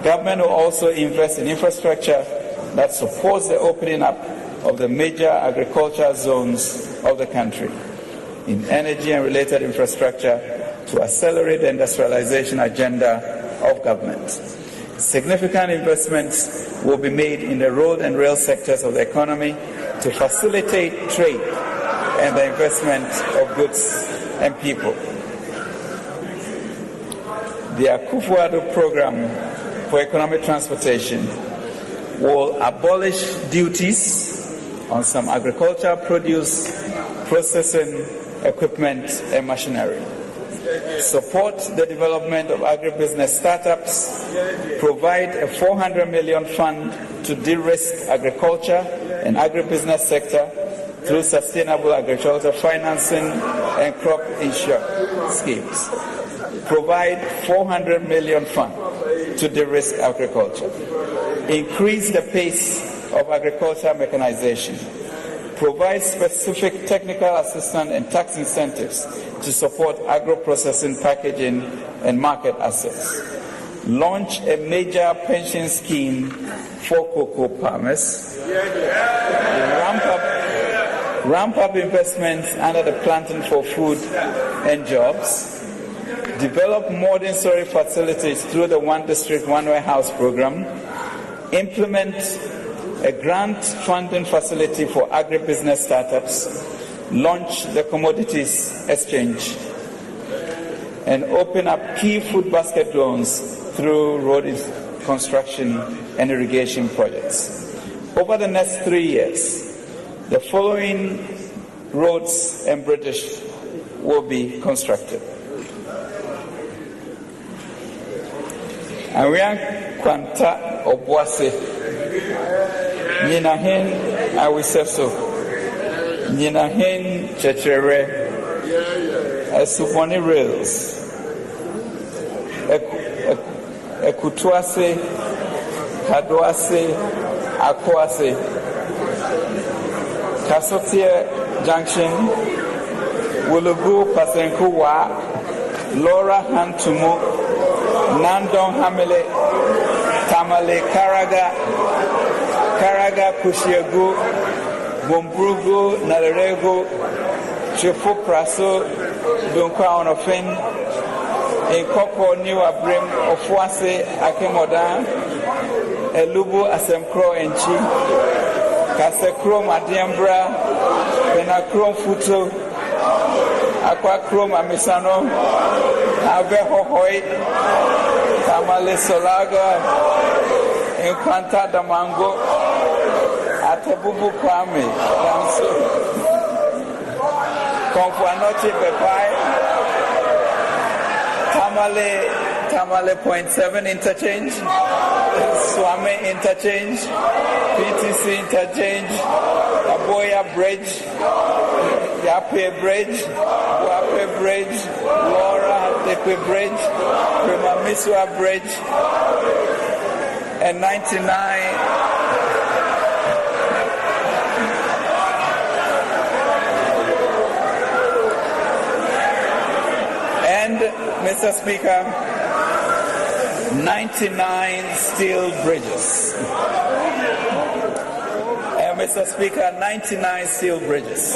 government will also invest in infrastructure that supports the opening up of the major agricultural zones of the country, in energy and related infrastructure to accelerate the industrialization agenda of government. Significant investments will be made in the road and rail sectors of the economy to facilitate trade and the investment of goods and people. The Akufo-Addo Program for Economic Transportation will abolish duties on some agricultural produce, processing equipment, and machinery. Support the development of agribusiness startups, provide a 400 million fund to de-risk agriculture and agribusiness sector through sustainable agriculture financing and crop insurance schemes. Provide 400 million fund to de-risk agriculture. Increase the pace of agricultural mechanization. Provide specific technical assistance and tax incentives to support agro-processing, packaging, and market access. Launch a major pension scheme for cocoa farmers. Ramp up investments under the Planting for Food and Jobs. Develop modern storage facilities through the One District, One Warehouse program. Implement a grant funding facility for agribusiness startups, launch the commodities exchange, and open up key food basket loans through road construction and irrigation projects. Over the next 3 years, the following roads and bridges will be constructed. Awia Kwanta Obuase Ninahen Awiseso Ninahen Chechere Esuponi Rails Ekutuase Kadoase Akwase Kasotie Junction Wulugu Pasenkuwa Laura Hantumu Nandong Hamele Tamale Karaga Kushiagu Bumbrugu Nalarego Chefu Praso Dunkwa Onofen Inkoko New Abrim Ofuase Akemodan Elubu Asemkro Enchi Kasekro Madiambra Penakro Futo Aquacro Amisano Aveho Hoi Tamale Solaga Enquanta Damango Atebubu Kwame Damso Confuanoche Bepai Tamale 0.7 interchange, Swame interchange, PTC interchange, Aboya Bridge, Yape Bridge, Wape Bridge, Laura Tepe Bridge, Primamiswa Bridge, and 99 and Mr. Speaker, 99 steel bridges. Mr. Speaker, 99 steel bridges.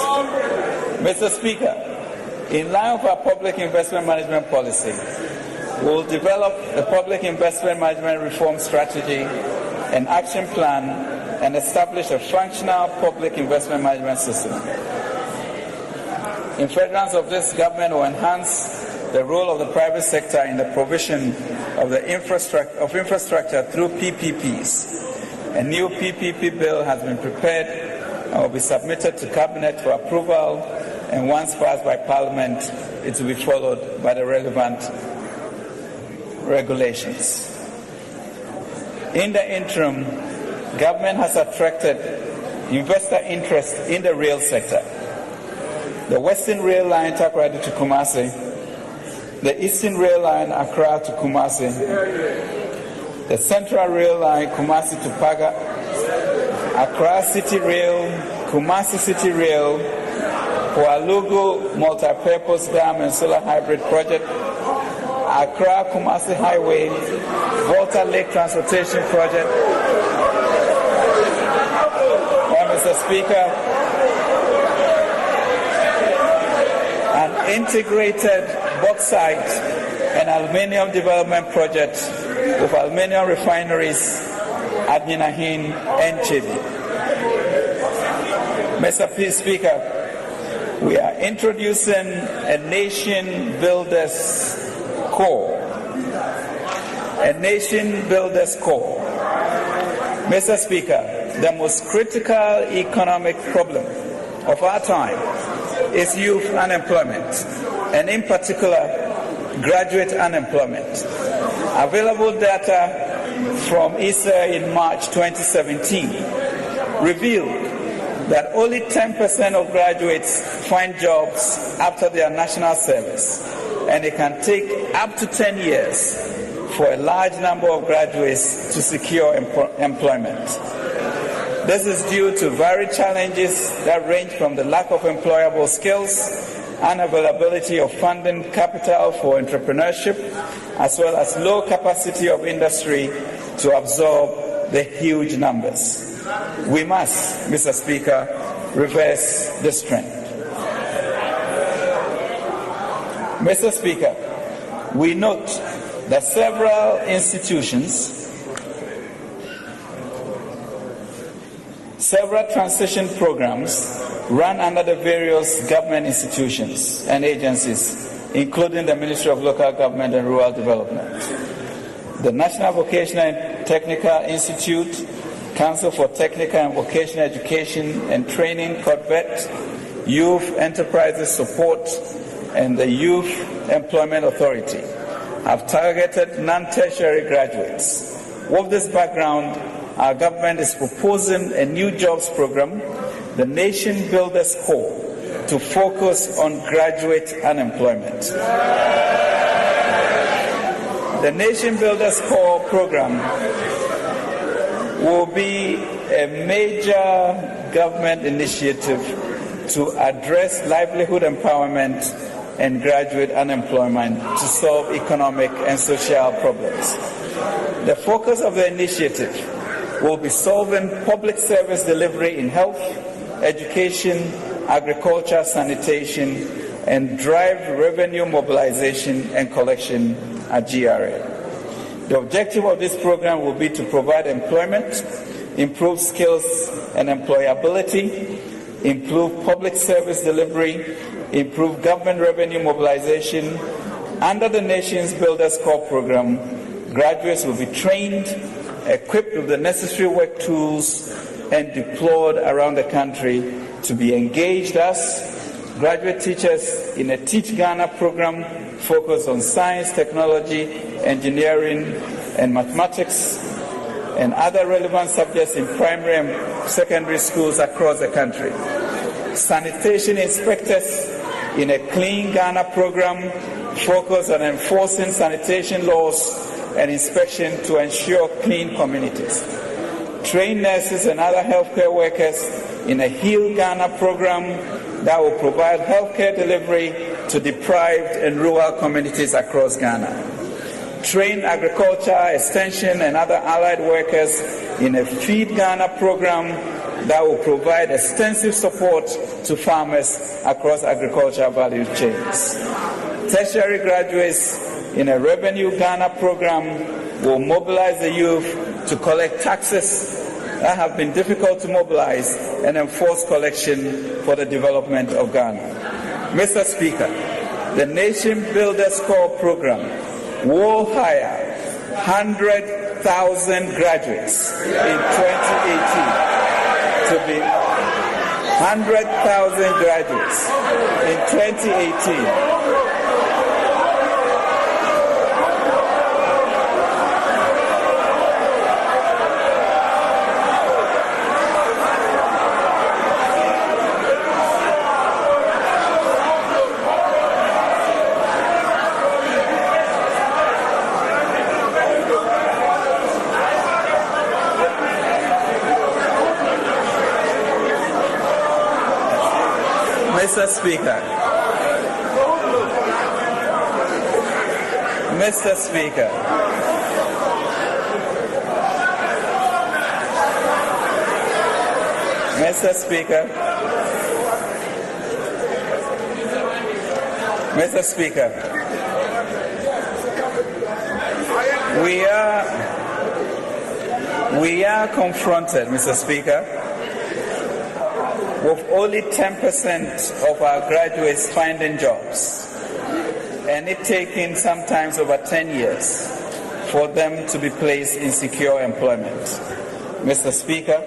Mr. Speaker, in line with our public investment management policy, we will develop a public investment management reform strategy and action plan and establish a functional public investment management system. In furtherance of this, government will enhance the role of the private sector in the provision of the infrastructure through PPPs. A new PPP bill has been prepared and will be submitted to Cabinet for approval, and once passed by Parliament, it will be followed by the relevant regulations. In the interim, government has attracted investor interest in the rail sector. The Western Rail Line Takoradi to Kumasi, the Eastern Rail Line Accra to Kumasi, the Central Rail Line Kumasi to Paga, Accra City Rail, Kumasi City Rail, Hualugu Multi-Purpose Dam and Solar Hybrid Project, Accra Kumasi Highway, Volta Lake Transportation Project. Mr. Speaker, an integrated bauxite and aluminium development project with aluminium refineries at Ninahin and Chibi. Mr. Speaker, we are introducing a Nation Builders Corps. A Nation Builders Corps. Mr. Speaker, the most critical economic problem of our time is youth unemployment, and in particular, graduate unemployment. Available data from ISA in March 2017 revealed that only 10% of graduates find jobs after their national service, and it can take up to 10 years for a large number of graduates to secure employment. This is due to varied challenges that range from the lack of employable skills, unavailability of funding capital for entrepreneurship, as well as low capacity of industry to absorb the huge numbers. We must, Mr. Speaker, reverse this trend. Mr. Speaker, we note that several transition programs run under the various government institutions and agencies, including the Ministry of Local Government and Rural Development, the National Vocational and Technical Institute, Council for Technical and Vocational Education and Training, COTVET, Youth Enterprises Support, and the Youth Employment Authority have targeted non-tertiary graduates. With this background, our government is proposing a new jobs program, the Nation Builders Corps, to focus on graduate unemployment. The Nation Builders Corps program will be a major government initiative to address livelihood empowerment and graduate unemployment to solve economic and social problems. The focus of the initiative will be solving public service delivery in health, education, agriculture, sanitation, and drive revenue mobilization and collection at GRA. The objective of this program will be to provide employment, improve skills and employability, improve public service delivery, improve government revenue mobilization. Under the Nation's Builders Corps program, graduates will be trained, equipped with the necessary work tools, and deployed around the country to be engaged as graduate teachers in a Teach Ghana program focused on science, technology, engineering, and mathematics, and other relevant subjects in primary and secondary schools across the country. Sanitation inspectors in a Clean Ghana program focused on enforcing sanitation laws and inspection to ensure clean communities. Trained nurses and other healthcare workers in a Heal Ghana program that will provide healthcare delivery to deprived and rural communities across Ghana. Trained agriculture, extension, and other allied workers in a Feed Ghana program that will provide extensive support to farmers across agricultural value chains. Tertiary graduates in a Revenue Ghana program will mobilize the youth to collect taxes that have been difficult to mobilize and enforce collection for the development of Ghana. Mr. Speaker, the Nation Builders Corps program will hire 100,000 graduates in 2018 to be 100,000 graduates in 2018. Mr. Speaker, Mr. Speaker, Mr. Speaker, Mr. Speaker, we are confronted, Mr. Speaker, with only 10% of our graduates finding jobs, and it taking sometimes over 10 years for them to be placed in secure employment. Mr. Speaker,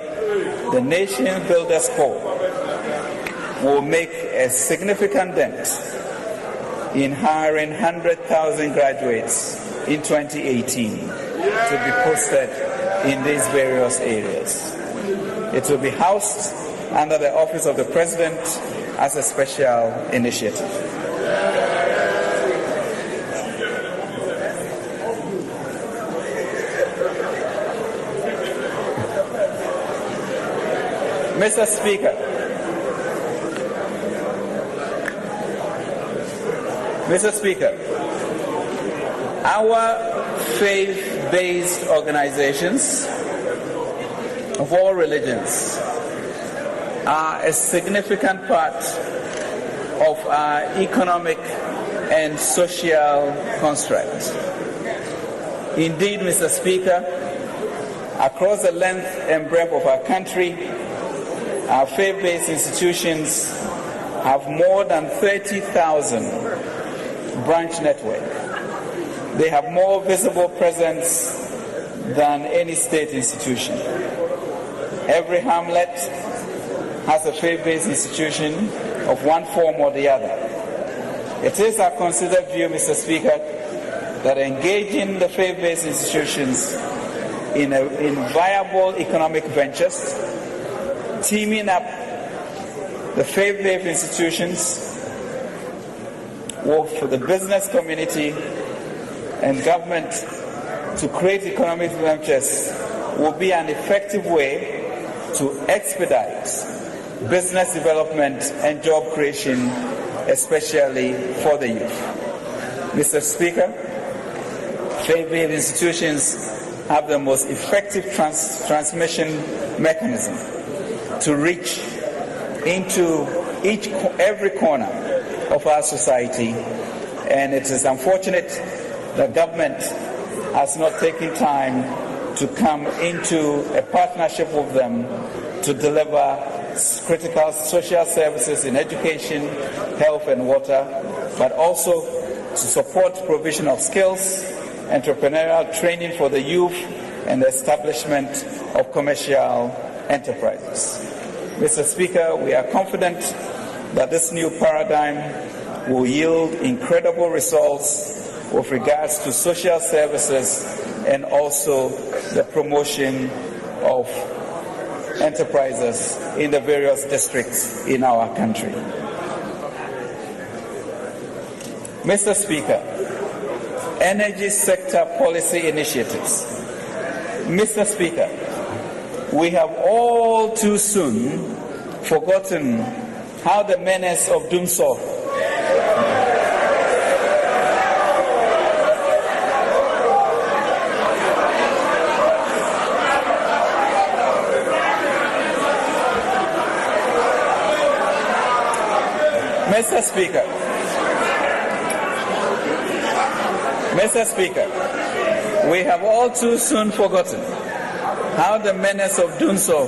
the Nation Builders Corps will make a significant dent in hiring 100,000 graduates in 2018 to be posted in these various areas. It will be housed under the Office of the President as a special initiative. Mr. Speaker, our faith-based organizations of all religions are a significant part of our economic and social construct. Indeed, Mr. Speaker, across the length and breadth of our country, our faith-based institutions have more than 30,000 branch network. They have more visible presence than any state institution. Every hamlet has a faith-based institution of one form or the other. It is our considered view, Mr. Speaker, that engaging the faith-based institutions in viable economic ventures, teaming up the faith-based institutions with the business community and government to create economic ventures will be an effective way to expedite business development and job creation, especially for the youth. Mr. Speaker, faith-based institutions have the most effective transmission mechanism to reach into every corner of our society, and it is unfortunate that government has not taken time to come into a partnership with them to deliver critical social services in education, health and water, but also to support provision of skills, entrepreneurial training for the youth, and the establishment of commercial enterprises. Mr. Speaker, we are confident that this new paradigm will yield incredible results with regards to social services and also the promotion of enterprises in the various districts in our country. Mr. Speaker, energy sector policy initiatives. Mr. Speaker, we have all too soon forgotten how the menace of doomsday Mr. Speaker, we have all too soon forgotten how the menace of Dunso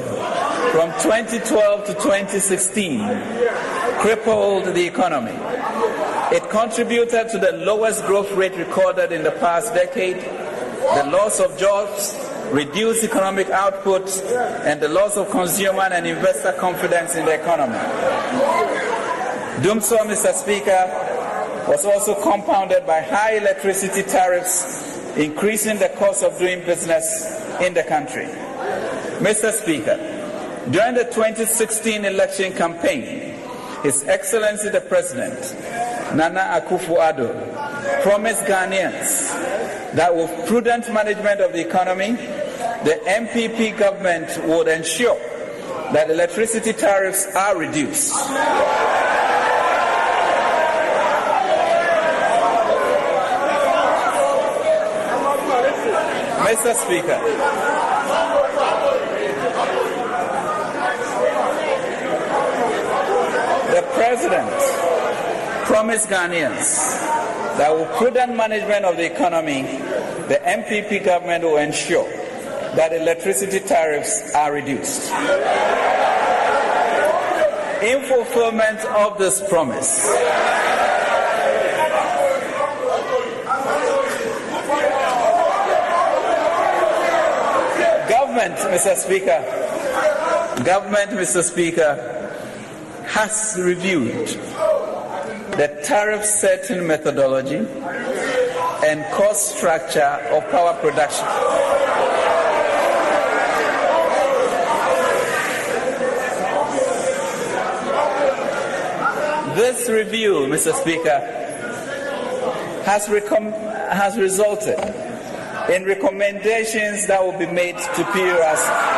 from 2012 to 2016 crippled the economy. It contributed to the lowest growth rate recorded in the past decade, the loss of jobs, reduced economic output, and the loss of consumer and investor confidence in the economy. Dunso, Mr. Speaker, was also compounded by high electricity tariffs, increasing the cost of doing business in the country. Mr. Speaker, during the 2016 election campaign, His Excellency the President, Nana Akufo-Addo, promised Ghanaians that with prudent management of the economy, the MPP government would ensure that electricity tariffs are reduced. Mr. Speaker, the President promised Ghanaians that with prudent management of the economy, the MPP government will ensure that electricity tariffs are reduced. In fulfillment of this promise, Government, Mr. Speaker, has reviewed the tariff setting methodology and cost structure of power production. This review, Mr. Speaker, has resulted in recommendations that will be made to PURC.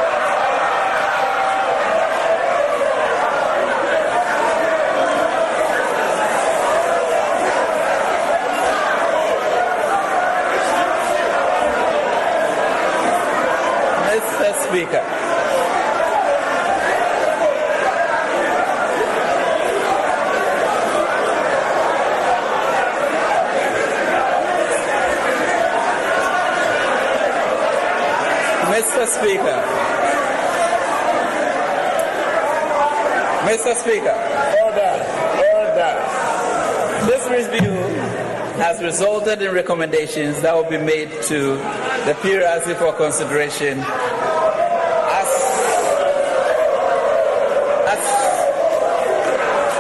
Mr. Speaker, order. This review has resulted in recommendations that will be made to the PURC for consideration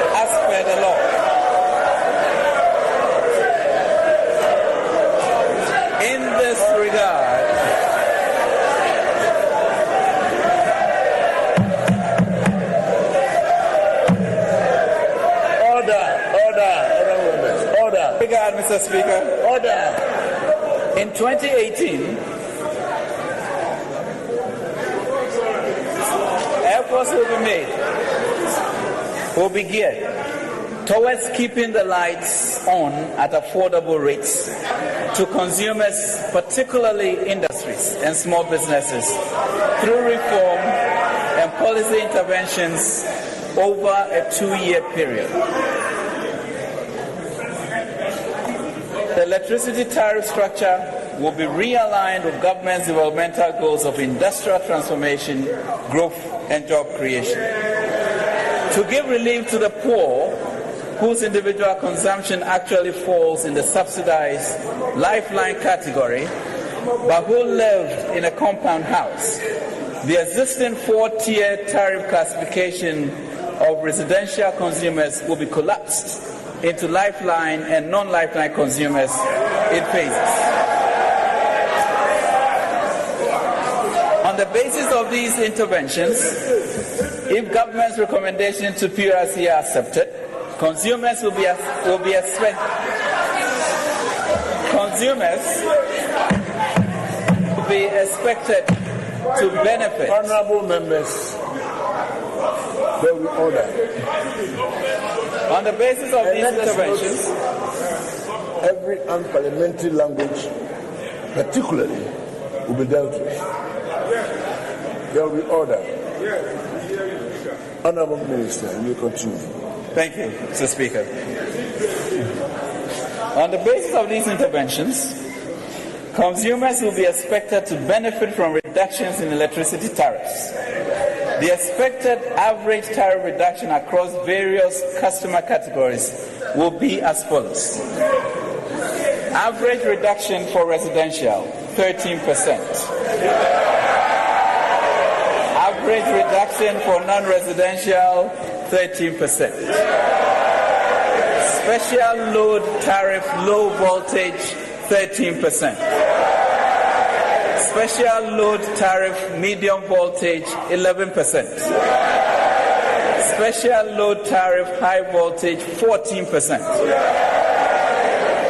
as per the law. In this regard, Mr. Speaker, order. In 2018, efforts will be geared towards keeping the lights on at affordable rates to consumers, particularly industries and small businesses, through reform and policy interventions over a 2-year period. The electricity tariff structure will be realigned with government's developmental goals of industrial transformation, growth, and job creation. To give relief to the poor, whose individual consumption actually falls in the subsidized lifeline category, but who lived in a compound house, the existing 4-tier tariff classification of residential consumers will be collapsed into lifeline and non-lifeline consumers in phases. On the basis of these interventions, if government's recommendation to PURC are accepted, consumers will be expected to benefit. Honorable members, they will order. On the basis of these interventions, every unparliamentary language, particularly, will be dealt with. There will be order. Honorable Minister, you continue. Thank you, Mr. Speaker. On the basis of these interventions, consumers will be expected to benefit from reductions in electricity tariffs. The expected average tariff reduction across various customer categories will be as follows. Average reduction for residential, 13%. Average reduction for non-residential, 13%. Special load tariff, low voltage, 13%. Special load tariff, medium voltage, 11%. Special load tariff, high voltage, 14%.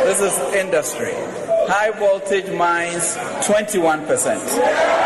This is industry. High voltage mines, 21%.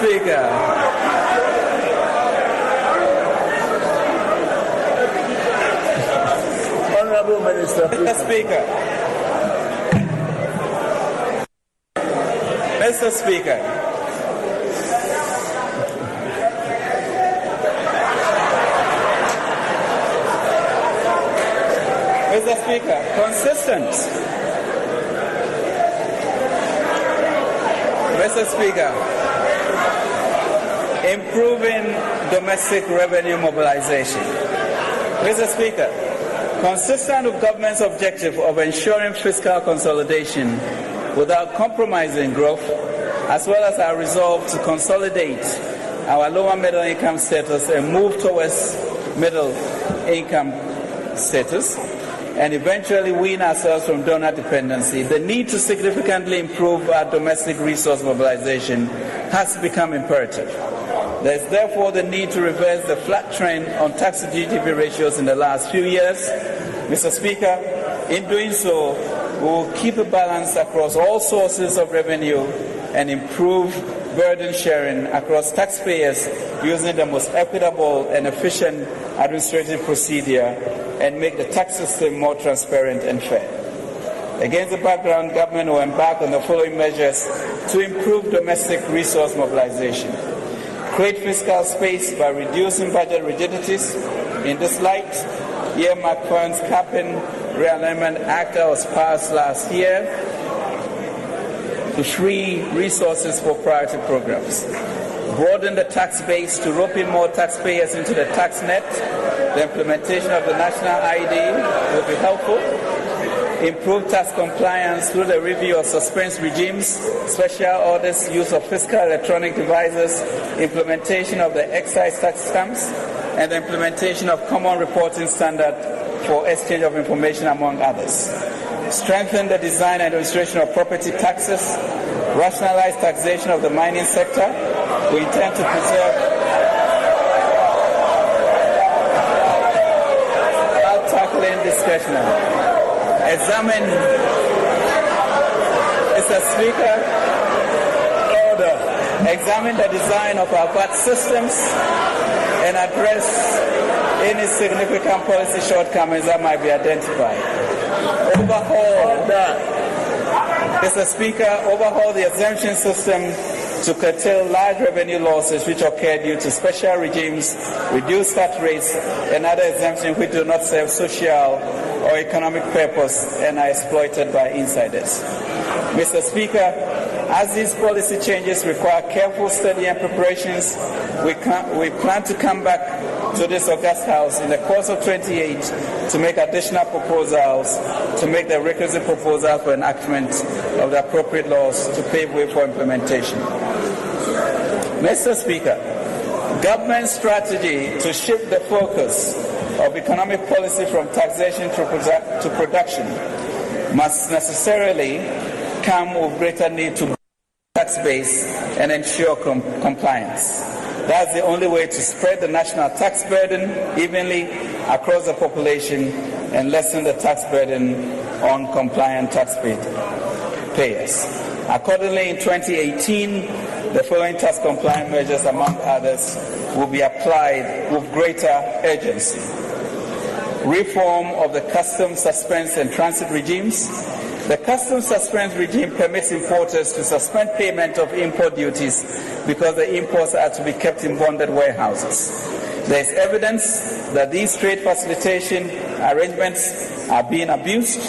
Speaker. Honorable Minister. Mr. Speaker. Mr. Speaker. Mr. Speaker, consistent. Mr. Speaker, improving domestic revenue mobilization. Mr. Speaker, consistent with government's objective of ensuring fiscal consolidation without compromising growth, as well as our resolve to consolidate our lower middle income status and move towards middle income status, and eventually wean ourselves from donor dependency, the need to significantly improve our domestic resource mobilization has become imperative. There is therefore the need to reverse the flat trend on tax to GDP ratios in the last few years. Mr. Speaker, in doing so, we will keep a balance across all sources of revenue and improve burden sharing across taxpayers using the most equitable and efficient administrative procedure and make the tax system more transparent and fair. Against the background, government will embark on the following measures to improve domestic resource mobilization. Create fiscal space by reducing budget rigidities. In this light, earmark funds capping realignment act that was passed last year to free resources for priority programs. Broaden the tax base to rope in more taxpayers into the tax net. The implementation of the national ID will be helpful. Improve tax compliance through the review of suspense regimes, special orders, use of fiscal electronic devices, implementation of the excise tax stamps, and the implementation of common reporting standard for exchange of information, among others. Strengthen the design and administration of property taxes, rationalize taxation of the mining sector. We intend to preserve without tackling discretionary. Examine, Mr. Speaker, order. Examine the design of our VAT systems and address any significant policy shortcomings that might be identified. Overhaul, Mr. Speaker, overhaul the exemption system to curtail large revenue losses which occur due to special regimes, reduced tax rates, and other exemptions which do not serve social or economic purpose and are exploited by insiders. Mr. Speaker, as these policy changes require careful study and preparations, we plan to come back to this august House in the course of 28 to make additional proposals, to make the requisite proposal for enactment of the appropriate laws to pave way for implementation. Mr. Speaker, government strategy to shift the focus of economic policy from taxation to production must necessarily come with greater need to tax base and ensure compliance. That's the only way to spread the national tax burden evenly across the population and lessen the tax burden on compliant taxpayers. Accordingly, in 2018, the following tax compliance measures, among others, will be applied with greater urgency. Reform of the customs suspense and transit regimes. The customs suspense regime permits importers to suspend payment of import duties because the imports are to be kept in bonded warehouses. There is evidence that these trade facilitation arrangements are being abused.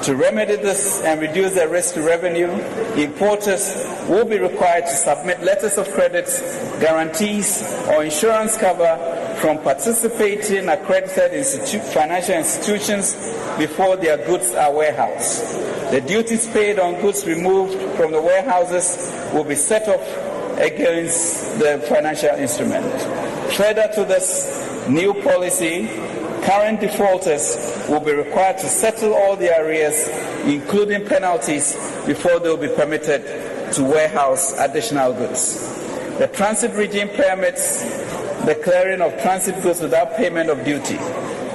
To remedy this and reduce the risk to revenue, importers will be required to submit letters of credit, guarantees, or insurance cover from participating accredited financial institutions before their goods are warehoused. The duties paid on goods removed from the warehouses will be set off against the financial instrument. Further to this new policy, current defaulters will be required to settle all their arrears, including penalties, before they will be permitted to warehouse additional goods. The transit regime permits the clearing of transit goods without payment of duty.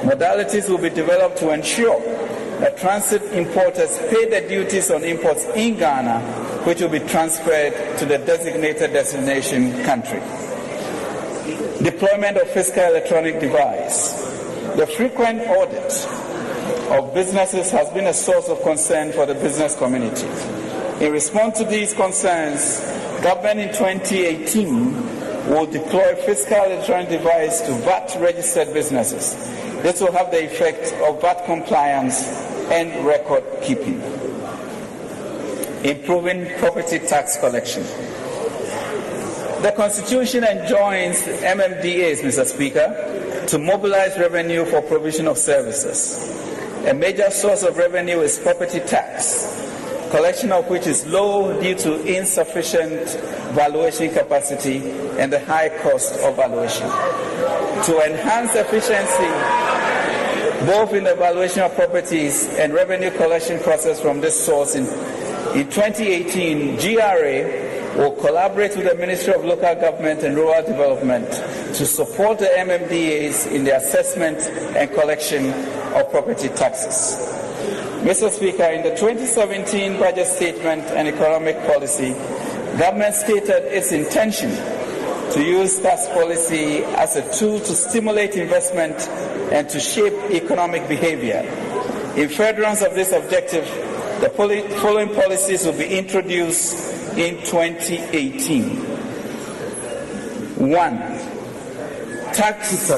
Modalities will be developed to ensure that transit importers pay the duties on imports in Ghana, which will be transferred to the designated destination country. Deployment of fiscal electronic device. The frequent audit of businesses has been a source of concern for the business community. In response to these concerns, government in 2018 will deploy fiscal electronic device to VAT-registered businesses. This will have the effect of VAT compliance and record keeping. Improving property tax collection. The Constitution enjoins MMDAs, Mr. Speaker, to mobilize revenue for provision of services. A major source of revenue is property tax, collection of which is low due to insufficient valuation capacity and the high cost of valuation. To enhance efficiency, both in the valuation of properties and revenue collection process from this source, in 2018, GRA will collaborate with the Ministry of Local Government and Rural Development to support the MMDAs in the assessment and collection of property taxes. Mr. Speaker, in the 2017 budget statement and economic policy, government stated its intention to use tax policy as a tool to stimulate investment and to shape economic behavior. In furtherance of this objective, the following policies will be introduced in 2018. 1. Taxes.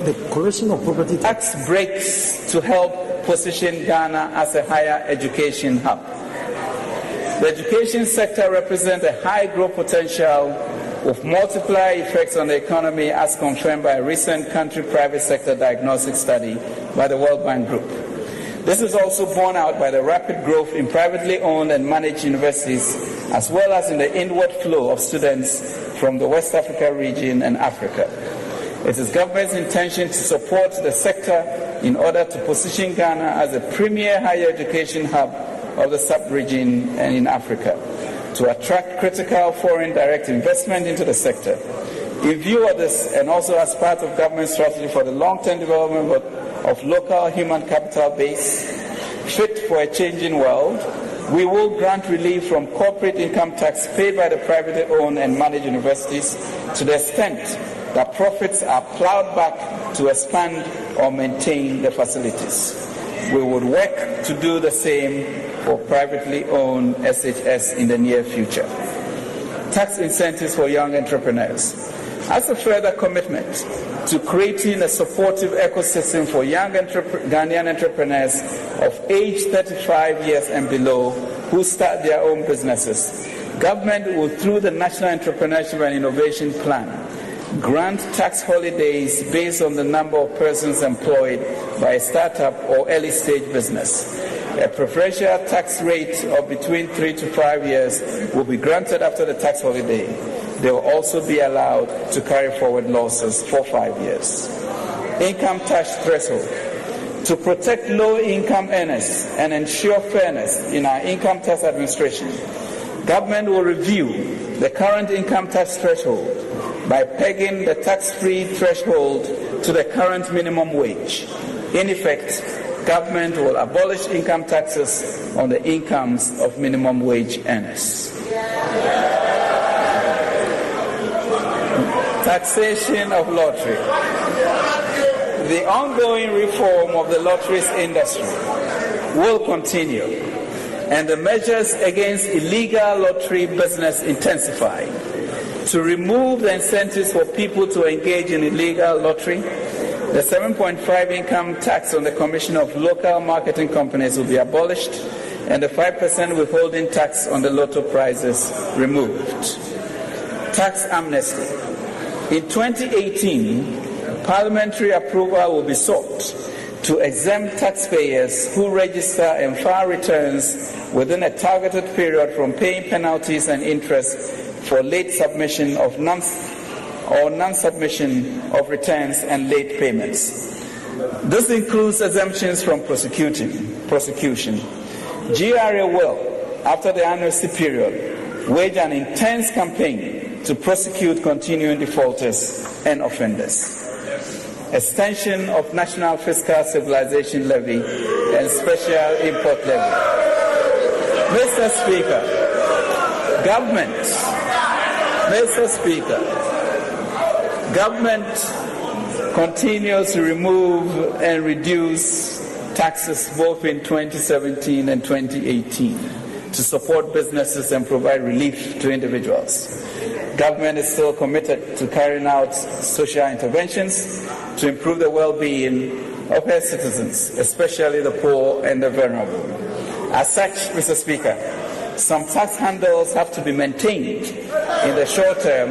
The collection of property tax breaks to help position Ghana as a higher education hub. The education sector represents a high growth potential with multiplier effects on the economy, as confirmed by a recent country private sector diagnostic study by the World Bank Group. This is also borne out by the rapid growth in privately owned and managed universities, as well as in the inward flow of students from the West Africa region and Africa. It is government's intention to support the sector in order to position Ghana as a premier higher education hub of the sub-region and in Africa, to attract critical foreign direct investment into the sector. In view of this, and also as part of government strategy for the long-term development of local human capital base fit for a changing world, we will grant relief from corporate income tax paid by the privately owned and managed universities to the extent that profits are plowed back to expand or maintain the facilities. We would work to do the same for privately owned SHS in the near future. Tax incentives for young entrepreneurs. As a further commitment to creating a supportive ecosystem for young Ghanaian entrepreneurs of age 35 years and below who start their own businesses, government will, through the National Entrepreneurship and Innovation Plan, grant tax holidays based on the number of persons employed by a startup or early-stage business. A preferential tax rate of between 3 to 5 years will be granted after the tax holiday. They will also be allowed to carry forward losses for 5 years. Income tax threshold. To protect low-income earners and ensure fairness in our income tax administration, government will review the current income tax threshold by pegging the tax-free threshold to the current minimum wage. In effect, government will abolish income taxes on the incomes of minimum wage earners. Taxation of lottery. The ongoing reform of the lotteries industry will continue, and the measures against illegal lottery business intensify. To remove the incentives for people to engage in illegal lottery, the 7.5 income tax on the commission of local marketing companies will be abolished, and the 5% withholding tax on the lotto prizes removed. Tax amnesty. In 2018, parliamentary approval will be sought to exempt taxpayers who register and file returns within a targeted period from paying penalties and interest for late submission of non-submission of returns and late payments. This includes exemptions from prosecution. GRA will, after the amnesty period, wage an intense campaign to prosecute continuing defaulters and offenders. Extension of National Fiscal Stabilization Levy and Special Import Levy. Mr. Speaker, government continues to remove and reduce taxes both in 2017 and 2018 to support businesses and provide relief to individuals. Government is still committed to carrying out social interventions to improve the well-being of her citizens, especially the poor and the vulnerable. As such, Mr. Speaker, some tax handles have to be maintained in the short term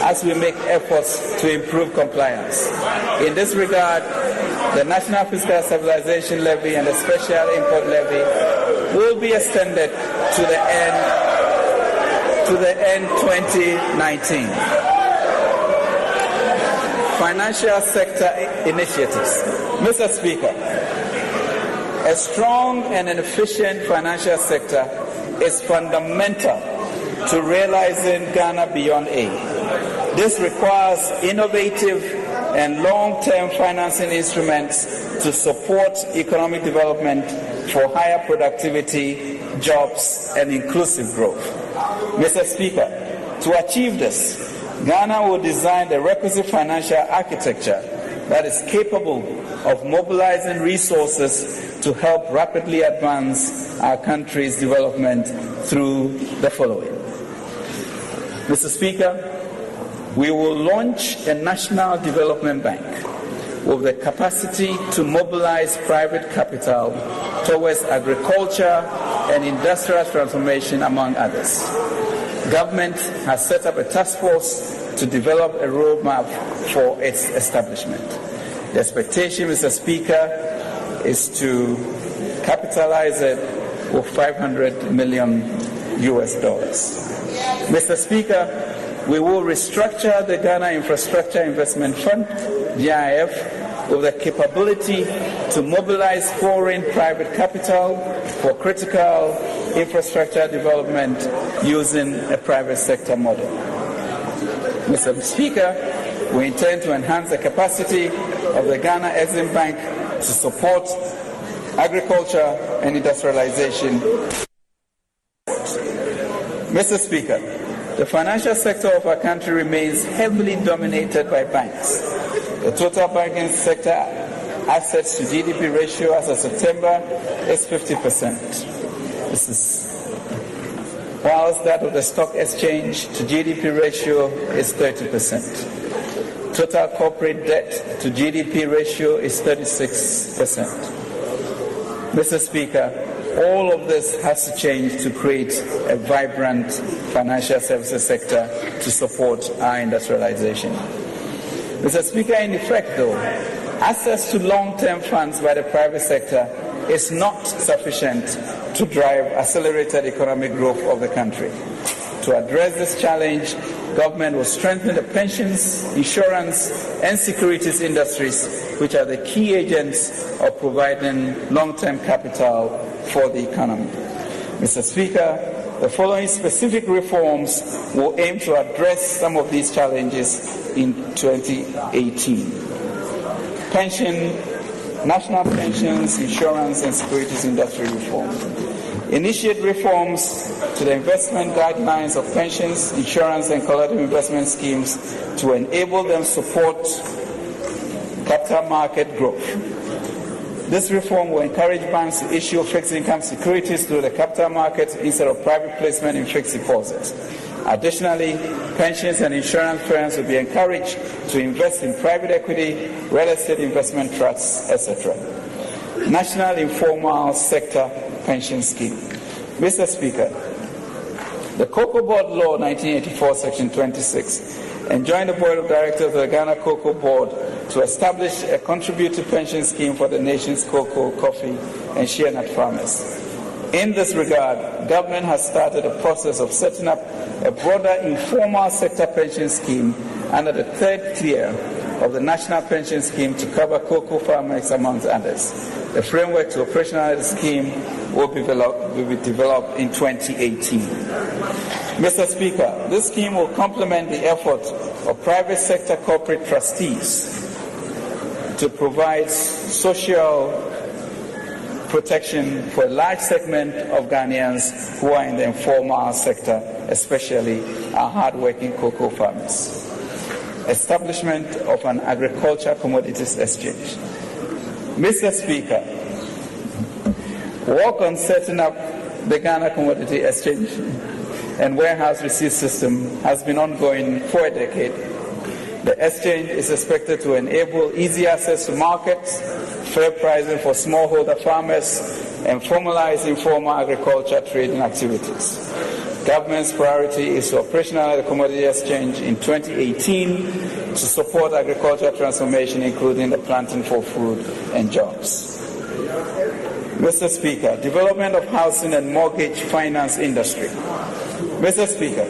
as we make efforts to improve compliance. In this regard, the National Fiscal Stabilization Levy and the Special Import Levy will be extended to the end 2019. Financial sector initiatives. Mr. Speaker, a strong and an efficient financial sector is fundamental to realizing Ghana beyond aid. This requires innovative and long-term financing instruments to support economic development for higher productivity, jobs, and inclusive growth. Mr. Speaker, to achieve this, Ghana will design the requisite financial architecture that is capable of mobilizing resources to help rapidly advance our country's development through the following. Mr. Speaker, we will launch a national development bank with the capacity to mobilize private capital towards agriculture and industrial transformation, among others. Government has set up a task force to develop a roadmap for its establishment. The expectation, Mr. Speaker, is to capitalize it with $500 million. Mr. Speaker, we will restructure the Ghana Infrastructure Investment Fund, GIF, with the capability to mobilize foreign private capital for critical infrastructure development using a private sector model. Mr. Speaker, we intend to enhance the capacity of the Ghana Exim Bank to support agriculture and industrialization. Mr. Speaker, the financial sector of our country remains heavily dominated by banks. The total banking sector assets to GDP ratio as of September is 50%. The practices, whilst that of the stock exchange to GDP ratio is 30%. Total corporate debt to GDP ratio is 36%. Mr. Speaker, all of this has to change to create a vibrant financial services sector to support our industrialization. Mr. Speaker, in effect, though, access to long-term funds by the private sector is not sufficient to drive accelerated economic growth of the country. To address this challenge, government will strengthen the pensions, insurance, and securities industries, which are the key agents of providing long-term capital for the economy. Mr. Speaker, the following specific reforms will aim to address some of these challenges in 2018. National pensions, insurance, and securities industry reform. Initiate reforms to the investment guidelines of pensions, insurance, and collective investment schemes to enable them to support capital market growth. This reform will encourage banks to issue fixed income securities through the capital market instead of private placement in fixed deposits. Additionally, pensions and insurance firms will be encouraged to invest in private equity, real estate investment trusts, etc. National Informal Sector Pension Scheme. Mr. Speaker, the Cocoa Board Law 1984, Section 26, enjoined the Board of Directors of the Ghana Cocoa Board to establish a contributory pension scheme for the nation's cocoa, coffee, and shea nut farmers. In this regard, government has started a process of setting up a broader informal sector pension scheme under the third tier of the National Pension Scheme to cover cocoa farmers, amongst others. The framework to operationalize the scheme will be developed in 2018. Mr. Speaker, this scheme will complement the efforts of private sector corporate trustees to provide social protection for a large segment of Ghanaians who are in the informal sector, especially our hard-working cocoa farmers. Establishment of an agriculture commodities exchange. Mr. Speaker, work on setting up the Ghana Commodity Exchange and warehouse receipt system has been ongoing for a decade. The exchange is expected to enable easy access to markets, fair pricing for smallholder farmers, and formalize informal agriculture trading activities. Government's priority is to operationalize the commodity exchange in 2018 to support agricultural transformation, including the planting for food and jobs. Mr. Speaker, development of housing and mortgage finance industry. Mr. Speaker,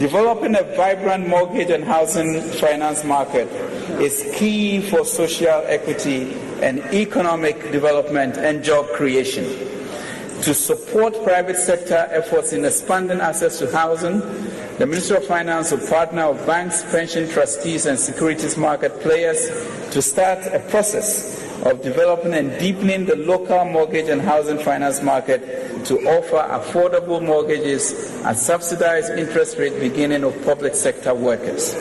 developing a vibrant mortgage and housing finance market is key for social equity and economic development and job creation. To support private sector efforts in expanding access to housing, the Ministry of Finance will partner with banks, pension trustees, and securities market players to start a process of developing and deepening the local mortgage and housing finance market to offer affordable mortgages at subsidized interest rate beginning of public sector workers.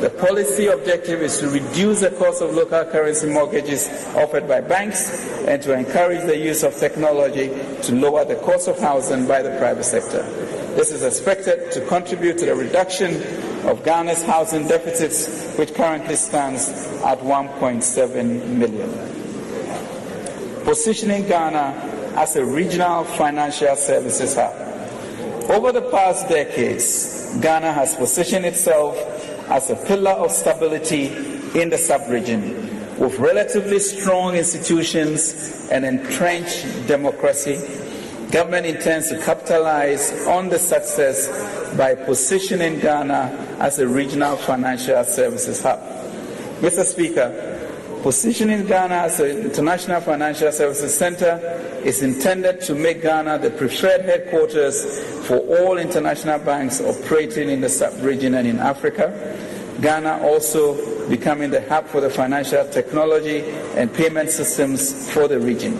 The policy objective is to reduce the cost of local currency mortgages offered by banks and to encourage the use of technology to lower the cost of housing by the private sector. This is expected to contribute to the reduction of Ghana's housing deficits, which currently stands at 1.7 million. Positioning Ghana as a regional financial services hub. Over the past decades, Ghana has positioned itself as a pillar of stability in the sub-region, with relatively strong institutions and entrenched democracy. Government intends to capitalize on the success by positioning Ghana as a regional financial services hub. Mr. Speaker, positioning Ghana as an international financial services center is intended to make Ghana the preferred headquarters for all international banks operating in the sub-region and in Africa. Ghana also becoming the hub for the financial technology and payment systems for the region.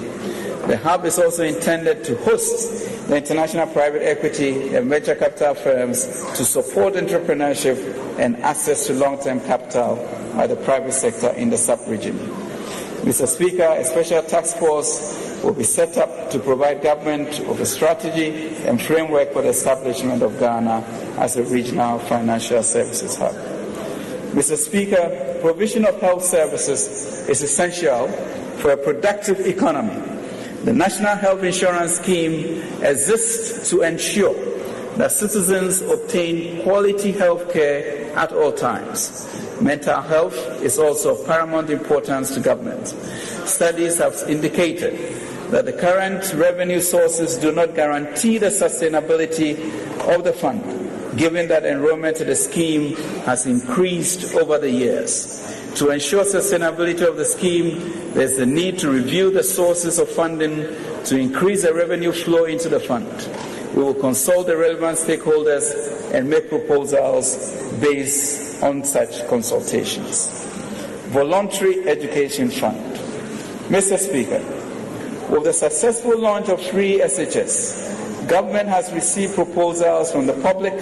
The hub is also intended to host the international private equity and venture capital firms to support entrepreneurship and access to long-term capital by the private sector in the sub-region. Mr. Speaker, a special task force will be set up to provide government with a strategy and framework for the establishment of Ghana as a regional financial services hub. Mr. Speaker, provision of health services is essential for a productive economy. The National Health Insurance Scheme exists to ensure that citizens obtain quality health care at all times. Mental health is also of paramount importance to government. Studies have indicated that the current revenue sources do not guarantee the sustainability of the fund, given that enrollment to the scheme has increased over the years. To ensure sustainability of the scheme, there is the need to review the sources of funding to increase the revenue flow into the fund. We will consult the relevant stakeholders and make proposals based on such consultations. Voluntary Education Fund. Mr. Speaker, with the successful launch of free SHS, government has received proposals from the public,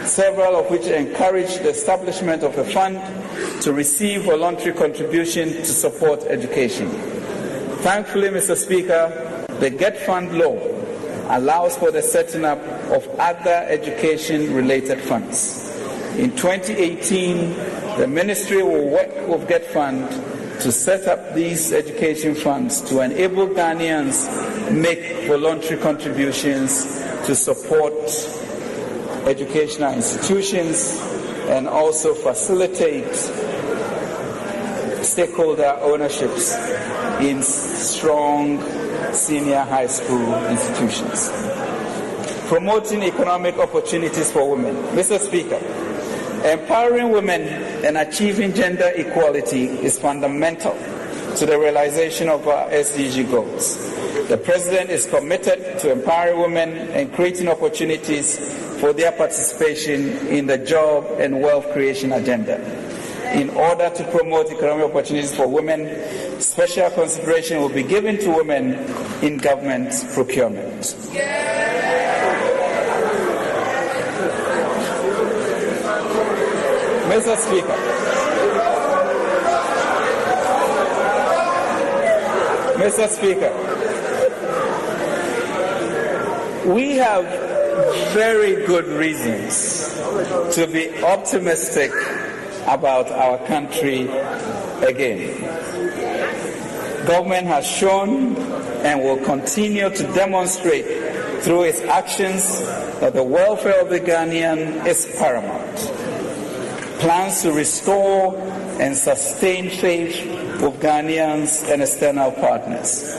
several of which encourage the establishment of a fund to receive voluntary contribution to support education. Thankfully, Mr. Speaker, the GET Fund law allows for the setting up of other education-related funds. In 2018, the Ministry will work with GET Fund to set up these education funds to enable Ghanaians make voluntary contributions to support educational institutions and also facilitate stakeholder ownerships in strong senior high school institutions. Promoting economic opportunities for women. Mr. Speaker, empowering women and achieving gender equality is fundamental to the realization of our SDG goals. The President is committed to empowering women and creating opportunities for their participation in the job and wealth creation agenda. In order to promote economic opportunities for women, special consideration will be given to women in government procurement. Mr. Speaker, we have very good reasons to be optimistic about our country again. Government has shown and will continue to demonstrate through its actions that the welfare of the Ghanaian is paramount. Plans to restore and sustain faith with Ghanaians and external partners.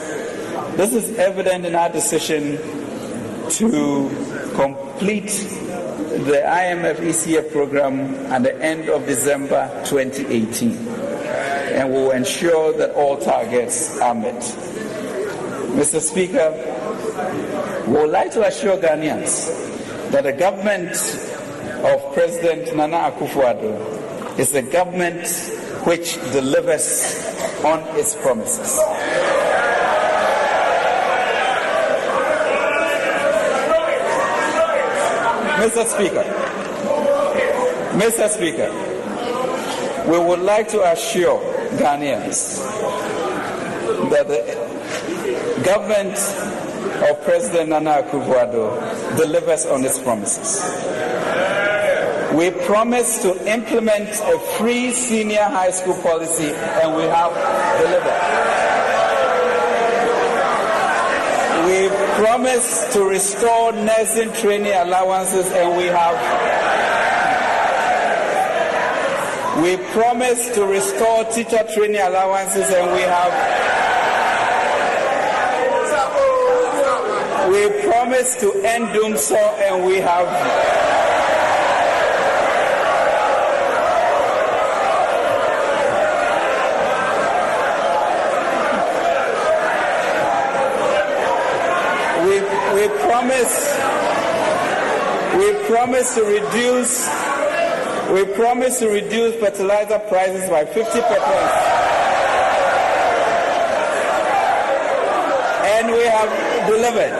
This is evident in our decision to complete the IMF ECF program at the end of December 2018, and will ensure that all targets are met. Mr. Speaker, we would like to assure Ghanaians that the government of President Nana Akufo-Addo is a government which delivers on its promises. Mr. Speaker, we would like to assure Ghanaians that the government of President Nana Akufo-Addo delivers on its promises. We promised to implement a free senior high school policy, and we have delivered. We promised to restore nursing training allowances, and we have. We promised to restore teacher training allowances, and we have. We promised to end doomsday, and we have. We promised to reduce fertilizer prices by 50%. And we have delivered.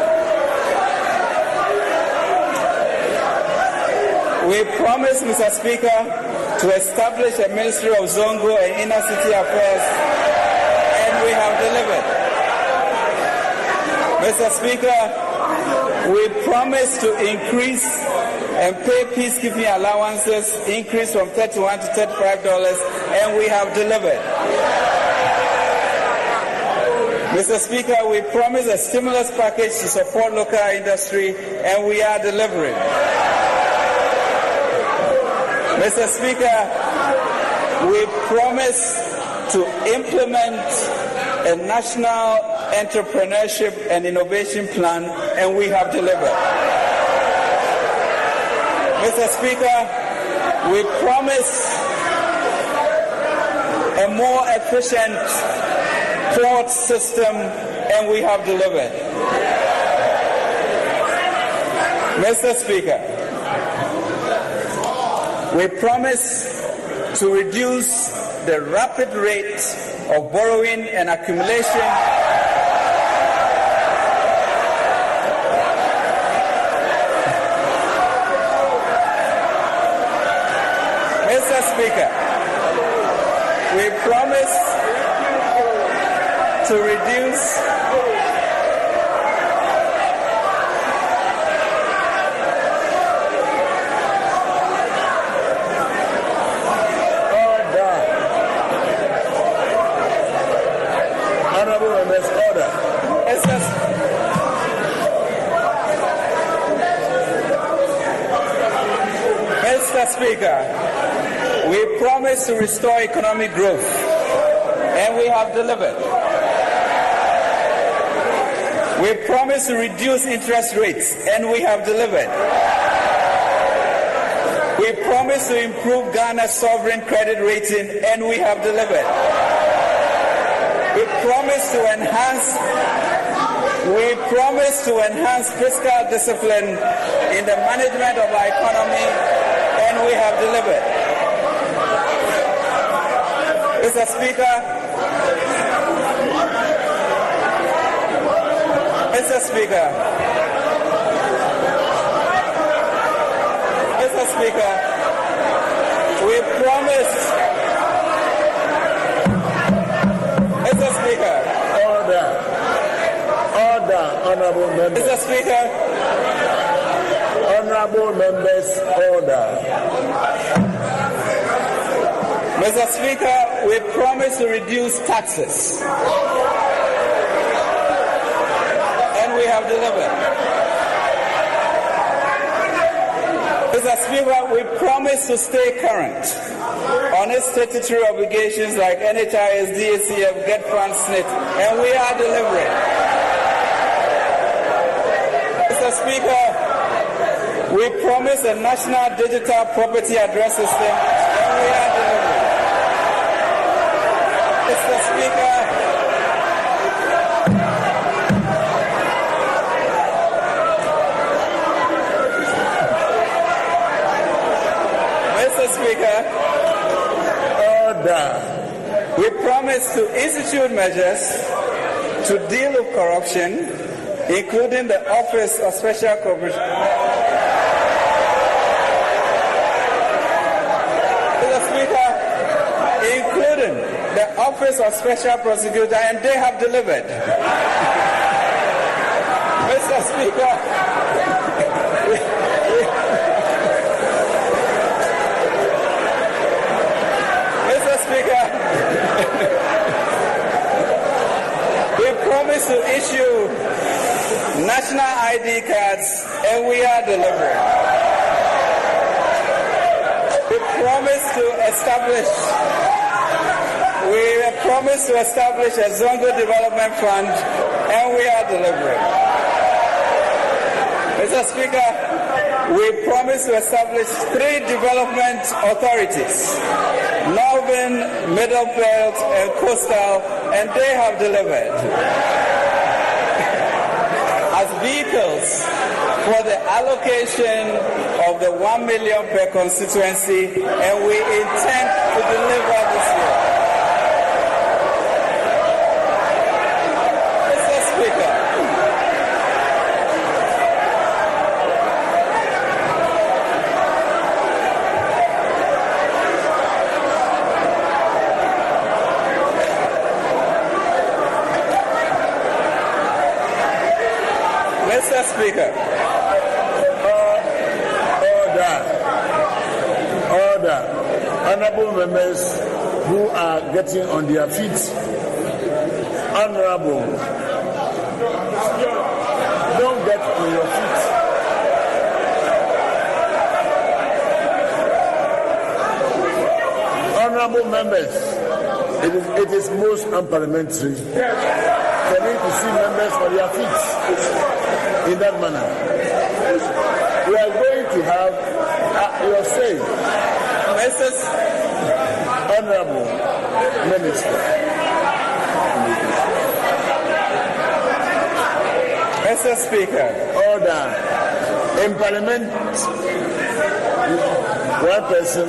We promised, Mr. Speaker, to establish a Ministry of Zongo and Inner City Affairs, and we have delivered. Mr. Speaker, we promised to increase and pay peacekeeping allowances, increase from $31 to $35, and we have delivered. Mr. Speaker, we promised a stimulus package to support local industry, and we are delivering. Mr. Speaker, we promised to implement a national entrepreneurship and innovation plan, and we have delivered. Mr. Speaker, we promised a more efficient port system, and we have delivered. Mr. Speaker, we promise to reduce the rapid rate of borrowing and accumulation Mr. Speaker, we promise to reduce Honorable members, order. Mr. Speaker, we promise to restore economic growth, and we have delivered. We promise to reduce interest rates, and we have delivered. We promise to improve Ghana's sovereign credit rating, and we have delivered. We promise to enhance fiscal discipline in the management of our economy, and we have delivered. Mr. Speaker, Mr. Speaker, Mr. Speaker, we promise. Mr. Speaker. Order. Order, honorable members. Mr. Speaker. Honorable members, order. Mr. Speaker, we promise to reduce taxes. And we have delivered. Mr. Speaker, we promise to stay current on its statutory obligations like NHIS, DACF, Get Funds, SNIT, and we are delivering. Mr. Speaker, we promise a national digital property address system, and we are delivering. Mr. Speaker, Mr. Speaker, order. We promise to institute measures to deal with corruption, including the Office of Special Cooperation. Mr. Speaker, including the Office of Special Prosecutor, and they have delivered. Mr. Speaker, Mr. Speaker, we promise to issue national ID cards, and we are delivering. We promise to establish a Zongo Development Fund, and we are delivering. Mr. Speaker, we promise to establish 3 development authorities, Northern, Middle Belt, and Coastal, and they have delivered. As vehicles for the allocation of the 1 million per constituency, and we intend to deliver this year. Mr. Speaker, Speaker. Order. Honorable members who are getting on their feet. Honorable. Don't get on your feet. Honorable members, it is most unparliamentary for me to see members on their feet in that manner. We are going to have your say, Mrs. Honorable Minister. Mr. Speaker. Order. In Parliament, one person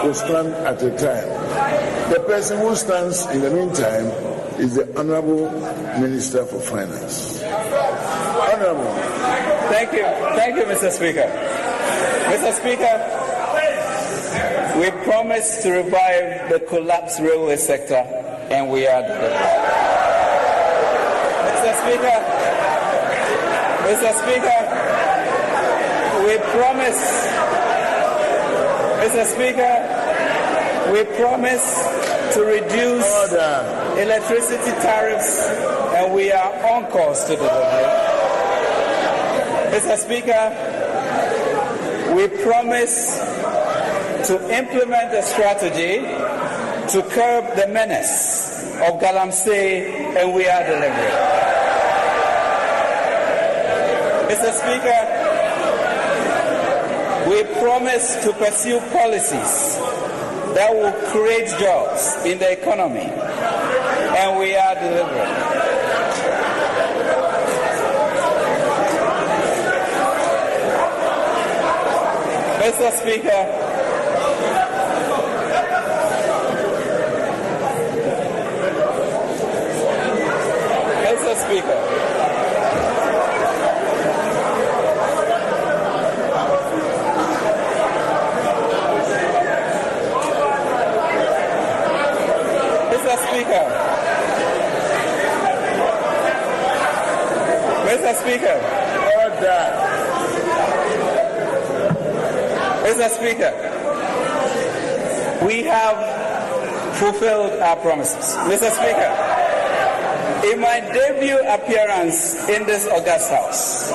will stand at a time. The person who stands in the meantime is the Honorable Minister for Finance. Honorable. Thank you, Mr. Speaker. Mr. Speaker, we promised to revive the collapsed railway sector, and we are delivering. Mr. Speaker, we promise to reduce electricity tariffs, and we are on course to deliver. Mr. Speaker, we promise to implement a strategy to curb the menace of Galamsey, and we are delivering. Mr. Speaker, we promise to pursue policies that will create jobs in the economy, and we are delivering. Mr. Speaker, Mr. Speaker, Mr. Speaker, Order. Mr. Speaker, we have fulfilled our promises. Mr. Speaker, in my debut appearance in this august house,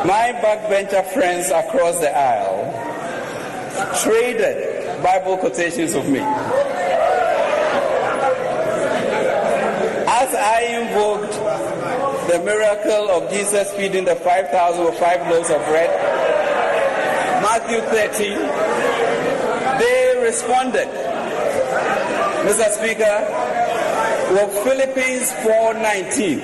my backbencher friends across the aisle traded Bible quotations with me. As I invoked the miracle of Jesus feeding the 5,000 with 5 loaves of bread, Matthew 13, they responded, Mr. Speaker, with Philippians 4:19,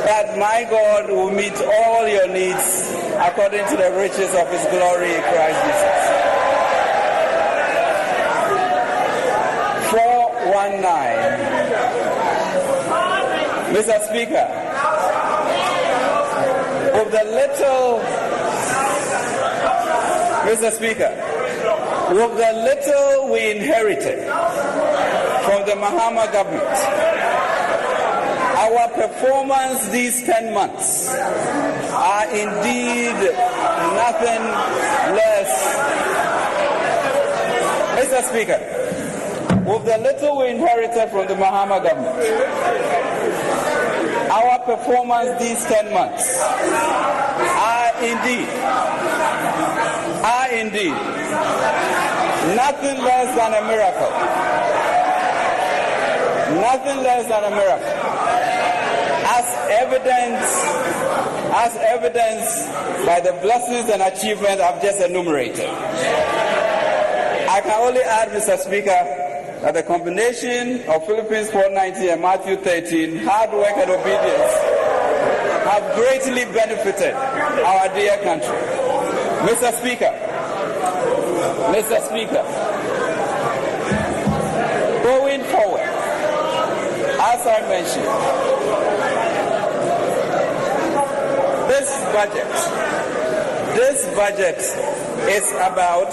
that my God will meet all your needs according to the riches of his glory in Christ Jesus. 4:19. Mr. Speaker, with the little, Mr. Speaker, with the little we inherited from the Mahama government, our performance these 10 months are indeed nothing less. Mr. Speaker, with the little we inherited from the Mahama government, our performance these 10 months are indeed nothing less than a miracle. Nothing less than a miracle. As evidenced by the blessings and achievements I've just enumerated. I can only add, Mr. Speaker, that the combination of Philippians 4:19 and Matthew 13, hard work and obedience, have greatly benefited our dear country. Mr. Speaker, going forward, as I mentioned, this budget is about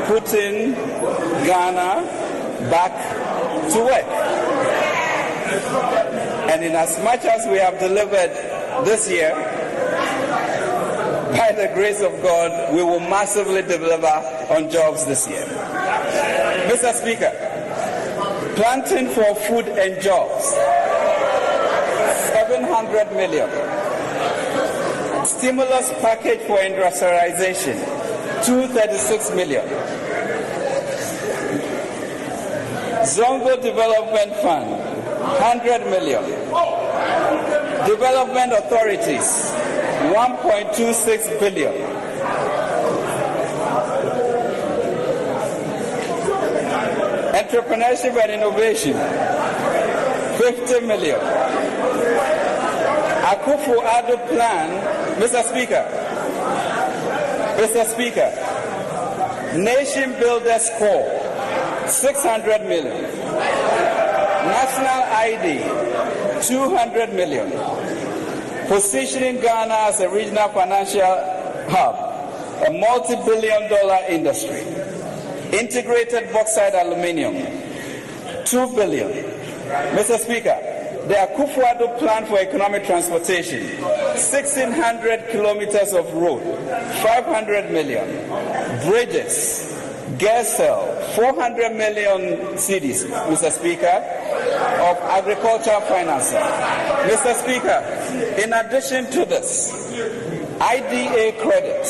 putting Ghana back to work. And in as much as we have delivered this year, by the grace of God, we will massively deliver on jobs this year. Mr. Speaker, planting for food and jobs, 700 million. Stimulus package for industrialization, 236 million. Zongo Development Fund, 100 million. Development authorities, 1.26 billion. Entrepreneurship and innovation, 50 million. Akufo-Addo plan, Mr. Speaker, Nation Builders Corps, 600 million. National ID, 200 million. Positioning Ghana as a regional financial hub, a multi-billion-dollar industry. Integrated bauxite aluminium, 2 billion. Mr. Speaker, the Akufo-Addo plan for economic transportation, 1,600 kilometers of road, 500 million. Bridges, Gersel, 400 million cedis, Mr. Speaker, of agricultural financing. Mr. Speaker, in addition to this, IDA credit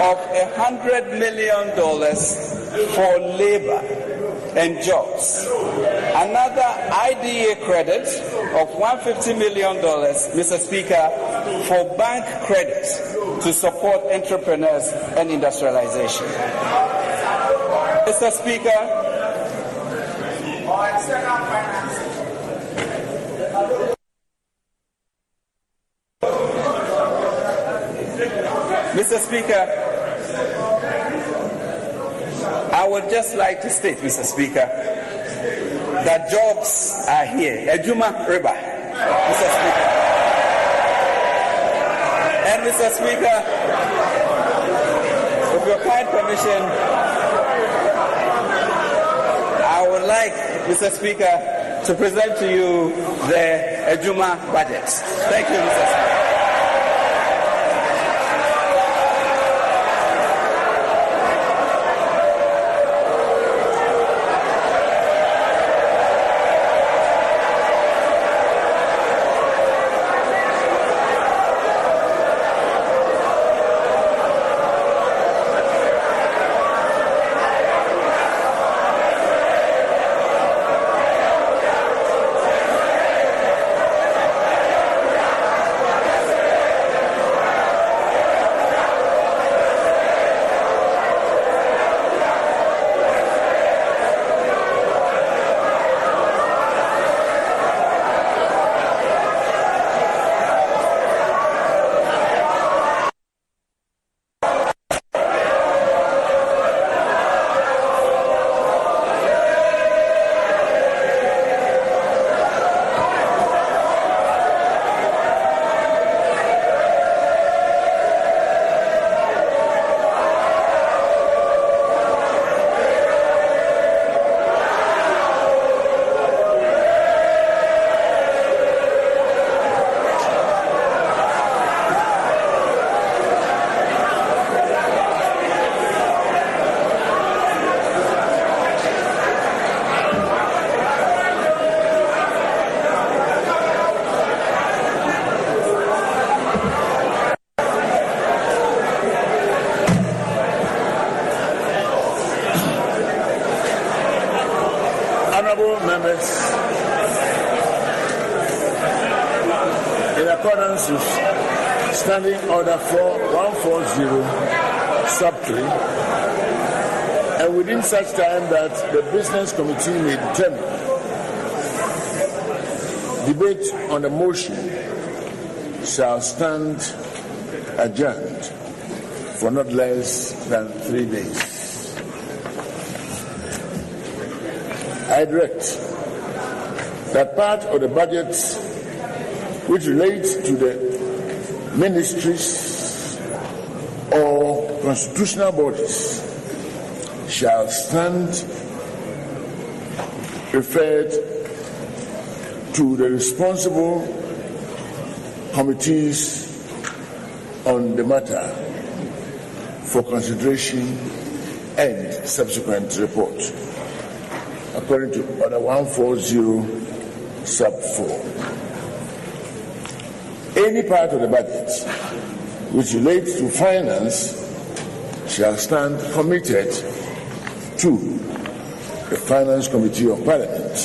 of $100 million for labor and jobs. Another IDA credit of $150 million, Mr. Speaker, for bank credit to support entrepreneurs and industrialization. Mr. Speaker, I would just like to state, Mr. Speaker, that jobs are here. Ejuma Riba, Mr. Speaker. And Mr. Speaker, with your kind permission, I would like, Mr. Speaker, to present to you the Ejuma budget. Thank you, Mr. Speaker. Honorable members, in accordance with Standing Order 4140 sub 3, and within such time that the Business Committee may determine, debate on the motion shall stand adjourned for not less than 3 days. I direct that part of the budget which relates to the ministries or constitutional bodies shall stand referred to the responsible committees on the matter for consideration and subsequent report, according to Order 140 sub 4. Any part of the budget which relates to finance shall stand committed to the Finance Committee of Parliament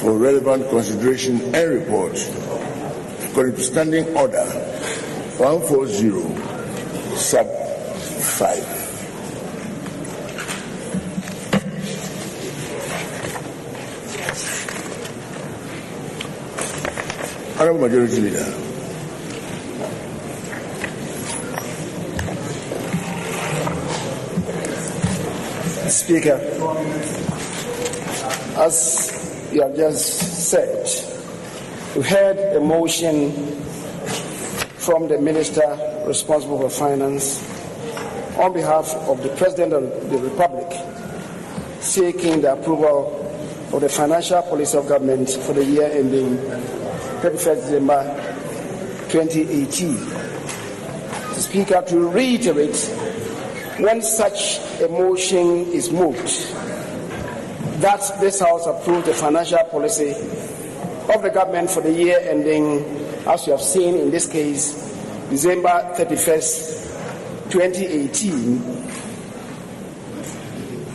for relevant consideration and report, according to Standing Order 140 sub 5. Honourable Majority Leader. Speaker, as you have just said, we heard a motion from the Minister responsible for finance on behalf of the President of the Republic seeking the approval of the financial policy of government for the year ending 31st December 2018. Speaker, to reiterate, when such a motion is moved, that this House approve the financial policy of the government for the year ending, as you have seen in this case, December 31st, 2018,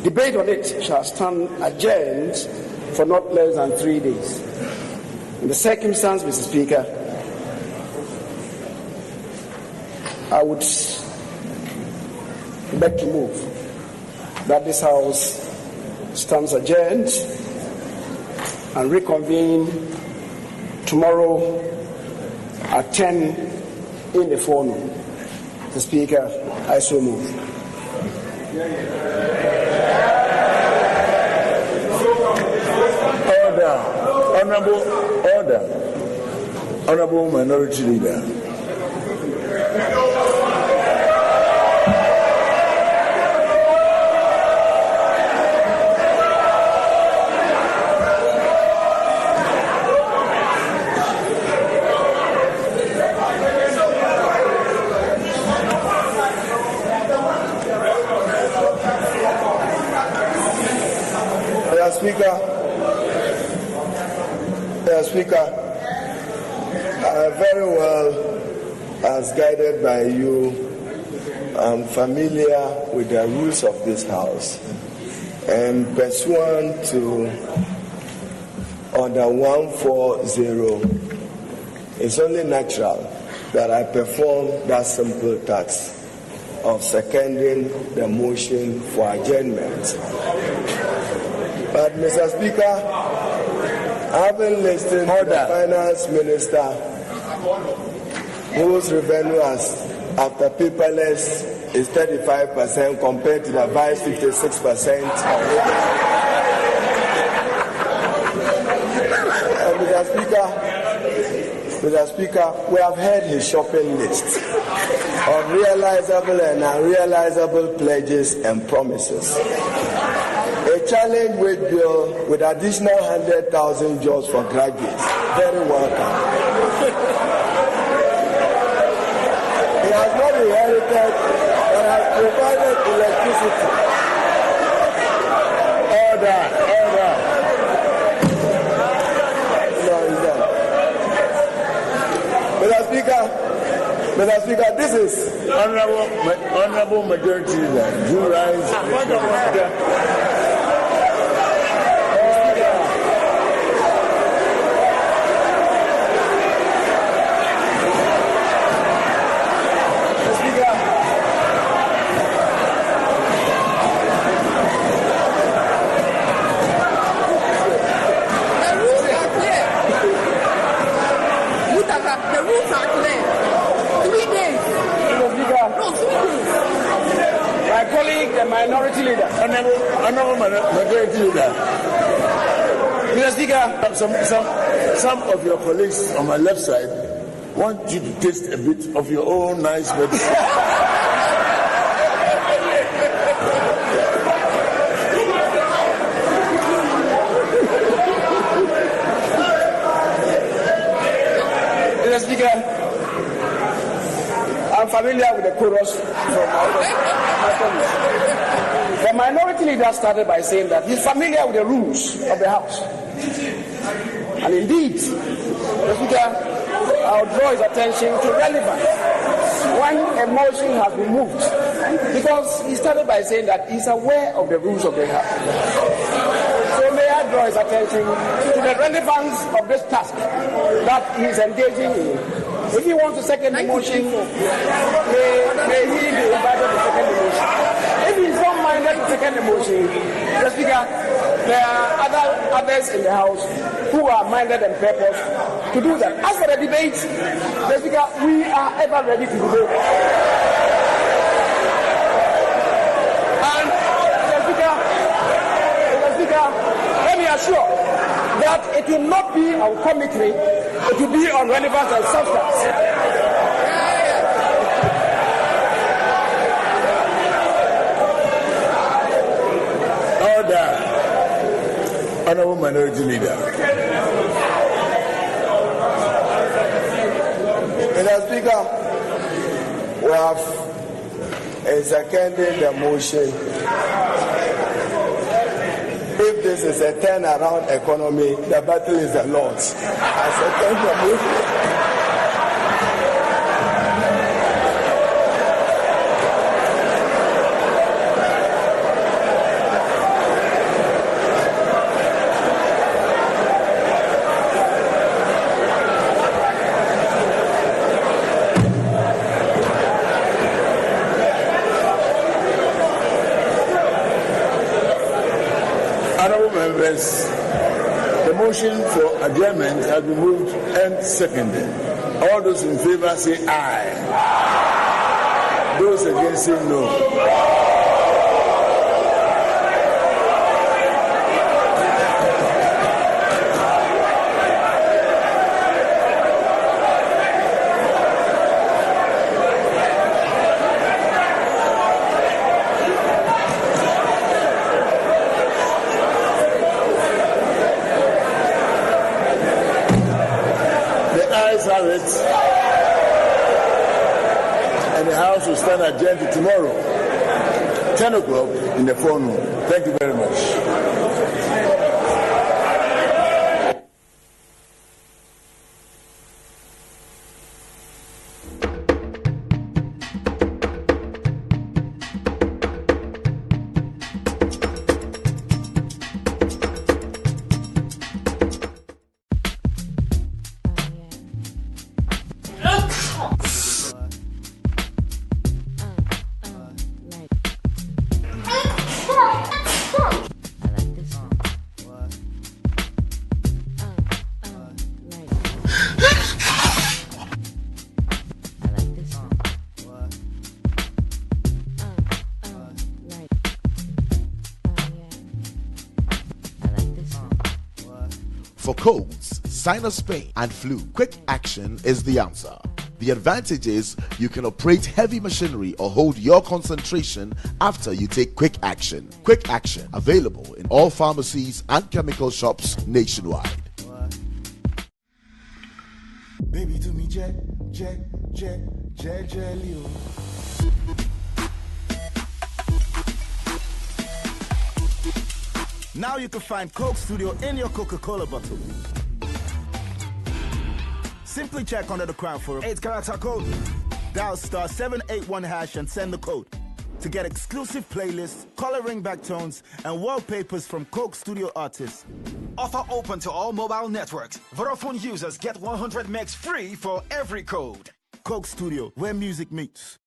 debate on it shall stand adjourned for not less than 3 days. In the circumstance, Mr. Speaker, I would beg to move that this House stands adjourned and reconvene tomorrow at 10 in the forenoon. Mr. Speaker, I so move. Order. Honourable Minority Leader. Speaker, very well, as guided by you, I'm familiar with the rules of this House, and pursuant to Order 140, it's only natural that I perform that simple task of seconding the motion for adjournment. But, Mr. Speaker, having listened to the Finance Minister, whose revenue after paperless is 35% compared to the Vice 56%. Mr. Speaker, we have heard his shopping list of realizable and unrealizable pledges and promises. A challenge wage bill with additional 100,000 jobs for graduates. Very welcome. He has not inherited and has provided electricity. Order. No, he's done. Mr. Speaker, this is Honourable Majority Leader. Do rise. Minority Leader. Honourable Majority Leader. Mr. Speaker, some of your colleagues on my left side want you to taste a bit of your own nice medicine. chorus from my colleagues. The minority leader started by saying that he's familiar with the rules of the House. And indeed, the Speaker, I'll draw his attention to relevance when a motion has been moved, because he started by saying that he's aware of the rules of the House. So may I draw his attention to the relevance of this task that he's engaging in. If he wants to second the motion, may he be invited to second the motion. If he's not minded to second the motion, the Speaker, there are others in the House who are minded and purpose to do that. As for the debate, the Speaker, we are ever ready to debate. And the Speaker, let me assure that it will not be on commentary, it will be on relevance and substance. Honorable Minority Leader. Mr. Speaker, we have seconded the motion. If this is a turnaround economy, the battle is a loss. I second the motion. The motion for adjournment has been moved and seconded. All those in favor say aye. Those against say no. And the House will stand adjourned to tomorrow, 10 o'clock in the forenoon. Thank you very much. For colds, sinus pain, and flu, quick action is the answer. The advantage is you can operate heavy machinery or hold your concentration after you take quick action. Quick action, available in all pharmacies and chemical shops nationwide. Baby to me, jelly. Now you can find Coke Studio in your Coca-Cola bottle. Simply check under the crown for 8-character code. Dial *781# and send the code to get exclusive playlists, coloring back tones, and wallpapers from Coke Studio artists. Offer open to all mobile networks. Vodafone users get 100 megs free for every code. Coke Studio, where music meets.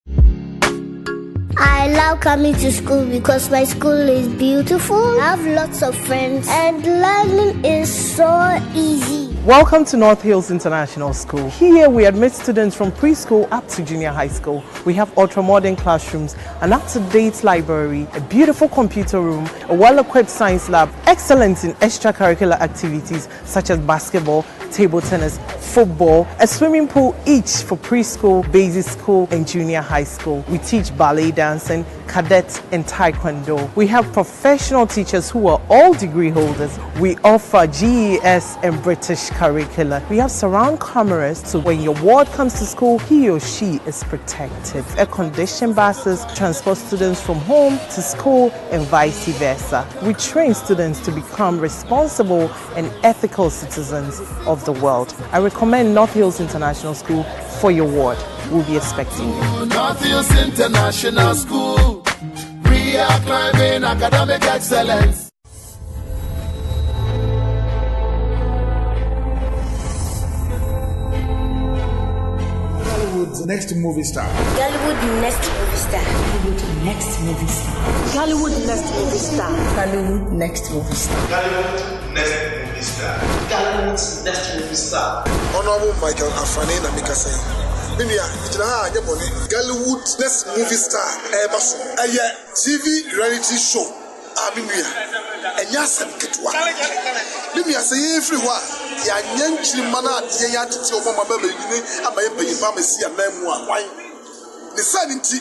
I love coming to school because my school is beautiful. I have lots of friends and learning is so easy. Welcome to North Hills International School. Here we admit students from preschool up to junior high school. We have ultra-modern classrooms, an up-to-date library, a beautiful computer room, a well-equipped science lab, excellence in extracurricular activities such as basketball, table tennis, football, a swimming pool each for preschool, basic school, and junior high school. We teach ballet dancing, cadet, and taekwondo. We have professional teachers who are all degree holders. We offer GES and British curricula. We have surround cameras, so when your ward comes to school, he or she is protected. Air-conditioned buses transport students from home to school and vice versa. We train students to become responsible and ethical citizens of the world. I recommend North Hills International School for your ward. We'll be expecting you. North Hills International School. We are climbing academic excellence. Gollywood's next movie star. Gollywood next movie star. Gollywood next movie star. Gollywood next movie star. Gollywood next movie star. Gollywood next movie star. Gollywood's next movie star. Honorable Michael Afane na Mikasa. Minia, ijina nyeboni. Gollywood next movie star. Ebaso. Eye TV reality show. Minia. Enyasem ketwa. Minia say every one. Ya nyanchiri mana ade ya tete ofoma baba yini amaye bayipa mesi anam a wan. Ne saninti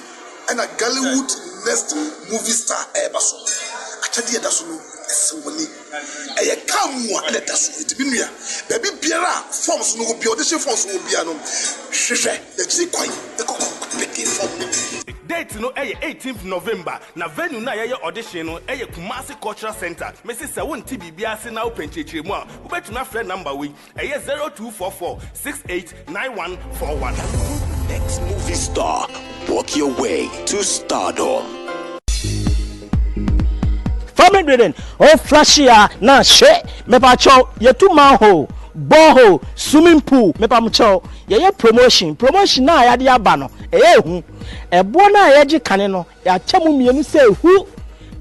na Gollywood next movie star Ebaso. Achade da so no esewoni. Eye kamwa na da so itibinua. Baby biara forms no obi audition forms no obi ano. Hwehwe ya chiri kwan e kokko picking form ni. Date no 18th November. Na venue na ye audition no Kumasi Cultural Center. Mrs. Sawon TBBA se na open cheche mu a. Ubetuna friend number we 0244 689141. Next movie star. Walk your way to stardom. Family building, oh flashy na she me pa cho ye two manhole, borehole, swimming pool me pa mcho ye promotion na ya de aba no hu ebo na ye gi kane no ya chemu mienu se hu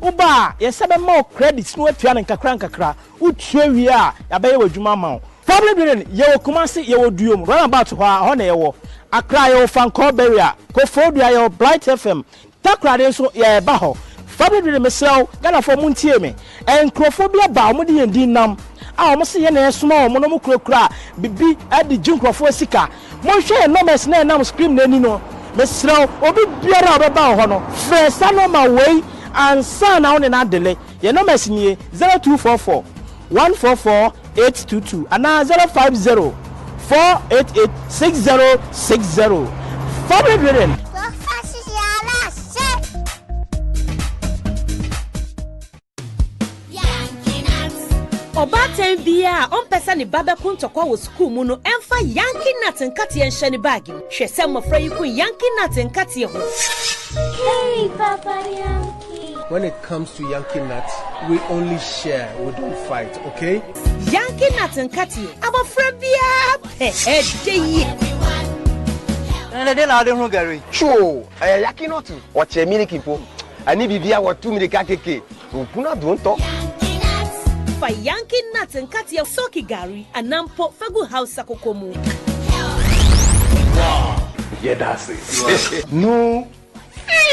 uba ye sebe ma credits no atua nkakra utua wi a ya be ye wadwuma ma. Family building ye Kumasi ye duom run about ho na ye wo Accra ye Fanco Barrier Kofodua ye Bright FM Takra de so ye ba ho. Family building mesel Ghana for muntie me enkrofobia ba omo de yendi nam a omo se ye na esoma omo no mo kura bibi adi jinkrofo sika mo hwe no mes na nam scream na ni no mesel obi biara obeba ho no fresa no ma wei ansa na one na dele ye no mes nie 0244 144 822 and 050 488 6060. Family building. Obaten bia on pesa ni baba kuntokwa wo school mu no emfa Yankee nut nkate enhye ni bag mu hwese mofra yi kun Yankee nut nkate ho. Hey Papa Yankee. When it comes to Yankee nuts, we only share, we don't fight, okay? Yankee nut nkate abofra bia dey. And then I don't know Gary. Sure, Yankee nut. Watch a minute kipo. Ani bibia wa 2 minute keke. Ukuna don't talk. For Yankee nuts and Katia Soki Gary and Nampo Fagu House Sakokomu. Wow, yeah, that's it. No,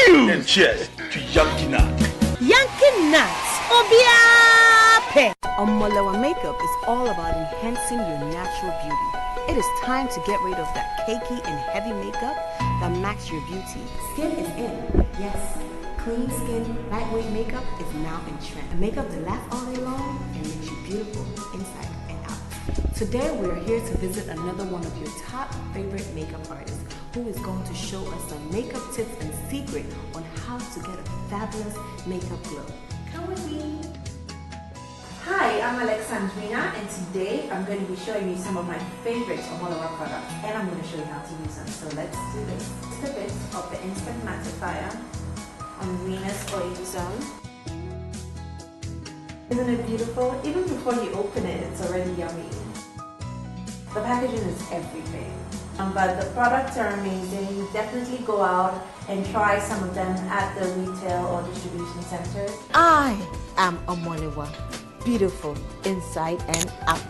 and cheers to Yankee Nuts. Yankee Nuts, Obiape. Omolowa makeup is all about enhancing your natural beauty. It is time to get rid of that cakey and heavy makeup that masks your beauty. Skin is in, yes. Clean skin, lightweight makeup is now in trend. A makeup that lasts all day long and makes you beautiful inside and out. Today we're here to visit another one of your top favorite makeup artists who is going to show us some makeup tips and secrets on how to get a fabulous makeup glow. Come with me. Hi, I'm Alexandrina and today I'm going to be showing you some of my favorite Omolowa products and I'm going to show you how to use them. So let's do this. Just a bit of the Instant Mattifier on Venus Oil Zone. Isn't it beautiful? Even before you open it, it's already yummy. The packaging is everything. But the products are amazing. Definitely go out and try some of them at the retail or distribution center. I am Omolowa, beautiful inside and out.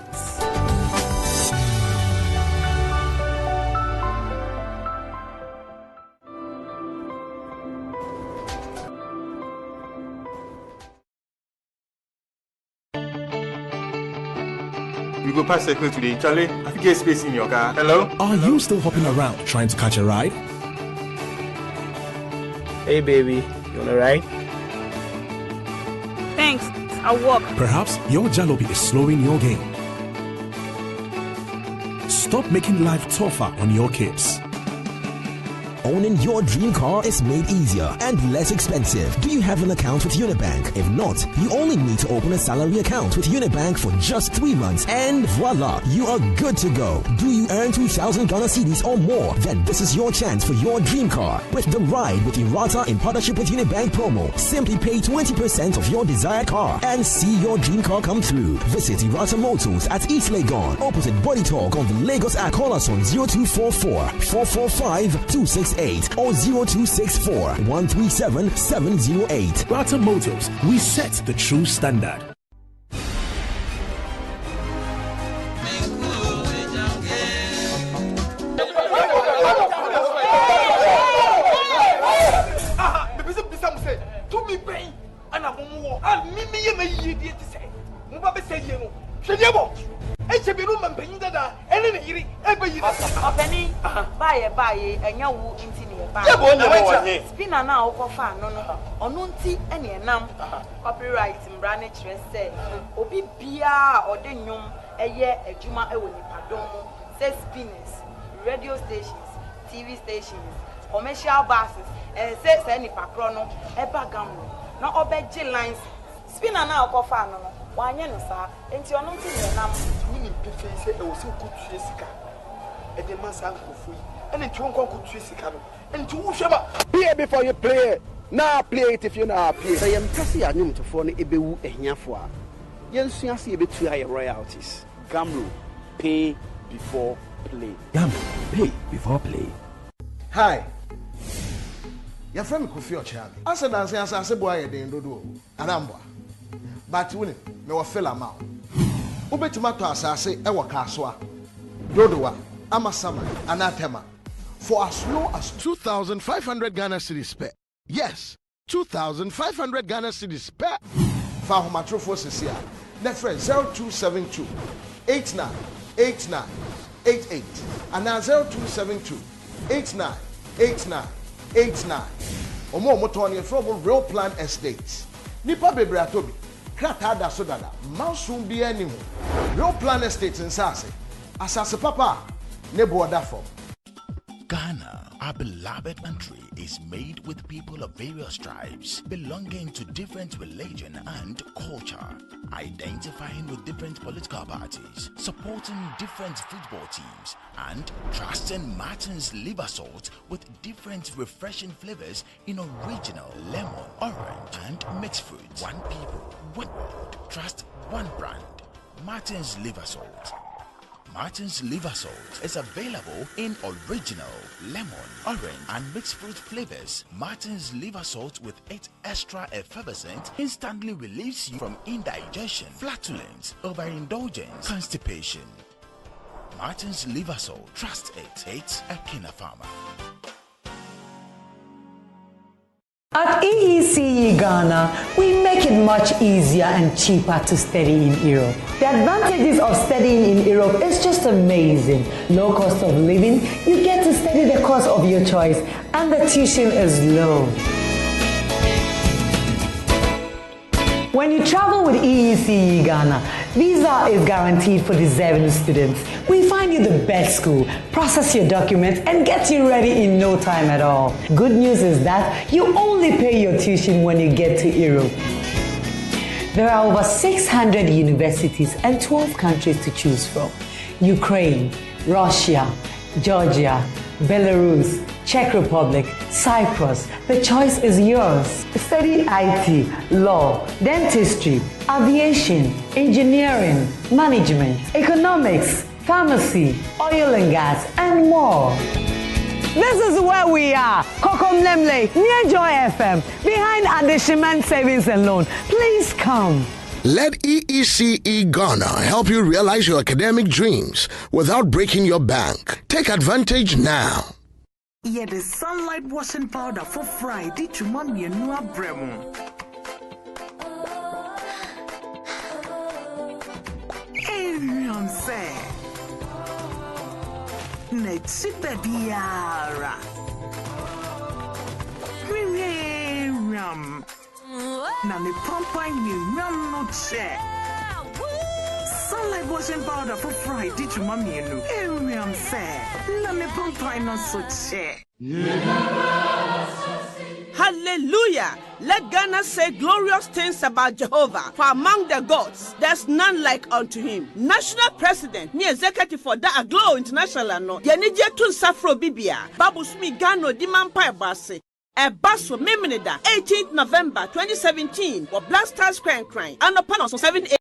We go past Circle today. Charlie, I think there's space in your car. Hello? Are you still hopping around trying to catch a ride? Hey baby, you wanna ride? Thanks, I'll walk. Perhaps your jalopy is slowing your game. Stop making life tougher on your kids. Owning your dream car is made easier and less expensive. Do you have an account with Unibank? If not, you only need to open a salary account with Unibank for just 3 months and voila, you are good to go. Do you earn 2,000 Ghana cedis or more? Then this is your chance for your dream car. With the Ride with Irata in partnership with Unibank promo, simply pay 20% of your desired car and see your dream car come through. Visit Irata Motors at East Legon, opposite Body Talk on the Lagos app. Call us on 0244 445 268 or 0264 137 708. Rata Motors, we set the true standard. Spinner now for fan no onunti ene enam copyright mbrane kire say obi bia ode nwom eye adwuma ewo nipadom say spinners radio stations TV stations commercial buses say nipa kro no eba gamro na obeje lines spinner now for fan no wanye no sa enti onunti ne enam mini pefe say e wo se kutu sika e de masa nkofu ene nti won kutu sika no. Play before you play. Now play it if you know play. I am pressing a new to phone ebewu ehiafo a. Yensu ase ebetu aye royalties. Gamro, pay before play. Gamro, pay before play. Hi. Your friend Kofi Ochiami. Asa dance asa boy ye den dodo. Anambwa. But we me wa feel amount. Ubetuma to asase e wo kasoa. Dodowa, amasama, anatema. For as low as 2,500 Ghana cedis per. Yes, 2,500 Ghana cedis per. For Homatrofo Sisia, net friend 0272 89 89 88 and now 0272 89 89 89. Omo motoni from Real Plan Estates. Nipa bebre atobi. Krata da sodada. Mansum bi animu. Real Plan Estates in Sase. Asase papa. Nebo odafo. Ghana, our beloved country, is made with people of various tribes, belonging to different religion and culture, identifying with different political parties, supporting different football teams, and trusting Martin's liver salt with different refreshing flavors in original lemon, orange, and mixed fruits. One people, one world, trust one brand. Martin's liver salt. Martin's liver salt is available in original, lemon, orange, and mixed fruit flavors. Martin's liver salt with its extra effervescent instantly relieves you from indigestion, flatulence, overindulgence, constipation. Martin's liver salt. Trust it. It's a Kina Farmer. At EECE Ghana, we make it much easier and cheaper to study in Europe. The advantages of studying in Europe is just amazing. Low cost of living, you get to study the course of your choice, and the tuition is low. When you travel with EECE Ghana, visa is guaranteed for deserving students. We find you the best school, process your documents, and get you ready in no time at all. Good news is that you only pay your tuition when you get to Europe. There are over 600 universities and 12 countries to choose from. Ukraine, Russia, Georgia, Belarus, Czech Republic, Cyprus. The choice is yours. Study IT, law, dentistry, aviation, engineering, management, economics, pharmacy, oil and gas, and more. This is where we are, Kokom Lemle, near Joy FM, behind Adishman Savings and Loan. Please come. Let EECE Ghana help you realize your academic dreams without breaking your bank. Take advantage now. Yeah, the sunlight washing powder for Friday to mommy and new bremo. Hey, net Sibebiara. Ram. Nani Pompai Ram no check. Sunlight washing powder for Friday to mommy and Ram fair. Nani Pompai no so check. Hallelujah! Let Ghana say glorious things about Jehovah. For among the gods, there's none like unto him. National President, ni executive for that Aglo International no. Yenije tun safro bibia. Babu sumi Ghana di mampa ebase. Ebaso memeneda 18th November 2017. Wa Black Stars Crane. And upon us on 7